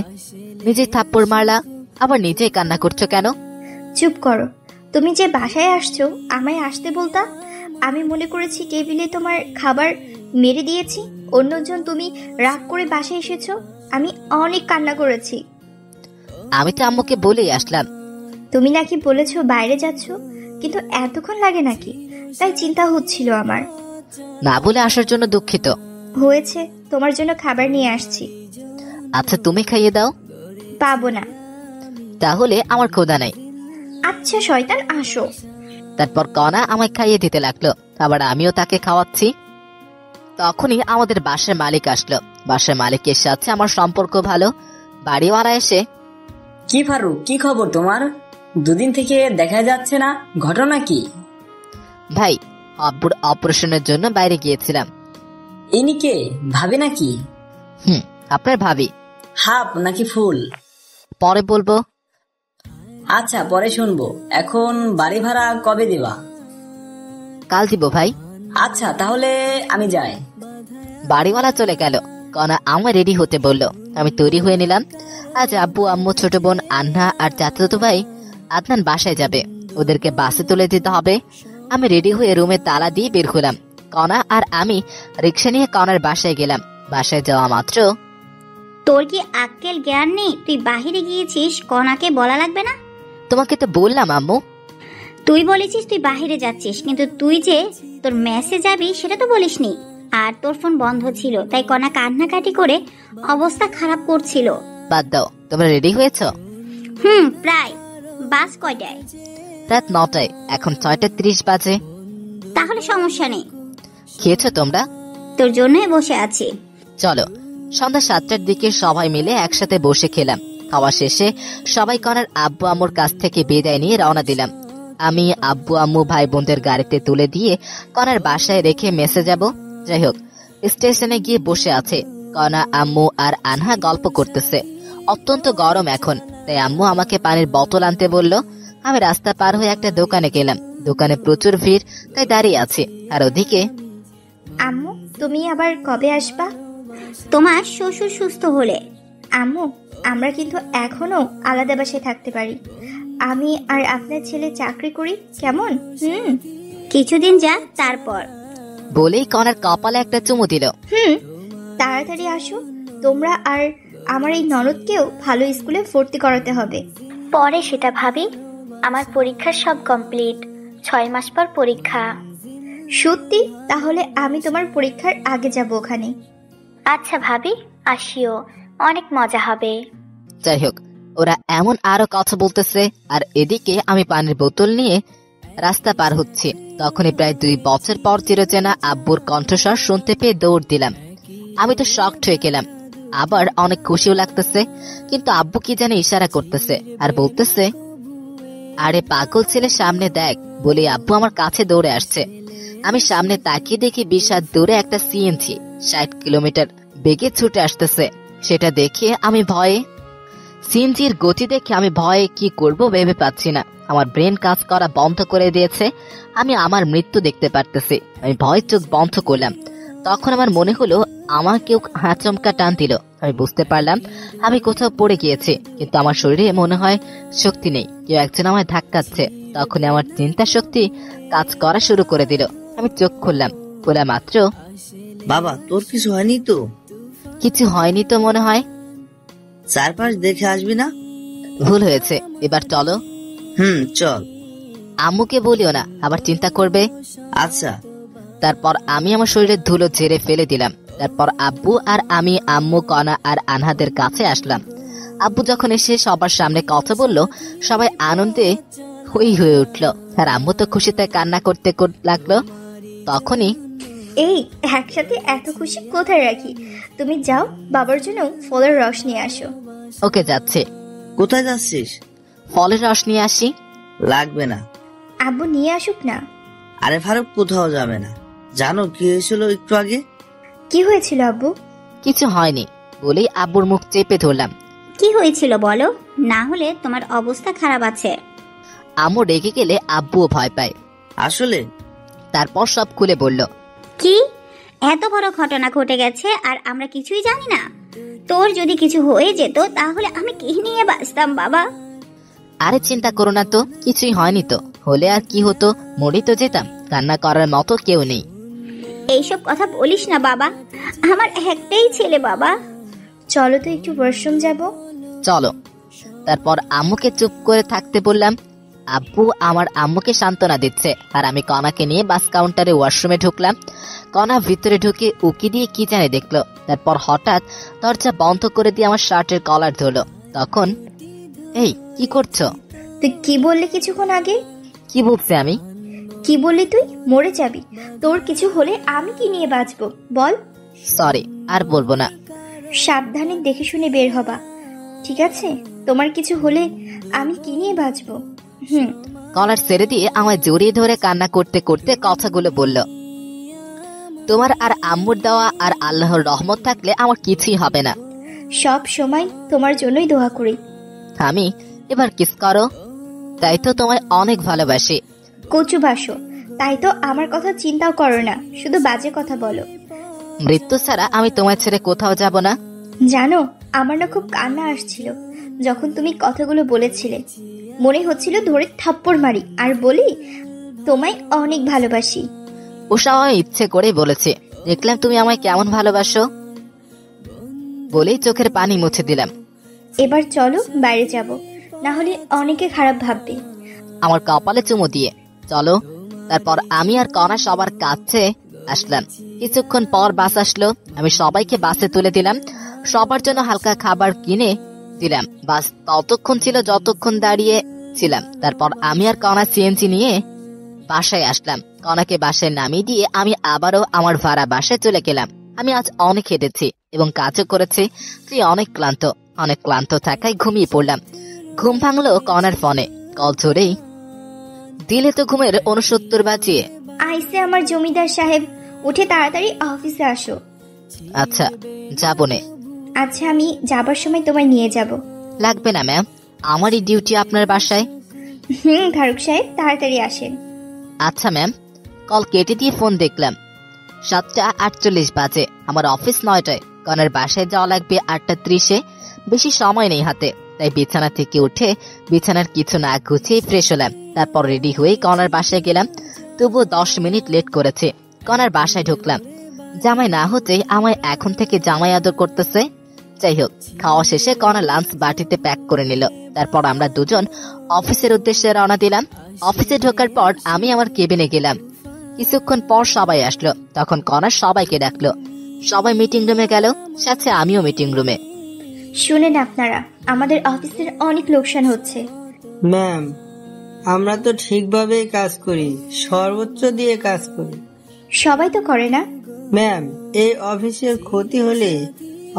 নিজেই থাপ্পড় মারলা। আবার নিজেই কান্না করছো কেন? চুপ করো। তুমি যে বাসায় আসছো, আমায় আসতে বলতা। আমি মনে করেছি টেবিলে তোমার খাবার মেরে দিয়েছি, অন্যজন তুমি রাগ করে বাসায় এসেছো। আমি অনেক কান্না করেছি। আমি তো আম্মুকে বলেই আসলাম। তুমি নাকি বলেছো বাইরে যাচ্ছ, কিন্তু এতক্ষণ লাগে নাকি? তাই চিন্তা হচ্ছিল আমার। না বলে আসার জন্য দুঃখিত। হয়েছে, তোমার জন্য খাবার নিয়ে আসছি। আচ্ছা, তুমি খাইয়ে দাও। পাবো না। তাহলে আমার ক্ষুধা নাই। আচ্ছা শয়তান, আসো। তারপর কনা আমায় খাইয়ে দিতে লাগলো, আবার আমিও তাকে খাওয়াচ্ছি। তখনই আমাদের বাসার মালিক আসলো। বাসার মালিকের সাথে আমার সম্পর্ক ভালো। বাড়িওয়ালা এসে, কি ফারুক, কি খবর তোমার? দুদিন থেকে দেখা যাচ্ছে না, ঘটনা কি? ভাই, আব্বুর অপারেশনের জন্য বাইরে গিয়েছিলাম। ইনি কে, ভাবি নাকি? আপনার ভাবি। হাফ নাকি ফুল? পরে বলবো। আচ্ছা, পরে শুনবো। এখন বাড়ি ভাড়া কবে দিবা? কাল দিব ভাই। আচ্ছা, তাহলে আমি যাই। বাড়িওয়ালা চলে গেল। কনা আমার রেডি হতে বললো। আমি তৈরি হয়ে নিলাম। আজ আব্বু, আম্মু, ছোট বোন আন্না আর চাচাতো ভাই আদনান বাসায় যাবে। ওদেরকে বাসে তুলে দিতে হবে। আমি রেডি হয়ে রুমে তালা দিয়ে বের হলাম। কনা আর আমি রিক্সা নিয়ে কনার বাসায় গেলাম। বাসায় যাওয়া মাত্র, তোর কি আক্কেল জ্ঞান নেই? তুই বাহিরে গিয়েছিস, কনাকে বলা লাগবে না? তোমাকে তো বললাম আম্মু। তুই বলেছিস তুই বাহিরে যাচ্ছিস, কিন্তু তুই যে তোর মেসে যাবি সেটা তো বলিসনি। আর তোর ফোন বন্ধ ছিল, তাই কনা কান্নাকাটি করে অবস্থা খারাপ করছিল। বাদ দাও, তোমরা রেডি হয়েছ? প্রায়। বাস কয়টায়? রাত 9টায়, এখন 6:30 বাজে। তাহলে সমস্যা নেই। খেয়েছো তোমরা? তোর জন্যই বসে আছি। চলো। সন্ধ্যা 7টার দিকে সবাই মিলে একসাথে বসে খেলাম। খাওয়া শেষে সবাই কনার আব্বু আম্মুর কাছ থেকে বিদায় নিয়ে রওনা দিলাম। আমি আব্বু আম্মু ভাই বোনদের গাড়িতে তুলে দিয়ে কনার বাসায় রেখে মেসে যাব। যাই হোক, স্টেশনে গিয়ে বসে আছে। কনা, আম্মু আর আনহা গল্প করতেছে। অত্যন্ত গরম এখন, তাই আম্মু আমাকে পানির বোতল আনতে বলল। আমি রাস্তা পার হয়ে একটা দোকানে গেলাম। দোকানে প্রচুর ভিড়, তাই দাঁড়িয়ে আছি। আর ওদিকে, আম্মু, তুমি আবার কবে আসবা? তোমার শ্বশুর সুস্থ হলে। আম্মু, আমরা কিন্তু এখনো আলাদা বাসায় থাকতে পারি। আমি আর আপনার ছেলে চাকরি করি, কেমন? কিছুদিন যাক, তারপর। বলেই কনার কপালে একটা চুমু দিল। তাড়াতাড়ি আসো। তোমরা আর আমার এই ননদকেও ভালো স্কুলে ভর্তি করাতে হবে। পরে সেটা ভাবি। আমার পরীক্ষা সব কমপ্লিট, 6 মাস পর পরীক্ষা। সত্যি? তাহলে আমি তোমার পরীক্ষার আগে যাব ওখানে। আচ্ছা ভাবি, আসিও, অনেক মজা হবে। যাই হোক, ওরা এমন আরো কথা বলতেছে, আর এদিকে আমি পানির বোতল নিয়ে রাস্তা পার হচ্ছি। তখনই প্রায় 2 বছর পর চিরচেনা আব্বুর কণ্ঠস্বর শুনতে পেয়ে দৌড় দিলাম। আমি তো শকড হয়ে গেলাম, আবার অনেক খুশিও লাগতেছে। কিন্তু আব্বু কি যেন ইশারা করতেছে আর বলতেছে, আরে পাগল ছেলে, সামনে দেখ। বলে আব্বু আমার কাছে দৌড়ে আসছে। আমি সামনে তাকিয়ে দেখি 20 হাত দূরে একটা সিএনজি 60 কিলোমিটার বেগে ছুটে আসতেছে। সেটা দেখে আমি ভয়ে সিএনজির গতি দেখে আমি ভয়ে কি করব ভেবে পাচ্ছি না। আমার ব্রেন কাজ করা বন্ধ করে দিয়েছে। আমি আমার মৃত্যু দেখতে পারতেছি। আমি ভয় চোখ বন্ধ করলাম। তখন আমার মনে হলো আমার কেউ আচমকা টান দিল। আমি বুঝতে পারলাম আমি কোথাও পড়ে গিয়েছি, কিন্তু আমার শরীরে মনে হয় শক্তি নেই, কেউ একজন আমায় ধাক্কাচ্ছে। তখনই আমার চিন্তা শক্তি কাজ করা শুরু করে দিল। আমি চোখ খুললাম, খোলা মাত্র বাবা তোর কিছু হয়নি তো? কিছু হয়নি তো মনে হয়। চারপাশ দেখে আসবি না? ভুল হয়েছে, এবার চলো। চল। আম্মুকে বলিও না, আবার চিন্তা করবে। আচ্ছা। তারপর আমি আমার শরীরের ধুলো ঝেড়ে ফেলে দিলাম। তারপর আব্বু আর আমি আম্মু, কণা আর আনহাদের কাছে আসলাম। আব্বু যখন এসে সবার সামনে কথা বলল, সবাই আনন্দে হই হয়ে উঠল, আর আম্মু তো খুশিতে কান্না করতে লাগলো। তখনই এই একসাথে এত খুশি কোথায় রাখি? তুমি যাও, বাবার জন্য ফলের রস নিয়ে আসো। ওকে, যাচ্ছে। কোথায় যাচ্ছিস? ফলের রস নিয়ে আসি। লাগবে না। আব্বু নিয়ে আসুক না। আরে ফারুক কোথাও যাবে না। জানো কি হয়েছিল একটু আগে? কি হয়েছিল আব্বু? কিছু হয়নি বলেই আব্বুর মুখ চেপে ধরলাম। কি হয়েছিল বলো, না হলে তোমার অবস্থা খারাপ আছে। আম্মু রেগে গেলে আব্বুও ভয় পায়। আসলে? তারপর সব খুলে বলল। কি এত বড় ঘটনা ঘটে গেছে আর আমরা কিছুই জানি না? তোর যদি কিছু হয়ে যেত তাহলে আমি কি নিয়ে বাঁচতাম বাবা? আরে চিন্তা করো না তো, কিছুই হয়নি তো। হলে আর কি হতো, মরেই তো যেতাম। কান্না করার মতো কেউ নেই। এইসব কথা বলিস না বাবা, আমার একটাই ছেলে বাবা। চলো তো একটু ওয়াশরুম যাব। চলো। তারপর আম্মুকে চুপ করে থাকতে বললাম। আব্বু আমার আম্মুকে সান্ত্বনা দিচ্ছে, আর আমি কণাকে নিয়ে বাস কাউন্টারে ওয়াশরুমে ঢুকলাম। কণা ভিতরে ঢুকে উকি দিয়ে কি জানে দেখলো। তারপর হঠাৎ দরজা বন্ধ করে দিয়ে আমার শার্টের কলার ধরলো। তখন এই কি করছো? তুই কি বললি কিছুক্ষণ আগে? কি বলছে আমি? কি বললি তুই? মরে যাবি। তোর কিছু হলে আমি কি নিয়ে বাঁচবো বল? সরি, আর বলবো না। সাবধানে দেখে শুনে বের হবা, ঠিক আছে? তোমার কিছু হলে আমি কি নিয়ে বাঁচবো? কলার ছেড়ে দিয়ে আমায় জড়িয়ে ধরে কান্না করতে করতে কথাগুলো বলল। তোমার আর আম্মুর দেওয়া আর আল্লাহর রহমত থাকলে আমার কিছুই হবে না। সব সময় তোমার জন্যই দোয়া করি। আমি এবার কিস করো। তাই তো তোমায় অনেক ভালোবাসি। কচু বাসো, তাই তো আমার কথা চিন্তাও করো না, শুধু বাজে কথা বলো। মৃত্যু ছাড়া আমি তোমায় ছেড়ে কোথাও যাব না। জানো, আমার না খুব কান্না আসছিল যখন তুমি কথাগুলো বলেছিলে। মনে হচ্ছিল ধরে থাপ্পড় মারি আর বলি তোমায় অনেক ভালোবাসি। ওসব আমি ইচ্ছে করে বলেছে। দেখলাম তুমি আমায় কেমন ভালোবাসো, বলেই চোখের পানি মুছে দিলাম। এবার চলো বাইরে যাব, না হলে অনেকে খারাপ ভাববে। আমার কপালে চুমু দিয়ে চলো। তারপর আমি আর কণা সবার কাছে আসলাম। কিছুক্ষণ পর বাস আসলো। আমি সবাইকে বাসে তুলে দিলাম, সবার জন্য হালকা খাবার কিনে দিলাম। বাস ততক্ষণ ছিল যতক্ষণ দাঁড়িয়ে ছিলাম। তারপর আমি আর কণা সিএনজি নিয়ে বাসায় আসলাম। কণাকে বাসায় নামিয়ে দিয়ে আমি আবারও আমার ভাড়া বাসায় চলে গেলাম। আমি আজ অনেক হেঁটেছি এবং কাজও করেছি। তুই অনেক ক্লান্ত থাকায় ঘুমিয়ে পড়লাম। ঘুম ভাঙলো কণার ফোনে। কল ধরেই দিলে তো ঘুমের 69 বাজিয়ে। আইসে আমার জমিদার সাহেব, উঠে তাড়াতাড়ি অফিসে আসো। আচ্ছা যাবো নে। আচ্ছা, আমি যাবার সময় তোমায় নিয়ে যাব। লাগবে না ম্যাম, আমারই ডিউটি আপনার বাসায়। ফারুক সাহেব তাড়াতাড়ি আসেন। আচ্ছা ম্যাম। কল কেটে দিয়ে ফোন দেখলাম 7:48 বাজে। আমার অফিস 9টায়। কণার বাসায় যাওয়া লাগবে 8:30-এ। বেশি সময় নেই হাতে, তাই বিছানা থেকে উঠে বিছানার কিছু না গুছিয়ে ফ্রেশ হলাম। তারপর রেডি হয়ে কণার বাসায় গেলাম। তবুও 10 মিনিট লেট করেছে। কণার বাসায় ঢুকলাম। জামাই না হতে আমায় এখন থেকে জামাই আদর করতেছে। যাই হোক, খাওয়া শেষে কণা লাঞ্চ বাটিতে প্যাক করে নিল। তারপর আমরা দুজন অফিসের উদ্দেশ্যে রওনা দিলাম। অফিসে ঢোকার পর আমি আমার কেবিনে গেলাম। কিছুক্ষণ পর সবাই আসলো। তখন কণা সবাইকে ডাকলো। সবাই মিটিং রুমে গেল, সাথে আমিও মিটিং রুমে। শুনেন আপনারা, আমাদের অফিসের অনেক লোকসান হচ্ছে। ম্যাম, আমরা তো ঠিকভাবে কাজ করি, সর্বোচ্চ দিয়ে কাজ করি। সবাই তো করে না। ম্যাম, এই অফিসের ক্ষতি হলে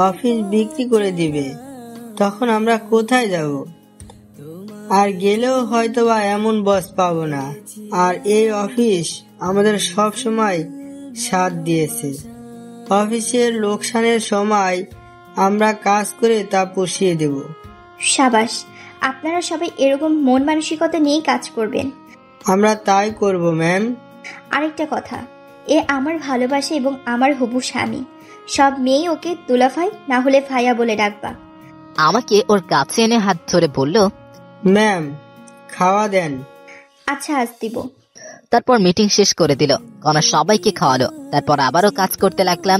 অফিস বিক্রি করে দিবে, তখন আমরা কোথায় যাব? আর গেলেও হয়তো বা এমন বস পাবো না। আর এই অফিস আমাদের সব সময় সাথ দিয়েছে। অফিসের লোকসানের সময় আমরা কাজ করে তা পুষিয়ে দেব। সাবাস, আপনারা সবাই এরকম মন মানসিকতা নিয়েই কাজ করবেন। আমরা তাই করব ম্যাম। আরেকটা কথা, এ আমার ভালোবাসা এবং আমার হবু স্বামী। সব মেয়েই ওকে দুলাভাই না হলে ভাইয়া বলে ডাকবা। আমাকে ওর কাছে এনে হাত ধরে বলল, ম্যাম খাওয়া দেন। আচ্ছা, আজ দিব। তারপর মিটিং শেষ করে দিল। কণা সবাইকে খাওয়ালো। তারপর আবারও কাজ করতে লাগলাম।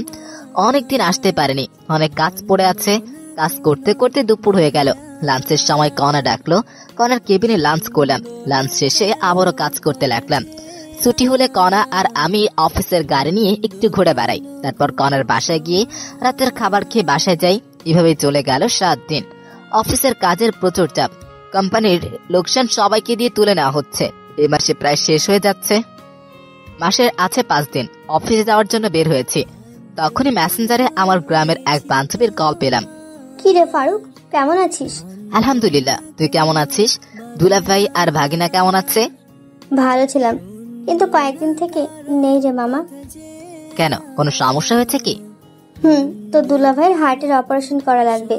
অনেকদিন আসতে পারেনি, অনেক কাজ পড়ে আছে। কাজ করতে করতে দুপুর হয়ে গেল। লাঞ্চের সময় কণা ডাকলো। কণার কেবিনে লাঞ্চ করলাম। লাঞ্চ শেষে আবারও কাজ করতে লাগলাম। ছুটি হলে কণা আর আমি অফিসের গাড়ি নিয়ে একটু ঘুরে বেড়াই। তারপর কণার বাসায় গিয়ে রাতের খাবার খেয়ে বাসায় যাই। এভাবেই চলে গেল 7 দিন। অফিসের কাজের প্রচুর চাপ। কোম্পানির লোকসান সবাইকে দিয়ে তুলে নেওয়া হচ্ছে। এই মাসে প্রায় শেষ হয়ে যাচ্ছে। মাসের আছে 5 দিন। অফিসে যাওয়ার জন্য বের হয়েছি। তখনই মেসেঞ্জারে আমার গ্রামের এক বান্ধবীর কল পেলাম। কি রে ফারুক, কেমন আছিস? আলহামদুলিল্লাহ, তুই কেমন আছিস? দুলাভাই আর ভাগিনা কেমন আছে? ভালো ছিলাম, কিন্তু কয়েকদিন থেকে নেই রে মামা। কেন, কোনো সমস্যা হয়েছে কি? তো দুলাভাইয়ের হার্টের অপারেশন করা লাগবে।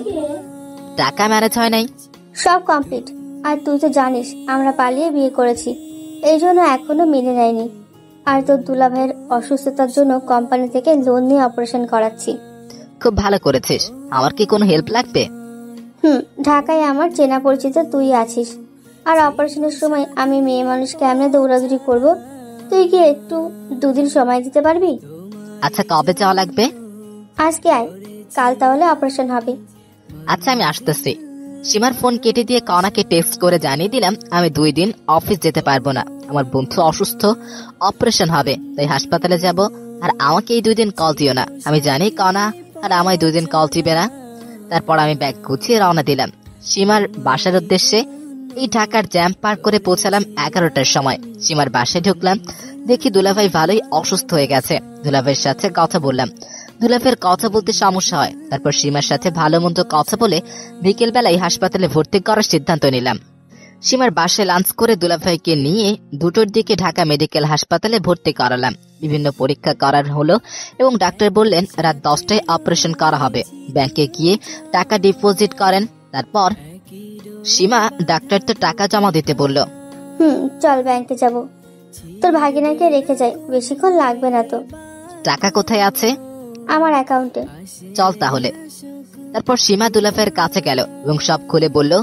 টাকা ম্যানেজ হয় নাই? সব কমপ্লিট। আর তুই তো জানিস আমরা পালিয়ে বিয়ে করেছি, এই জন্য এখনো মেনে নেয়নি। আর তোর দুলাভাইয়ের অসুস্থতার জন্য কোম্পানি থেকে লোন নিয়ে অপারেশন করাচ্ছি। খুব ভালো করেছিস। আমার কি কোনো হেল্প লাগবে? ঢাকায় আমার চেনা পরিচিত তুই আছিস। আর অপারেশনের সময় আমি মেয়ে মানুষ কেমনে দৌড়াদৌড়ি করব, তুই কি একটু 2 দিন সময় দিতে পারবি? আচ্ছা, কবে যাওয়া লাগবে? আজকে আয়, কাল তাহলে অপারেশন হবে। আচ্ছা, আমি আসতেছি। সীমার ফোন কেটে দিয়ে কণাকে টেক্সট করে জানিয়ে দিলাম আমি 2 দিন অফিস যেতে পারবো না। আমার বন্ধু অসুস্থ, অপারেশন হবে, তাই হাসপাতালে যাব। আর আমাকে এই 2 দিন কল দিও না। আমি জানি কণা আর আমায় 2 দিন কল দিবে না। তারপর আমি ব্যাগ গুছিয়ে রওনা দিলাম সীমার বাসার উদ্দেশ্যে। এই ঢাকার জ্যাম পার করে পৌঁছালাম 11টার সময়। সীমার বাসায় ঢুকলাম, দেখি দুলাভাই ভালোই অসুস্থ হয়ে গেছে। দুলাভাইয়ের সাথে কথা বললাম। দুলাভাইয়ের কথা বলতে সমস্যা হয়। তারপর সীমার সাথে ভালো মন্দ কথা বলে বিকেল বেলায় হাসপাতালে ভর্তি করার সিদ্ধান্ত নিলাম। সীমার বাসায় লাঞ্চ করে দুলাভাইকে নিয়ে 2টোর দিকে ঢাকা মেডিকেল হাসপাতালে ভর্তি করালাম। বিভিন্ন পরীক্ষা করার হলো এবং ডাক্তার বললেন রাত 10টায় অপারেশন করা হবে। ব্যাংকে গিয়ে টাকা ডিপোজিট করেন। তারপর সীমা ডাক্তার তো টাকা জমা দিতে বলল। চল ব্যাংকে যাব, তোর ভাগিনাকে রেখে যাই, বেশিক্ষণ লাগবে না তো। টাকা কোথায় আছে? আমার অ্যাকাউন্টে। চল তাহলে। তারপর সীমা দুলাভাইয়ের কাছে গেল এবং সব খুলে বলল।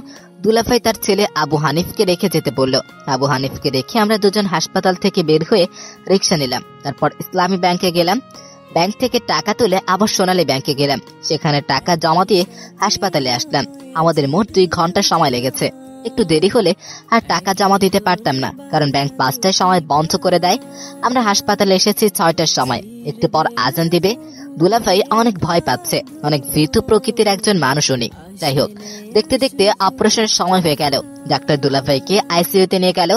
দুলাভাই তার ছেলে আবু হানিফকে রেখে যেতে বলল। আবু হানিফকে রেখে আমরা দুজন হাসপাতাল থেকে বের হয়ে রিক্সা নিলাম। তারপর ইসলামী ব্যাংকে গেলাম। ব্যাংক থেকে টাকা তুলে আবার সোনালী ব্যাংকে গেলাম। সেখানে টাকা জমা দিয়ে হাসপাতালে আসলাম। আমাদের মোট 2 ঘন্টা সময় লেগেছে। একটু দেরি হলে আর টাকা জমা দিতে পারতাম না, কারণ ব্যাংক 5টার সময় বন্ধ করে দেয়। আমরা হাসপাতালে এসেছি 6টার সময়। একটু পর আজান দিবে। দুলাভাই অনেক ভয় পাচ্ছে, অনেক ভীতু প্রকৃতির একজন মানুষ উনি। যাই হোক, দেখতে দেখতে অপারেশনের সময় হয়ে গেল। ডাক্তার দুলাভাইকে আইসিইউতে নিয়ে গেল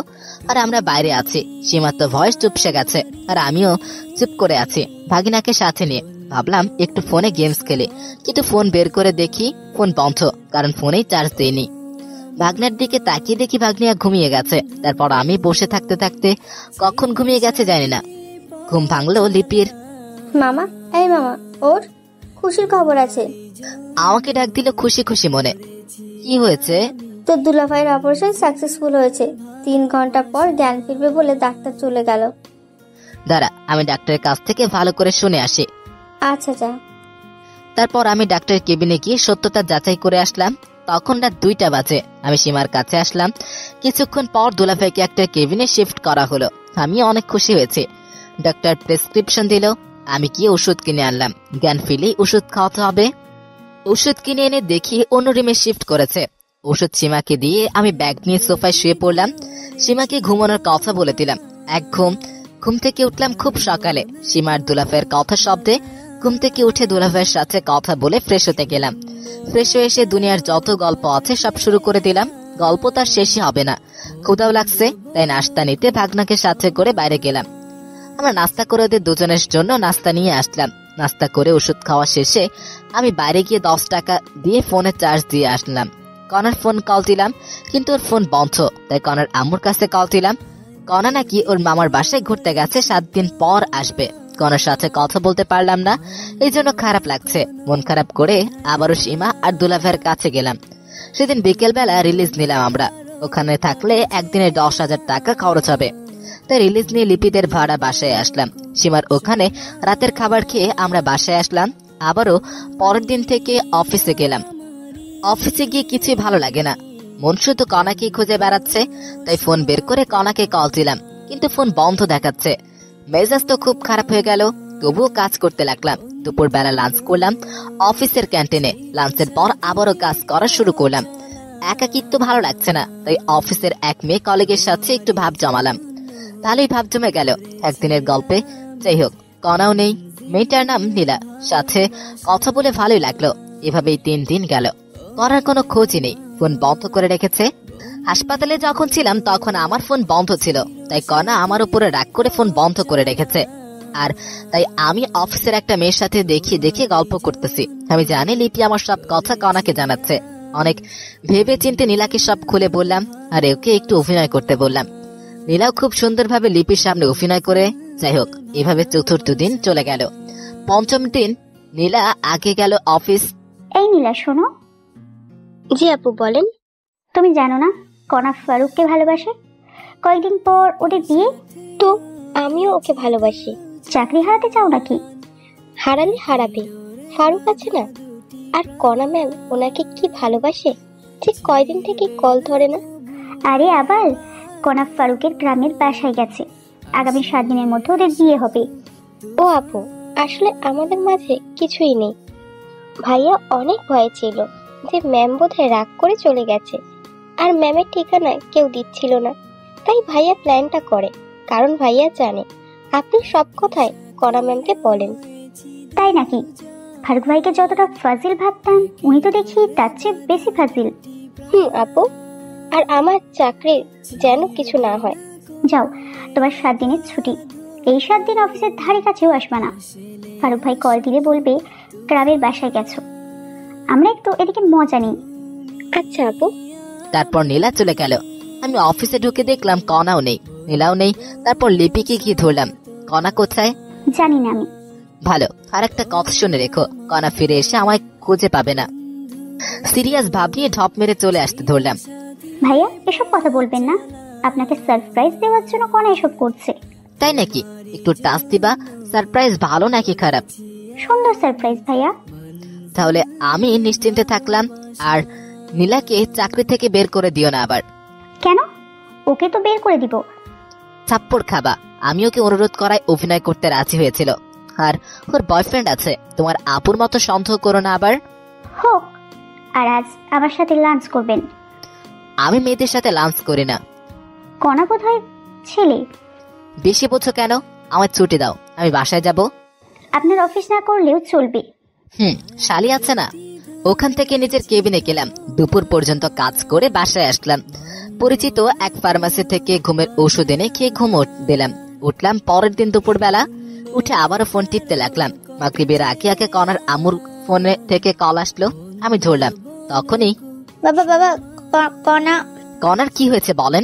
আর আমরা বাইরে আছি। সীমার তো ভয়েস চুপসে গেছে আর আমিও চুপ করে আছি ভাগিনাকে সাথে নিয়ে। ভাবলাম একটু ফোনে গেমস খেলি, কিন্তু ফোন বের করে দেখি ফোন বন্ধ, কারণ ফোনেই চার্জ দেয়নি। ভাগনার দিকে তাকিয়ে দেখি ভাগ্নিয়া ঘুমিয়ে গেছে। তারপর আমি বসে থাকতে থাকতে কখন ঘুমিয়ে গেছে জানি না। ঘুম ভাঙলো লিপির। মামা, এই মামা, ওর খুশির খবর আছে। আমাকে ডাক দিল খুশি খুশি মনে। কি হয়েছে? তোর দুলাভাইয়ের অপারেশন সাকসেসফুল হয়েছে। 3 ঘন্টা পর জ্ঞান ফিরবে বলে ডাক্তার চলে গেল। দাঁড়া, আমি ডাক্তারের কাছ থেকে ভালো করে শুনে আসি। আচ্ছা যা। তারপর আমি ডাক্তারের কেবিনে গিয়ে সত্যতা যাচাই করে আসলাম। তখন রাত 2টা বাজে। আমি সীমার কাছে আসলাম। কিছুক্ষণ পর দুলাভাইকে একটা কেবিনে শিফট করা হলো। আমি অনেক খুশি হয়েছি। ডাক্তার প্রেসক্রিপশন দিল। আমি কি ওষুধ কিনে আনলাম। জ্ঞান ফিরলেই ওষুধ খাওয়াতে হবে। ওষুধ কিনে এনে দেখি অন্য রুমে শিফট করেছে। ওষুধ সীমাকে দিয়ে আমি ব্যাগ নিয়ে সোফায় শুয়ে পড়লাম। সীমাকে ঘুমানোর কথা বলে দিলাম। এক ঘুম থেকে উঠলাম খুব সকালে। সীমার দুলাভাইয়ের কথা শব্দে ঘুম থেকে উঠে দুলাভাইয়ের সাথে কথা বলে ফ্রেশ হতে গেলাম। ফ্রেশ হয়ে এসে দুনিয়ার যত গল্প আছে সব শুরু করে দিলাম। গল্প তার শেষই হবে না। ক্ষুধাও লাগছে, তাই নাস্তা নিতে ভাগনাকে সাথে করে বাইরে গেলাম। আমরা নাস্তা করে ওদের দুজনের জন্য নাস্তা নিয়ে আসলাম। নাস্তা করে ওষুধ খাওয়া শেষে আমি বাইরে গিয়ে 10 টাকা দিয়ে ফোনে চার্জ দিয়ে আসলাম। কনার ফোন কল দিলাম, কিন্তু ওর ফোন বন্ধ। তাই কনার আম্মুর কাছে কল দিলাম। কনা নাকি ওর মামার বাসায় ঘুরতে গেছে, 7 দিন পর আসবে। কনার সাথে কথা বলতে পারলাম না, এই জন্য খারাপ লাগছে। মন খারাপ করে আবারও সীমা আর দুলাভাইয়ের কাছে গেলাম। সেদিন বিকেলবেলা রিলিজ নিলাম আমরা। ওখানে থাকলে একদিনে 10,000 টাকা খরচ হবে, তাই রিলিজ নিয়ে লিপিদের ভাড়া বাসায় আসলাম। সীমার ওখানে রাতের খাবার খেয়ে আমরা বাসায় আসলাম। আবারও পরের দিন থেকে অফিসে গেলাম। অফিসে গিয়ে কিছুই ভালো লাগে না, মন শুধু কণাকেই খুঁজে বেড়াচ্ছে। তাই ফোন বের করে কণাকে কল দিলাম, কিন্তু ফোন বন্ধ দেখাচ্ছে। মেজাজ তো খুব খারাপ হয়ে গেল, তবুও কাজ করতে লাগলাম। দুপুরবেলা লাঞ্চ করলাম অফিসের ক্যান্টিনে। লাঞ্চের পর আবারও কাজ করা শুরু করলাম। একাকিত্ব ভালো লাগছে না, তাই অফিসের এক মেয়ে কলিগের সাথে একটু ভাব জমালাম। ভালোই ভাব জমে গেল একদিনের গল্পে। যাই হোক, কণাও নেই, মেয়েটার নাম নীলা। সাথে কথা বলে ভালোই লাগলো। এভাবেই 3 দিন গেল, করার কোনো খোঁজই নেই। ফোন বন্ধ করে রেখেছে। হাসপাতালে যখন ছিলাম তখন আমার ফোন বন্ধ ছিল, তাই কণা আমার উপরে রাগ করে ফোন বন্ধ করে রেখেছে। আর তাই আমি অফিসের একটা মেয়ের সাথে দেখিয়ে গল্প করতেছি। আমি জানি লিপি আমার সব কথা কণাকে জানাচ্ছে। অনেক ভেবে চিন্তে নীলাকে সব খুলে বললাম, আর ওকে একটু অভিনয় করতে বললাম। নীলাও খুব সুন্দরভাবে লিপির সামনে অভিনয় করে। যাই হোক, এভাবে 4th দিন চলে গেল। 5ম দিন নীলা আগে গেল অফিস। এই নীলা, শোনো। জি আপু, বলেন। তুমি জানো না কণা ফারুককে ভালোবাসে? কয়েকদিন পর ওদের বিয়ে। তো আমিও ওকে ভালোবাসি। চাকরি হারাতে চাও নাকি? হারালে হারাবে, ফারুক আছে না। আর কণা ম্যাম ওনাকে কি ভালোবাসে, ঠিক কয়দিন থেকে কল ধরে না। আরে আবার কণা ফারুকের গ্রামের বাসায় গেছে। আগামী 7 দিনের মধ্যে ওদের বিয়ে হবে। ও আপু, আসলে আমাদের মাঝে কিছুই নেই। ভাইয়া অনেক ভয়ে ছিল যে ম্যাম বোধহয় রাগ করে চলে গেছে, আর ম্যামের ঠিকানা কেউ দিচ্ছিল না। তাই ভাইয়া প্ল্যানটা করে, কারণ ভাইয়া জানে আপনি সব কথাই কণা ম্যামকে বলেন। তাই নাকি? ফারুক ভাইকে যতটা ফাজিল ভাবতাম, উনি তো দেখি তার চেয়ে বেশি ফাজিল। আপু, আর আমার চাকরির যেন কিছু না হয়। যাও, তোমার 7 দিনের ছুটি। এই 7 দিন অফিসের ধারে কাছেও আসবে না। ফারুক ভাই কল দিলে বলবে গ্রামের বাসায় গেছো। আমরা একটু এদিকে মজা নিই। আচ্ছা আপু। তারপর নীলা চলে গেল। আমি অফিসে ঢুকে দেখলাম কণাও নেই, নীলাও নেই। তারপর লিপিকে গিয়ে ধরলাম। কণা কোথায়? জানি না আমি। ভালো, আর একটা কথা শুনে রেখো, কণা ফিরে এসে আমায় খুঁজে পাবে না। সিরিয়াস ভাব নিয়ে ঢপ মেরে চলে আসতে ধরলাম। ভাইয়া, এসব কথা বলবেন না। আপনাকে সারপ্রাইজ দেওয়ার জন্য কণা এসব করছে। তাই নাকি? একটু টাচ দিবা। সারপ্রাইজ ভালো নাকি খারাপ? সুন্দর সারপ্রাইজ ভাইয়া। তাহলে আমি নিশ্চিন্তে থাকলাম। আর নীলাকে চাকরি থেকে বের করে দিও না আবার। কেন? ওকে তো বের করে দিব। থাপ্পড় খাবা। আমি ওকে অনুরোধ করায় অভিনয় করতে রাজি হয়েছিল। আর ওর বয়ফ্রেন্ড আছে, তোমার আপুর মতো সন্দেহ করো না আবার। হোক। আর আজ আমার সাথে লাঞ্চ করবেন। আমি মেয়েদের সাথে লাঞ্চ করি না। কণা বোধহয় ছেলে। বেশি বোঝো কেন? আমার ছুটি দাও, আমি বাসায় যাব। আপনার অফিস না করলেও চলবে। শালি আছে না, ওখান থেকে নিজের কেবিনে গেলাম। দুপুর পর্যন্ত কাজ করে বাসায় আসলাম। পরিচিত এক ফার্মাসি থেকে ঘুমের ওষুধ এনে খেয়ে ঘুম দিলাম। উঠলাম পরের দিন দুপুরবেলা। উঠে আবারও ফোন টিপতে লাগলাম। মাগরিবের আগে কণার আমুর ফোনে থেকে কল আসলো। আমি ধরলাম। তখনই বাবা কণার কি হয়েছে বলেন?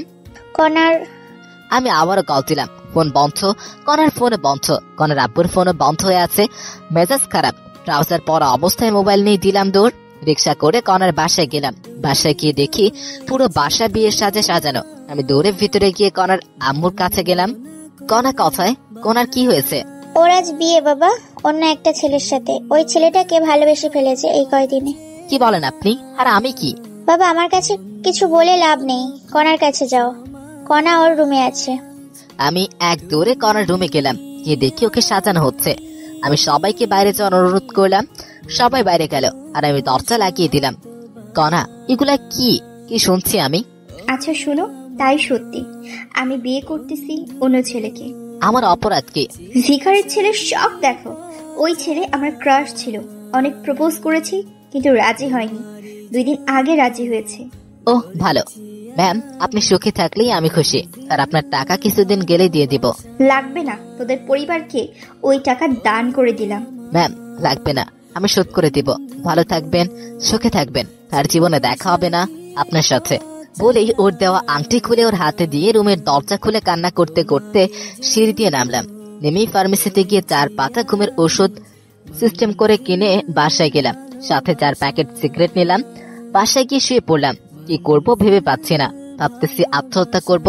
আমি আবারও কল দিলাম। ফোন বন্ধ। কণার ফোনে বন্ধ। কণার আব্বুর ফোনও বন্ধ হয়ে আছে। মেজাজ খারাপ। ট্রাউজার পরা অবস্থায় মোবাইল নিয়ে দিলাম দৌড়। রিক্সা করে কণার বাসায় গেলাম। বাসায় গিয়ে দেখি পুরো বাসা বিয়ের সাজে সাজানো। আমি দৌড়ে ভিতরে গিয়ে কণার আম্মুর কাছে গেলাম। কণা কথায়, কণার কি হয়েছে? ওর আজ বিয়ে বাবা, অন্য একটা ছেলের সাথে। ওই ছেলেটাকে ভালোবেসে ফেলেছে এই কয়দিনে। কি বলেন আপনি? আর আমি কি? বাবা, আমার কাছে কিছু বলে লাভ নেই। কণার কাছে যাও, কণা ওর রুমে আছে। আমি এক দৌড়ে কণার রুমে গেলাম। গিয়ে দেখি ওকে সাজানো হচ্ছে। আমি সবাইকে বাইরে যাওয়ার অনুরোধ করলাম। সবাই বাইরে গেল আর আমি দরজা লাগিয়ে দিলাম। কণা, এগুলা কি কি শুনছি আমি? আচ্ছা শুনো, তাই সত্যি আমি বিয়ে করতেছি অন্য ছেলেকে। আমার অপরাধ কি? ভিখারির ছেলের শখ দেখো। ওই ছেলে আমার ক্রাশ ছিল। অনেক প্রপোজ করেছি কিন্তু রাজি হয়নি। 2 দিন আগে রাজি হয়েছে। ওহ ভালো ম্যাম, আপনি সুখী থাকলেই আমি খুশি। আর আপনার টাকা কিছুদিন গেলে দিয়ে দিব। লাগবে না, তোদের পরিবারকে ওই টাকা দান করে দিলাম। ম্যাম লাগবে না, আমি শোধ করে দিব। ভালো থাকবেন, সুখে থাকবেন। আর জীবনে দেখা হবে না আপনার সাথে। বলেই ওর দেওয়া আংটি খুলে ওর হাতে দিয়ে রুমের দরজা খুলে কান্না করতে করতে সিঁড়ি দিয়ে নামলাম। নেমেই ফার্মেসিতে গিয়ে 4 পাতা ঘুমের ওষুধ সিস্টেম করে কিনে বাসায় গেলাম। সাথে 4 প্যাকেট সিগারেট নিলাম। বাসায় গিয়ে শুয়ে পড়লাম। কি করব ভেবে পাচ্ছি না। ভাবতেছি আত্মহত্যা করব,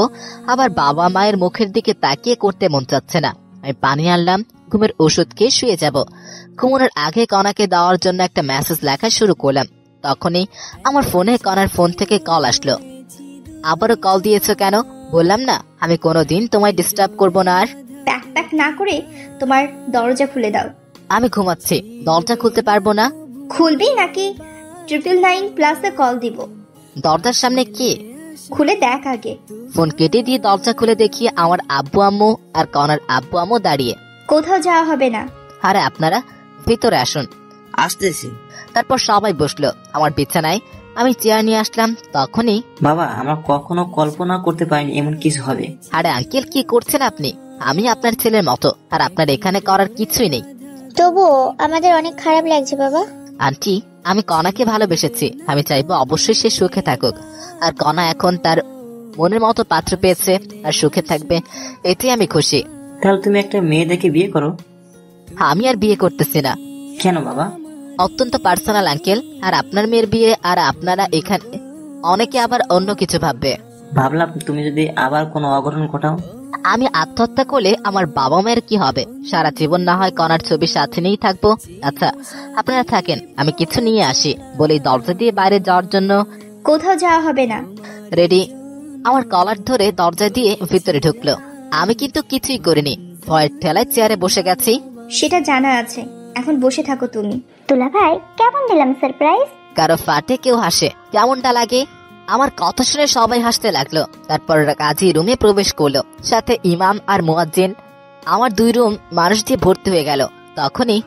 আবার বাবা মায়ের মুখের দিকে তাকিয়ে করতে মন চাচ্ছে না। আমি পানি আনলাম, ঘুমের ওষুধ খেয়ে শুয়ে যাব। ঘুমানোর আগে কনাকে দেওয়ার জন্য একটা মেসেজ লেখা শুরু করলাম। তখনই আমার ফোনে কনার ফোন থেকে কল আসলো। আবারও কল দিয়েছো কেন? বললাম না আমি কোনোদিন তোমায় ডিস্টার্ব করব না। আর প্যাক প্যাক না করে তোমার দরজা খুলে দাও। আমি ঘুমাচ্ছি, দরজা খুলতে পারবো না। খুলবি নাকি 999+ কল দিব? দরজার সামনে কে? খুলে দেখ আগে। ফোন কেটে দিয়ে দরজা খুলে দেখি আমার আব্বু আম্মু আর কনার আব্বু আম্মু দাঁড়িয়ে। কোথাও যাওয়া হবে না। আরে আপনারা ভিতরে আসুন। আসতেছি। তারপর সবাই বসলো আমার বিছানায়। আমি চেয়ার নিয়ে আসলাম। তখনই বাবা, আমরা কখনো কল্পনা করতে পারিনি এমন কিছু হবে। আরে আঙ্কেল, কি করছেন আপনি? আমি আপনার ছেলের মতো, আর আপনার এখানে করার কিছুই নেই। তবুও আমাদের অনেক খারাপ লাগছে বাবা। আন্টি, আমি কনাকে ভালোবেসেছি। আমি চাইবো অবশ্যই সে সুখে থাকুক। আর কনা এখন তার মনের মতো পাত্র পেয়েছে আর সুখে থাকবে, এতে আমি খুশি। তাহলে তুমি একটা মেয়ে দেখে বিয়ে করো। আমি আর বিয়ে করতেছি না। কেন বাবা? অত্যন্ত পার্সোনাল আঙ্কেল। আর আপনার মেয়ের বিয়ে, আর আপনারা এখানে অনেকে আবার অন্য কিছু ভাববে। ভাবলাম তুমি যদি আবার কোনো অঘটন ঘটাও। আমি আত্মহত্যা করলে আমার বাবা মায়ের কি হবে? সারা জীবন না হয় কনার ছবি সাথে নিয়েই থাকবো। আচ্ছা আপনারা থাকেন, আমি কিছু নিয়ে আসি। বলেই দরজা দিয়ে বাইরে যাওয়ার জন্য। কোথাও যাওয়া হবে না। রেডি? আমার কলার ধরে দরজা দিয়ে ভিতরে ঢুকলো। আমি কিন্তু কিছুই করিনি, ভয়ের ঠেলায় চেয়ারে বসে গেছি। সেটা জানা আছে, এখন বসে থাকো তুমি। দুলা ভাই, কেমন দিলাম সারপ্রাইজ? কারো ফাটে, কেউ হাসে। কেমনটা লাগে? আমার কথা শুনে সবাই হাসতে লাগলো। তারপর কাজী রুমে প্রবেশ করলো, সাথে ইমাম আর মুয়াজ্জিন। আমার 2 রুম মানুষ দিয়ে ভর্তি হয়ে গেল। তখনই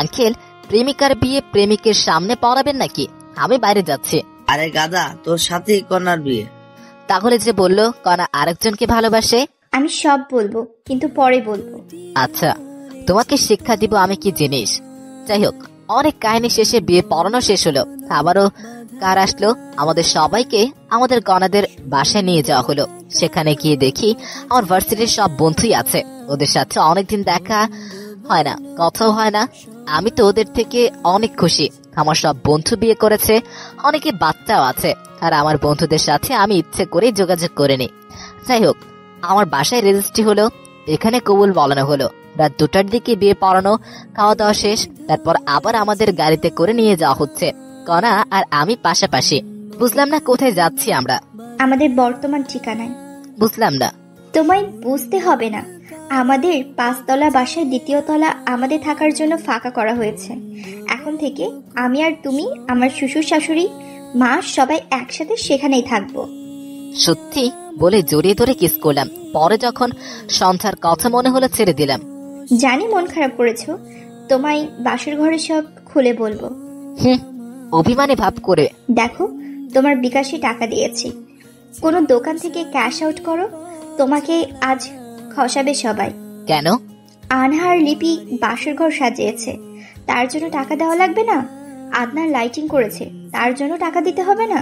আঙ্কেল, প্রেমিকার বিয়ে প্রেমিকের সামনে পড়াবেন নাকি? আমি বাইরে যাচ্ছি। আরে গাদা, তোর সাথেই কন্যার বিয়ে। তাহলে যে বললো কনা আরেকজনকে ভালোবাসে? আমি সব বলবো, কিন্তু পরে বলবো। আচ্ছা, তোমাকে শিক্ষা দিব আমি কি জিনিস। যাই হোক, অনেক কাহিনী শেষে বিয়ে পড়ানো শেষ হলো। আবারও কার আসলো? আমাদের সবাইকে আমাদের গনাদের বাসায় নিয়ে যাওয়া হলো। সেখানে গিয়ে দেখি আমার ভার্সিটির সব বন্ধুই আছে। ওদের সাথে অনেকদিন দেখা হয় না, কথাও হয় না। আমি তো ওদের থেকে অনেক খুশি। আমার সব বন্ধু বিয়ে করেছে, অনেকে বাচ্চাও আছে। আর আমার বন্ধুদের সাথে আমি ইচ্ছে করে যোগাযোগ করিনি। যাই হোক, আমার বাসায় রেজিস্ট্রি হলো, এখানে কবুল বলানো হলো। রাত 2টার দিকে বিয়ে পড়ানো, খাওয়া দাওয়া শেষ। তারপর আবার আমাদের গাড়িতে করে নিয়ে যাওয়া হচ্ছে। কনা আর আমি পাশাপাশি। বুঝলাম না কোথায় যাচ্ছি আমরা। আমাদের বর্তমান ঠিকানায়। বুঝলাম না। তোমায় বুঝতে হবে না, আমাদের 5 তলা বাসায় 2য় তলা আমাদের থাকার জন্য ফাঁকা করা হয়েছে। এখন থেকে আমি আর তুমি, আমার শ্বশুর শাশুড়ি, মা সবাই একসাথে সেখানেই থাকবো। সত্যি? বলে জড়িয়ে ধরে কিস করলাম। পরে যখন সন্ধ্যার কথা মনে হলো ছেড়ে দিলাম। জানি মন খারাপ করেছো, তোমায় বাসর ঘরে সব খুলে বলবো। অভিমানী ভাব করে। দেখো, তোমার বিকাশে টাকা দিয়েছি, কোনো দোকান থেকে ক্যাশ আউট করো। তোমাকে আজ খসাবে সবাই। কেন? আনহার লিপি বাসর ঘর সাজিয়েছে, তার জন্য টাকা দেওয়া লাগবে না? আদনার লাইটিং করেছে, তার জন্য টাকা দিতে হবে না?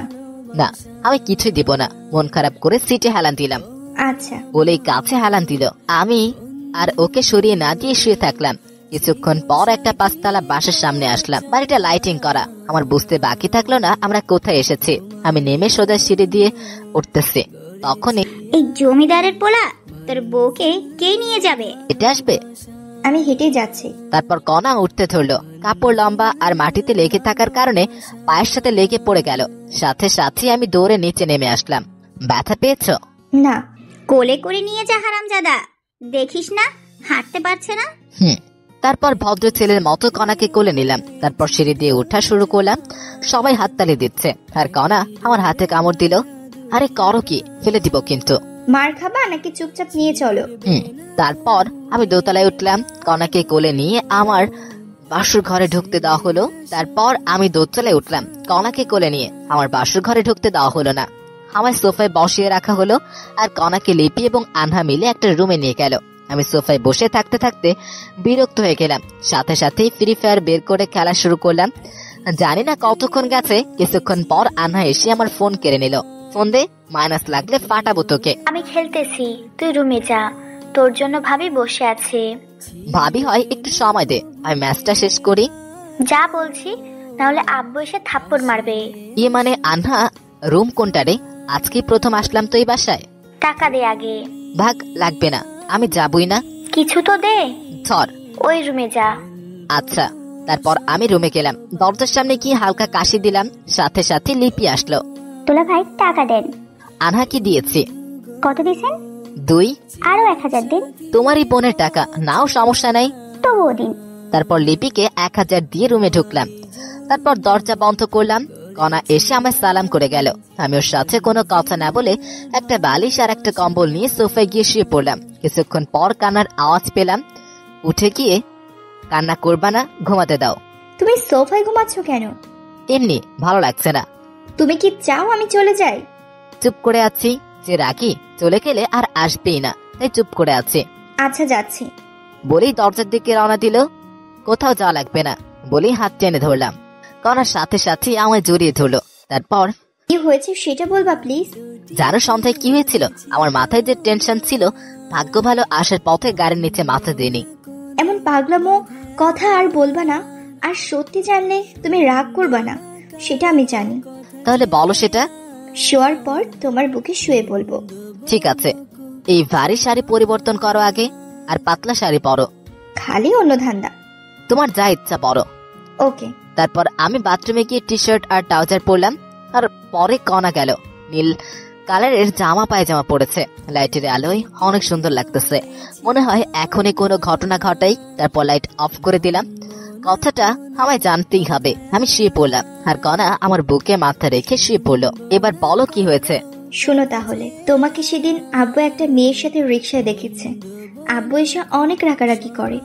না, আমি কিছুই দিব না। মন খারাপ করে সিটে হেলান দিলাম। আচ্ছা বলেই কাছে হেলান দিল। আমি আর ওকে সরিয়ে না দিয়ে শুয়ে থাকলাম। কিছুক্ষণ পর একটা 5 তলা বাসার সামনে আসলাম। বাড়িটা লাইটিং করা। আমার বুঝতে বাকি থাকলো না আমরা কোথায় এসেছি। আমি নেমে সোজা সিঁড়ি দিয়ে উঠতেছি। তখনই এই জমিদারের পোলা, তোর বউকে কে নিয়ে যাবে? এটা আসবে। আমি হেঁটে যাচ্ছি। তারপর কনা উঠতে ধরলো। কাপড় লম্বা আর মাটিতে লেগে থাকার কারণে পায়ের সাথে লেগে পড়ে গেল। সাথে সাথে আমি দৌড়ে নিচে নেমে আসলাম। ব্যথা পেয়েছো? না। কোলে করে নিয়ে যা হারামজাদা, দেখিস না হাঁটতে পারছে না। তারপর ভদ্র ছেলের মতো কনাকে কোলে নিলাম। তারপর সিঁড়ি দিয়ে ওঠা শুরু করলাম। সবাই হাততালি দিচ্ছে আর কনা আমার হাতে কামড় দিল। আরে করো কি, ফেলে দিব কিন্তু। মার খাবা নাকি চুপচাপ নিয়ে চলো? তারপর আমি দোতলায় উঠলাম। কনাকে কোলে নিয়ে আমার বাসুর ঘরে ঢুকতে দেওয়া হলো। তারপর আমি দোতলায় উঠলাম। কনাকে কোলে নিয়ে আমার বাসুর ঘরে ঢুকতে দেওয়া হলো না। আমায় সোফায় বসিয়ে রাখা হলো আর কনাকে লিপি এবং আনহা মিলে একটা রুমে নিয়ে গেল। আমি সোফায় বসে থাকতে থাকতে বিরক্ত হয়ে গেলাম। সাথে সাথেই ফ্রি ফায়ার বের করে খেলা শুরু করলাম। জানি না কতক্ষণ গেছে। কিছুক্ষণ পর আনহা এসে আমার ফোন কেড়ে নিল। ফোন দে, মাইনাস লাগলে ফাটাবো তোকে। আমি খেলতেছি, তুই রুমে যা, তোর জন্য ভাবি বসে আছে। ভাবি হয়, একটু সময় দে, আমি ম্যাচটা শেষ করি। যা বলছি, নাহলে আব্বু এসে থাপ্পড় মারবে। ইয়ে মানে আনহা, রুম কোনটা রে? আজকে প্রথম আসলাম তো এই বাসায়। টাকা দে আগে। ভাগ, লাগবে না, আমি যাবই না। কিছু তো দে। ধর। ওই রুমে যা। আচ্ছা। তারপর আমি রুমে গেলাম, দরজার সামনে কি হালকা কাশি দিলাম, সাথে সাথে লিপি আসলো। দুলা ভাই টাকা দেন। আনহা কি দিয়েছি। কত দিছেন? 2। আরো 1000 দিন। তোমারই বোনের টাকা, নাও সমস্যা নাই। তবুও দিন। তারপর লিপিকে 1000 দিয়ে রুমে ঢুকলাম। তারপর দরজা বন্ধ করলাম। কণা এসে আমায় সালাম করে গেল। আমি ওর সাথে কোনো কথা না বলে একটা বালিশ আর একটা কম্বল নিয়ে সোফায় গিয়ে শুয়ে পড়লাম। কিছুক্ষণ পর কান্নার আওয়াজ পেলাম। উঠে গিয়ে, কান্না করবা না, ঘুমাতে দাও। তুমি সোফায় ঘুমাচ্ছ কেন? এমনি, ভালো লাগছে না। তুমি কি চাও আমি চলে যাই? চুপ করে আছি, যে রাখি চলে গেলে আর আসবেই না, তাই চুপ করে আছে। আচ্ছা যাচ্ছি বলেই দরজার দিকে রওনা দিল। কোথাও যাওয়া লাগবে না বলেই হাত টেনে ধরলাম। কণার সাথে সাথে আমায় জড়িয়ে ধরলো। তারপর, কি হয়েছে সেটা বলবা প্লিজ। জানো সন্ধ্যায় কি হয়েছিল? আমার মাথায় যে টেনশন ছিল, ভাগ্য ভালো আসার পথে গাড়ির নিচে মাথা দিইনি। এমন পাগলামো কথা আর বলবা না। আর সত্যি জানলে তুমি রাগ করবা না, সেটা আমি জানি। তাহলে বলো সেটা। শোয়ার পর তোমার বুকে শুয়ে বলবো। ঠিক আছে, এই ভারী শাড়ি পরিবর্তন করো আগে, আর পাতলা শাড়ি পরো। খালি অন্য ধান্দা। তোমার যা ইচ্ছা পরো। ওকে। তারপর আমি বাথরুমে গিয়ে টি শার্ট আর ট্রাউজার পরলাম। আর পরে কণা গেল। নীল কালারের জামা পায়জামা পড়েছে, লাইটের আলোয় অনেক সুন্দর লাগতেছে। মনে হয় এখনই কোনো ঘটনা ঘটাই। তারপর লাইট অফ করে দিলাম। কথাটা আমায় জানতেই হবে। আমি শুয়ে পড়লাম, আর কণা আমার বুকে মাথা রেখে শুয়ে পড়লো। এবার বলো কি হয়েছে। শোনো তাহলে, তোমাকে সেদিন আব্বু একটা মেয়ের সাথে রিক্সায় দেখেছে। আব্বু এসে অনেক রাগারাগি করে।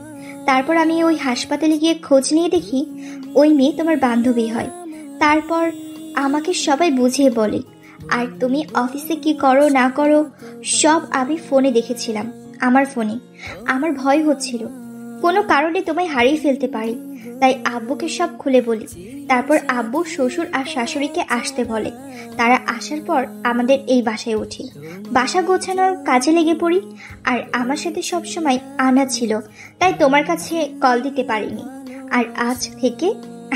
তারপর আমি ওই হাসপাতালে গিয়ে খোঁজ নিয়ে দেখি ওই মেয়ে তোমার বান্ধবী হয়। তারপর আমাকে সবাই বুঝিয়ে বলে। আর তুমি অফিসে কি করো না করো সব আমি ফোনে দেখেছিলাম, আমার ফোনে। আমার ভয় হচ্ছিল কোনো কারণে তোমায় হারিয়ে ফেলতে পারি, তাই আব্বুকে সব খুলে বলি। তারপর আব্বু শ্বশুর আর শাশুড়িকে আসতে বলে। তারা আসার পর আমাদের এই বাসায় উঠি, বাসা গোছানোর কাজে লেগে পড়ি। আর আমার সাথে সবসময় আনা ছিল, তাই তোমার কাছে কল দিতে পারিনি। আর আজ থেকে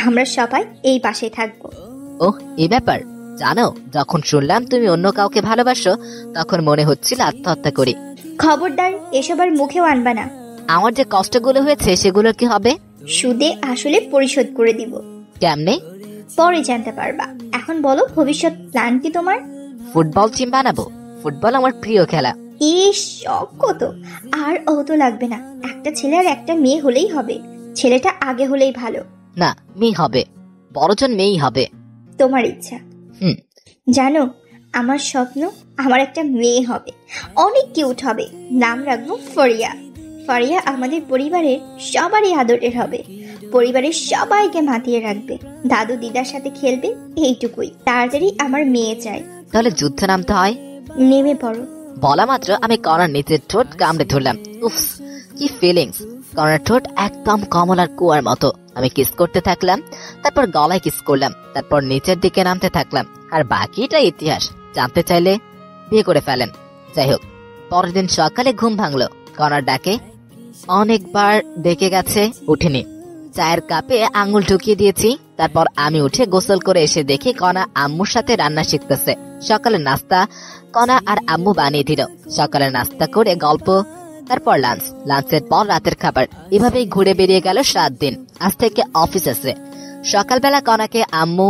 আমরা সবাই এই বাসায় থাকবো। ওহ, এই ব্যাপার। জানো, যখন শুনলাম তুমি অন্য কাউকে ভালোবাসো, তখন মনে হচ্ছিল আত্মহত্যা করি। খবরদার, এসব আর মুখেও আনবা না। আমার যে কষ্টগুলো হয়েছে সেগুলো কি হবে? সুদে আসলে পরিশোধ করে দিব। কেমনে? পরে জানতে পারবা। এখন বলো, ভবিষ্যৎ প্ল্যান কি তোমার? ফুটবল টিম বানাবো। ফুটবল আমার প্রিয় খেলা। ইস, শখ কত! আর অত লাগবে না, একটা ছেলে আর একটা মেয়ে হলেই হবে। ছেলেটা আগে হলেই ভালো। না, মেয়ে হবে, বড়জন মেয়েই হবে। তোমার ইচ্ছা। জানো, আমার স্বপ্ন আমার একটা মেয়ে হবে, অনেক কিউট হবে। নাম রাখবো ফরিয়া। ফরিয়া আমাদের পরিবারের সবারই আদরের হবে, পরিবারের সবাইকে মাতিয়ে রাখবে, দাদু দিদার সাথে খেলবে, এইটুকুই। তাড়াতাড়ি আমার মেয়ে চাই। তাহলে যুদ্ধে নামতে হয়। নেমে পড়ো। বলা মাত্র আমি কণার নিচের ঠোঁট কামড়ে ধরলাম। উফ, কি ফিলিংস! কণার ঠোঁট একদম কমলার কুয়ার মতো। আমি কিস করতে থাকলাম, তারপর গলায় কিস করলাম, তারপর নিচের দিকে নামতে থাকলাম। আর বাকিটা ইতিহাস। জানতে চাইলে বিয়ে করে ফেলেন। যাই হোক, পরের দিন সকালে ঘুম ভাঙলো কণার ডাকে। অনেকবার ডেকে গেছে, উঠিনি। চায়ের কাপে আঙুল ঢুকিয়ে দিয়েছি। তারপর আমি উঠে গোসল করে এসে দেখি কণা আম্মুর সাথে রান্না শিখতেছে। সকালের নাস্তা কণা আর আম্মু বানিয়ে দিল। সকালের নাস্তা করে গল্প, তারপর লাঞ্চ, লাঞ্চের পর রাতের খাবার। এভাবেই ঘুরে বেরিয়ে গেল 7 দিন। আজ থেকে অফিস আছে। সকালবেলা কণাকে আম্মু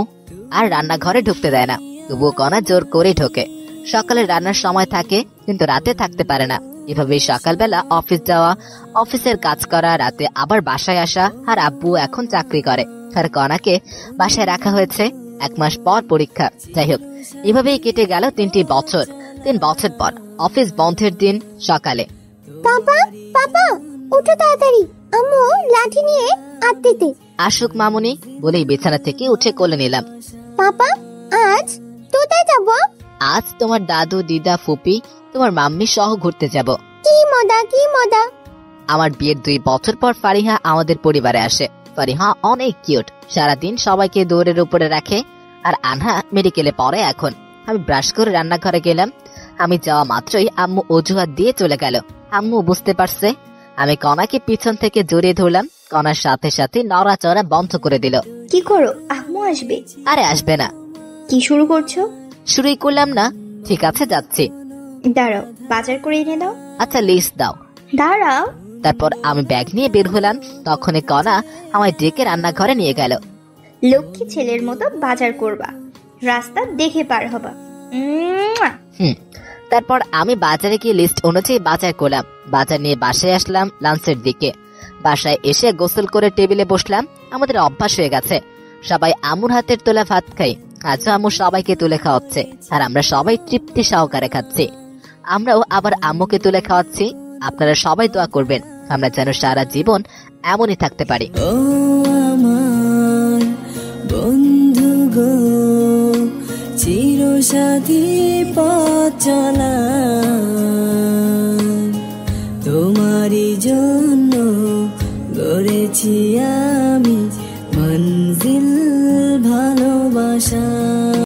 আর রান্নাঘরে ঢুকতে দেয় না, তবুও কণা জোর করে ঢোকে। সকালে রান্নার সময় থাকে, কিন্তু রাতে থাকতে পারে না। এভাবেই সকালবেলা অফিস যাওয়া, অফিসের কাজ করা, রাতে আবার বাসায় আসা। আর আব্বু এখন চাকরি করে, আর কণাকে বাসায় রাখা হয়েছে। 1 মাস পর পরীক্ষা। যাই হোক, এভাবেই কেটে গেল 3টি বছর। 3 বছর পর অফিস বন্ধের দিন সকালে। পাপা, পাপা, উঠো তাড়াতাড়ি, আম্মু লাঠি নিয়ে আত্তিতে। আসুক মামুনি বলেই বিছানা থেকে উঠে কোলে নিলাম। পাপা, আজ কোথায় যাব? আজ তোমার দাদু দিদা ফুপি তোমার মাম্মি সহ ঘুরতে যাব। কি মজা, কি মজা! আমার বিয়ের 2 বছর পর ফারিহা আমাদের পরিবারে আসে। ফারিহা অনেক কিউট, সারাদিন সবাইকে দৌড়ের উপরে রাখে। আর আনহা মেডিকেলে পড়ে এখন। আমি ব্রাশ করে রান্নাঘরে গেলাম। আমি যাওয়া মাত্রই আম্মু অজুহাত দিয়ে চলে গেল। আম্মু বুঝতে পারছে। আমি কণাকে পিছন থেকে জড়িয়ে ধরলাম। কণার সাথে সাথে নড়াচড়া বন্ধ করে দিল। কি করো? আম্মু আসবে। আরে আসবে না। কি শুরু করছো? শুরুই করলাম না। ঠিক আছে যাচ্ছি। দাঁড়াও, বাজার করে এনে দাও। আচ্ছা লিস্ট দাও। দাঁড়াও। তারপর আমি ব্যাগ নিয়ে বের হলাম। তখনই কণা আমায় ডেকে রান্নাঘরে নিয়ে গেল। লক্ষ্মী ছেলের মতো বাজার করবা, রাস্তা দেখে পার হবা। তারপর আমি বাজারে গিয়ে লিস্ট অনুযায়ী বাজার করলাম। বাজার নিয়ে বাসায় আসলাম লাঞ্চের দিকে। বাসায় এসে গোসল করে টেবিলে বসলাম। আমাদের অভ্যাস হয়ে গেছে, সবাই আম্মুর হাতের তোলা ভাত খাই। আজও আম্মু সবাইকে তুলে খাওয়াচ্ছে, আর আমরা সবাই তৃপ্তি সহকারে খাচ্ছি। আমরাও আবার আম্মুকে তুলে খাওয়াচ্ছি। আপনারা সবাই দোয়া করবেন আমরা যেন সারা জীবন এমনই থাকতে পারি। ও আমার বন্ধু গো, চিরসাথী পথ চলা, তোমারই জন্য গড়েছি আমি মঞ্জিল ভালোবাসা।